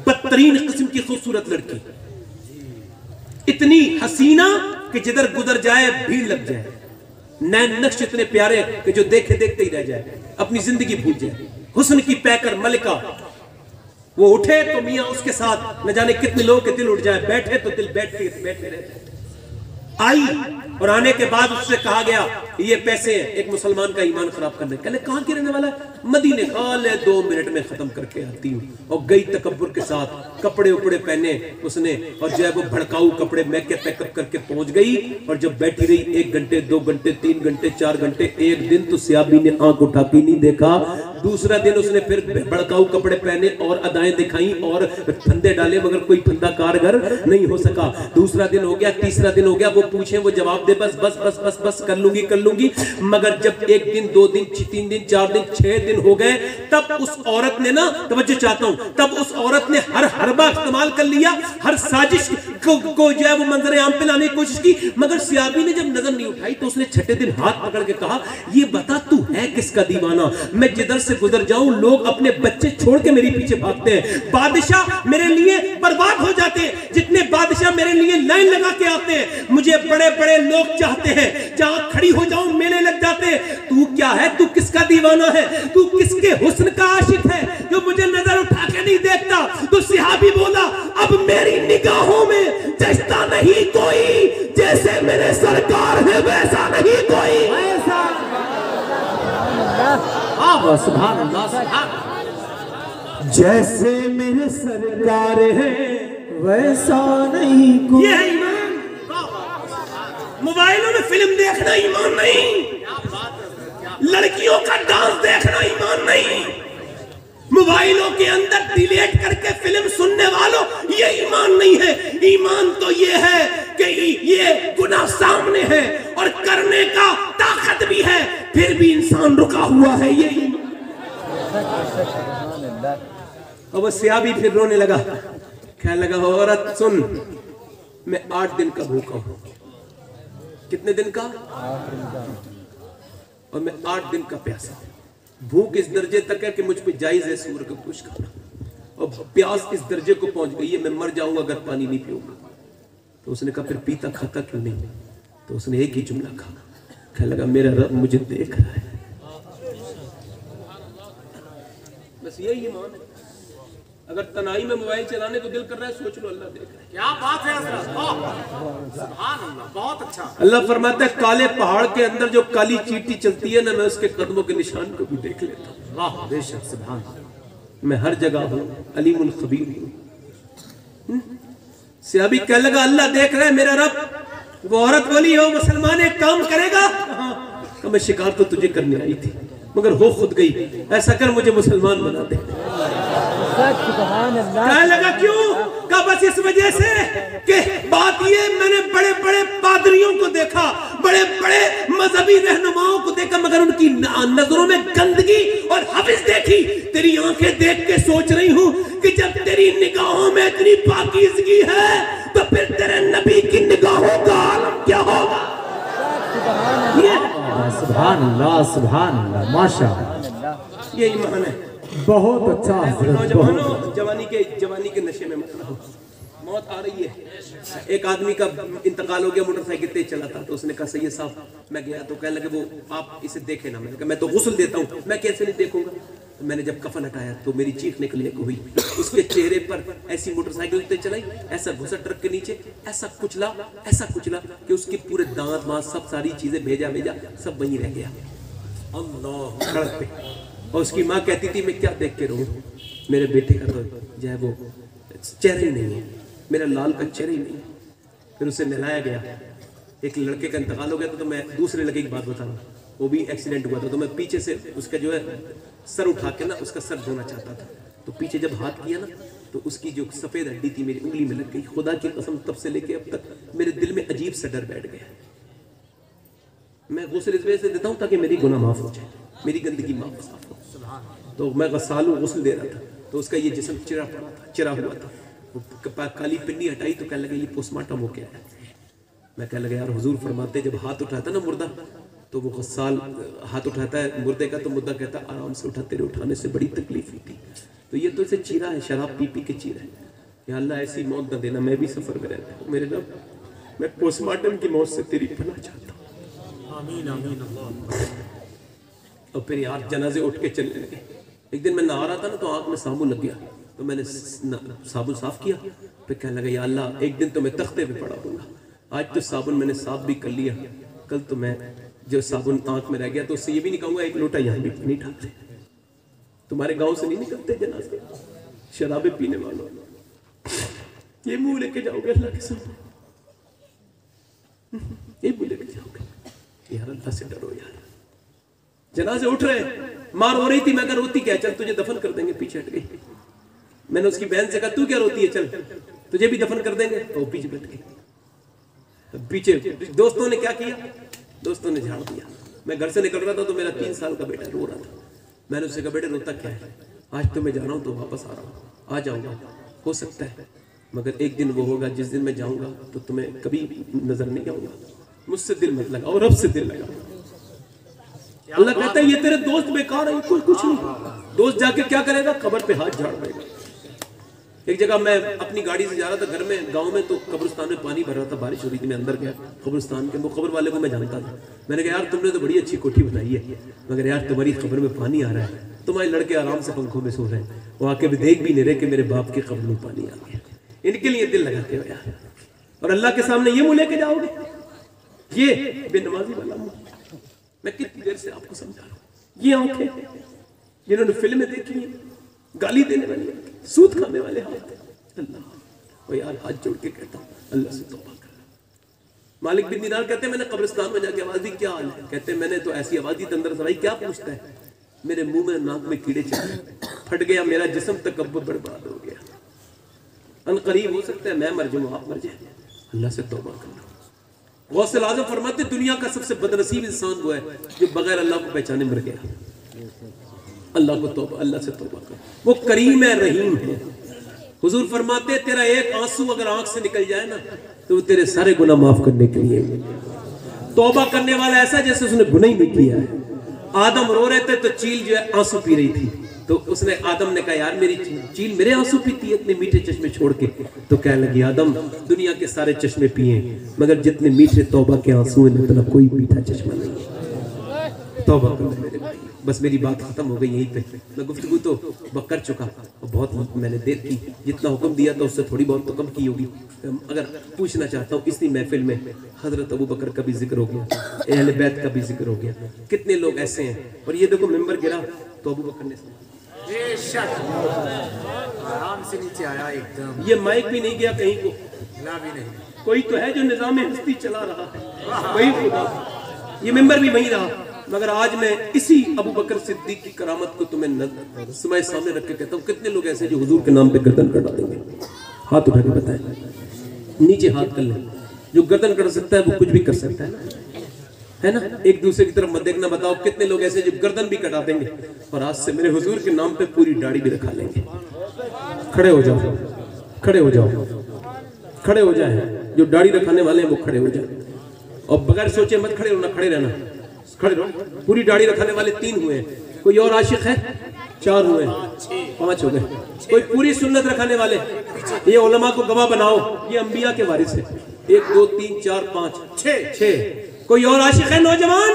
बदतरीन किस्म की खूबसूरत लड़की, इतनी हसीना कि जिधर गुजर जाए भीड़ लग जाए, नैन नक्श इतने प्यारे कि जो देखे देखते ही रह जाए, अपनी जिंदगी भूल जाए। हुस्न की पैकर मलिका, वो उठे तो मियां उसके साथ न जाने कितने लोगों के दिल उठ जाए, बैठे तो दिल बैठते बैठे रहते। आई और आने के बाद उससे कहा गया ये पैसे हैं एक मुसलमान का ईमान खराब करने। कहले कहां के रहने वाला है? मदीने। ले 2 मिनट में खत्म करके आती हूँ। और गई तकब्बुर के साथ, कपड़े उपड़े पहने उसने, और जो है वो भड़काऊ कपड़े मेकअप पैकअप करके पहुंच गई। और जब बैठी रही 1 घंटे 2 घंटे 3 घंटे 4 घंटे, एक दिन तो सियाबी ने आंख उठा के नहीं देखा। दूसरा दिन उसने फिर भड़काऊ कपड़े पहने और अदाएं दिखाई और फंदे डाले, मगर कोई फंदा कारगर नहीं हो सका। दूसरा दिन हो गया, तीसरा दिन हो गया, वो पूछे वो जवाब दे, बस बस बस बस बस कर लूंगी। मगर जब 1 दिन 2 दिन 3 दिन 4 दिन 6 दिन हो गए, तब उस औरत ने ना, तवज्जो चाहता हूं, तब उस औरत ने हर हरबा इस्तेमाल कर लिया, हर साजिश को जो है वो मंजर आम पे लाने की कोशिश की। मगर सियाबी ने जब नजर नहीं उठाई तो उसने छठे दिन हाथ पकड़ के कहा, ये बता तू है किसका दीवाना? मैं जिधर से गुजर जाऊं लोग अपने बच्चे छोड़ के मेरे पीछे भागते हैं, बादशाह मेरे लिए बर्बाद हो जाते हैं, जितने बादशाह मेरे लिए लाइन लगा के आते हैं, मुझे बड़े बड़े लोग चाहते हैं, जहां खड़ी हो जाऊं मेले लग जाते हैं। तू क्या है? तू किसका दीवाना है? तू किसके हुस्न का आशिक है जो मुझे नजर उठा के नहीं देखता? तो सिहाबी बोला, अब मेरी निगाहों में जचता नहीं कोई, जैसे मेरे सरकार है वैसा नहीं कोई।
सुभान अल्लाह। जैसे मेरे सरकार है वैसा नहीं कोई।
ये है ईमान। मोबाइलों में फिल्म देखना ईमान नहीं, लड़कियों का डांस देखना ईमान नहीं, मोबाइलों के अंदर डिलीट करके फिल्म सुनने वालों ये ईमान नहीं है। ईमान तो ये है कि ये गुनाह सामने है और करने का ताकत भी है, फिर भी इंसान रुका हुआ है, ये ईमान। और वो सियाबी फिर रोने लगा, कहने लगा, औरत सुन, मैं 8 दिन का भूखा हूं। कितने दिन का? और मैं 8 दिन का प्यासा हूं। भूख इस दर्जे तक है कि मुझ पे जायज है सूअर का गोश्त खाना, और प्यास इस दर्जे को पहुंच गई है, मैं मर जाऊंगा अगर पानी नहीं पीऊंगा। तो उसने कहा फिर पीता खाता क्यों नहीं? तो उसने एक ही जुमला कहा, कहने लगा मेरा रब मुझे देख रहा है। बस यही ईमान है। अगर तनाई में मोबाइल चलाने को दिल कर रहा है, सोच लो अल्लाह देख रहा है।
क्या बात है सुभान अल्लाह, बहुत अच्छा।
अल्लाह फरमाता है काले पहाड़ के अंदर जो काली चींटी चलती है ना, मैं उसके कदमों के निशान को भी देख लेता हूँ।
वाह बेशक सुभान।
मैं हर जगह हूँ, अलीमुल खबीर हूँ। सियाबी कहने लगा अल्लाह देख रहा है मेरा रब। वो औरत बोली हो मुसलमान एक काम करेगा? तो मैं शिकार तो तुझे करने आई थी मगर हो खुद गई, ऐसा कर मुझे मुसलमान बना दे। कहने लगा क्यों? का बस इस वजह से कि बात ये, मैंने बड़े बड़े पादरियों को देखा, बड़े बड़े मजहबी रहनुमाओं को देखा, मगर उनकी नजरों में गंदगी और हविस देखी। तेरी आंखें देख के सोच रही हूँ कि जब तेरी निगाहों में इतनी पाकीज़गी है तो फिर तेरे नबी की निगाहों का आलम क्या होगा?
सुभान अल्लाह माशाअल्लाह।
ये ईमान है।
बहुत अच्छा।
नौजवानों, जवानी के नशे में मत रहो, मौत आ रही है। एक आदमी का इंतकाल हो गया, मोटरसाइकिल तेज चला था, तो उसने कहा सैयद साहब, मैं गया तो कहने लगे वो आप इसे देखे ना। मैंने कहा मैं तो गुस्ल देता हूँ, मैं कैसे नहीं देखूंगा। तो मैंने जब कफन हटाया तो मेरी चीख निकलने को हुई। उसके चेहरे पर ऐसी मोटरसाइकिल तेज चलाई, ऐसा घुसा ट्रक के नीचे, ऐसा कुचला कि उसके पूरे दांत मांस सब सारी चीजें भेजा सब वहीं रह गया अल्लाह सड़क पे। और उसकी माँ कहती थी मैं क्या देख के रहूं, मेरे बेटे का तो जो है वो चेहरा ही नहीं है, मेरा लाल का चेहरा ही नहीं। फिर उसे नहलाया गया। एक लड़के का इंतकाल हो गया तो मैं दूसरे लड़के की बात बता रहा हूँ, वो भी एक्सीडेंट हुआ था। तो मैं पीछे से उसका जो है सर उठा के ना उसका सर धोना चाहता था, तो पीछे जब हाथ किया ना तो उसकी जो सफ़ेद हड्डी थी मेरी उंगली में लग गई। खुदा की कसम तब से लेके अब तक मेरे दिल में अजीब सा डर बैठ गया। मैं गुस्ल इस वजह से देता हूँ ताकि मेरी गुनाह माफ़ हो जाए, मेरी गंदगी माफ़ हो। तो मैं गसालू गुस्ल दे रहा था तो उसका ये जिस्म चिरा पड़ा था, चिरा हुआ था। वो काली पिन्नी हटाई तो कहने लगे ये पोस्टमार्टम हो गया है। मैं कहने लगा यार हुजूर फरमाते जब हाथ उठाता ना मुर्दा तो वो गसाल हाथ उठाता है मुर्दे का तो मुर्दा कहता है आराम से उठा, तेरे उठाने से बड़ी तकलीफ हुई। तो ये तो इसे चीरा है, शराब पी पी के चीरा है। या अल्लाह ऐसी मौत न देना, मैं भी सफर में रहता हूँ मेरे रब, मैं पोस्टमार्टम की मौत से तेरी पनाह चाहता हूँ।
आमीन आमीन अल्लाह।
और फिर यार जनाजे उठ के चलने लगे। एक दिन मैं नहा रहा था ना तो आँख में साबुन लग गया, तो मैंने साबुन साफ किया। फिर कहने लगा या अल्लाह एक दिन तो मैं तख्ते पे पड़ा दूंगा। आज तो साबुन मैंने साफ भी कर लिया, कल तो मैं जो साबुन आँख में रह गया तो उससे ये भी नहीं कहूँगा एक लोटा यहाँ भी नहीं ढालते। तुम्हारे गांव से नहीं निकलते जनाजे शराबे पीने वालों, ये मुंह लेके जाओगे अल्लाह के सामने, ये मुंह लेके जाओगे। यार अल्लाह से डरो यार। जनाजे उठ रहे, मार हो रही थी, मैं क्या रोती क्या, चल तुझे दफन कर देंगे, पीछे हट गई। मैंने उसकी बहन से कहा तू क्या रोती है, चल तुझे भी दफन कर देंगे, तो पीछे बैठ गई। पीछे दोस्तों ने क्या किया, दोस्तों ने झाड़ दिया। मैं घर से निकल रहा था तो मेरा 3 साल का बेटा रो रहा था। मैंने उससे कहा बेटे रोता क्या है, आज तो मैं जा रहा हूँ तो वापस आ रहा हूँ, आ जाऊँगा, हो सकता है मगर एक दिन वो होगा जिस दिन मैं जाऊँगा तो तुम्हें कभी नजर नहीं आऊँगा, मुझसे दिल मत लगा और रब से दिल लगा। अल्लाह कहता है ये तेरे दोस्त बेकार है, कोई कुछ नहीं। दोस्त जाके क्या करेगा, कब्र पे हाथ झाड़ देगा। एक जगह मैं अपनी गाड़ी से जा रहा था घर में, गांव में, तो कब्रिस्तान में पानी भर रहा था, बारिश हो रही थी। मैं अंदर गया कब्रिस्तान के, वो कब्र वाले को मैं जानता था। मैंने कहा यार तुमने तो बड़ी अच्छी कोठी बनाई है, मगर यार तुम्हारी कब्र में पानी आ रहा है, तुम्हारे लड़के आराम से पंखों में सो रहे हैं, वो आके भी देख भी नहीं रहे कि मेरे बाप की कब्र में पानी आ गया। इनके लिए दिल लगाते हो यार, और अल्लाह के सामने ये मुंह लेके जाओगे, ये बेनमाजी वाला मुंह। मैं कितनी देर से आपको समझा रहा हूँ, ये आंखें जिन्होंने फिल्में देखी हैं, गाली देने वाले, सूद खाने वाले हाथ, अल्लाह यार हाथ जोड़ के कहता हूँ अल्लाह से तौबा कर। मालिक बिन दीनार कहते हैं मैंने कब्रिस्तान में जाके आवाज दी, क्या हाल है, कहते हैं मैंने तो ऐसी आवाज दी अंदर से, भाई क्या पूछता है, मेरे मुंह में नाक में कीड़े चले, फट गया मेरा जिस्म, तकब्बुर बर्बाद हो गया, अनकरीब हो सकता है मैं मर जाऊँ आप मर जाए, अल्लाह से तौबा कर लो। गौसे आज़म फरमाते दुनिया का सबसे बदनसीब इंसान वो है जो बगैर अल्लाह को पहचाने मर गया। अल्लाह को तौबा, अल्लाह से तौबा कर, वो करीम है रहीम है। हुजूर फरमाते तेरा एक आंसू अगर आंख से निकल जाए ना तो वो तेरे सारे गुनाह माफ करने के लिए। तौबा करने वाला ऐसा जैसे उसने गुनाह ही नहीं किया है। आदम रो रहे थे तो चील जो है आंसू पी रही थी, तो उसने आदम ने कहा यार मेरी चील मेरे आंसू पीती है इतने मीठे चश्मे छोड़ के, तो कहने लगी आदम दुनिया के सारे चश्मे पिए मगर जितने मीठे तौबा के आंसू हैं इतना कोई मीठा चश्मा नहीं है। तौबा कर मेरे भाई, बस मेरी बात खत्म हो गई यहीं पे। मैं गुफ्तगू तो कर चुका और बहुत मैंने देर की, जितना हुक्म दिया था उससे थोड़ी बहुत तो कम की होगी। अगर पूछना चाहता हूँ इसी महफिल में हजरत अबू बकर का भी जिक्र हो गया, अहले बैत का भी जिक्र हो गया, कितने लोग ऐसे हैं। और ये देखो मिंबर गिरा तो अबू बकर ने
आराम से नीचे आया एकदम,
ये माइक भी नहीं गया कहीं को,
ना भी नहीं,
कोई तो है जो निजाम हस्ती चला रहा है, वही खुदा, ये मिंबर भी वही रहा। मगर आज मैं इसी अबू बकर सिद्दीक की करामत को तुम्हें समय सामने रख के कहता हूँ, कितने लोग ऐसे जो हुजूर के नाम पे गर्दन कटा देंगे। हाथ उठा के बताएं, नीचे हाथ कर लें, जो गर्दन कट सकता है वो कुछ भी कर सकता है ना। एक दूसरे की तरफ मत देखना, बताओ कितने लोग ऐसे जो गर्दन भी कटा देंगे और आज से मेरे हुजूर के नाम पे पूरी दाढ़ी भी रखा लेंगे। खड़े हो जाओ, खड़े हो जाओ, खड़े हो जाए, जो दाढ़ी रखाने वाले हैं वो खड़े हो जाए, और बगैर सोचे मत खड़े होना, खड़े रहना, खड़े रहो। पूरी दाढ़ी रखाने वाले 3 हुए हैं, कोई और आशिक है 4 हुए, 5 हो गए। कोई पूरी सुन्नत रखाने वाले, ये उलमा को गवाह बनाओ, ये अंबिया के वारिस है। 1 2 3 4 5 6। कोई और आशिक है नौजवान,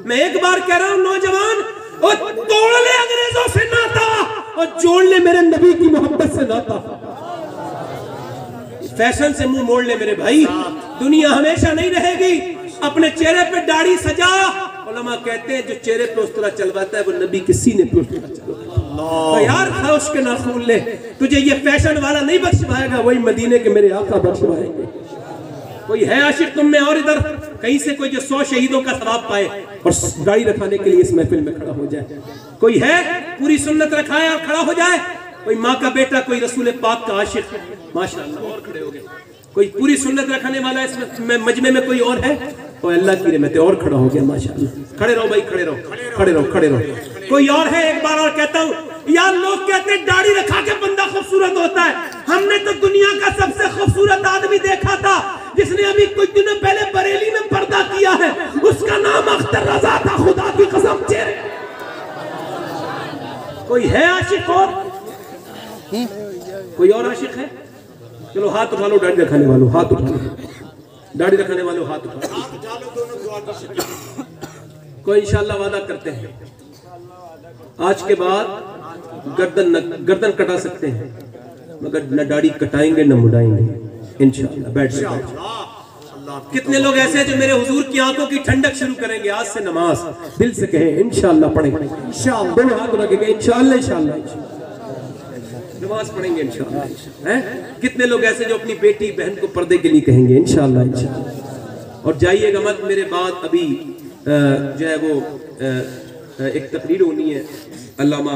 मैं एक बार कह रहा हूं नौजवान, और तोड़ ले अंग्रेजों से नाता और जोड़ ले मेरे नबी की मोहब्बत से नाता। फैशन से मुंह मोड़ ले मेरे भाई, दुनिया हमेशा नहीं रहेगी। अपने चेहरे पे दाढ़ी सजा, उलमा कहते हैं जो चेहरे पे उस तरह चलवाता है वो नबी के सीने पे उस तरह चलवाता है। तो यार खौश के नाखून ले, तुझे ये फैशन वाला नहीं बख्शवाएगा, वही मदीने के मेरे आका बख्शवाएंगे।
कोई है आशिक तुम में और इधर कहीं से कोई जो 100 शहीदों का सवाब पाए और दाढ़ी रखाने के लिए इस महफिल में खड़ा हो जाए? कोई है पूरी सुन्नत रखाए और खड़ा हो जाए? कोई माँ का बेटा, कोई रसूल पाक का आशिक, माशाअल्लाह, और खड़े हो गए। कोई पूरी सुन्नत रखने वाला इसमें मजमे में कोई और है? तो अल्लाह की रहमत और खड़ा हो गया माशाअल्लाह। खड़े रहो भाई, खड़े रहो, खड़े रहो, खड़े रहो। कोई और है? एक बार और कहता हूँ यार, लोग कहते हैं दाढ़ी रखा के बंदा खूबसूरत होता है। हमने तो दुनिया का सबसे खूबसूरत आदमी देखा था जिसने अभी कुछ दिनों पहले बरेली में पर्दा किया है, उसका नाम अख्तर रजा था। खुदा की कसम, चेहरे कोई है आशिक और? कोई और आशिक है? चलो हाथ उठा लो, दाढ़ी रखने वालों हाथ उठा लो, दाढ़ी रखने वालों हाथ उठा लो। कोई इंशाअल्लाह वादा करते हैं आज के बाद गर्दन कटा सकते हैं, मगर न दाढ़ी कटाएंगे न मुड़ाएंगे इंशाअल्लाह। बैठ जाओ। कितने लोग ऐसे हैं जो मेरे हुजूर की आंखों की ठंडक शुरू करेंगे आज से? नमाज दिल से कहें इंशाअल्लाह पढ़ेंगे, इंशाअल्लाह दोनों हाथ रखेंगे, इंशाअल्लाह इंशाअल्लाह नमाज पढ़ेंगे इंशाअल्लाह। हैं कितने लोग ऐसे जो अपनी बेटी बहन को पर्दे के लिए कहेंगे इंशाअल्लाह इंशाअल्लाह। और जाइएगा मत, मेरे बाद अभी जो है वो एक तकरीर होनी है, अल्लामा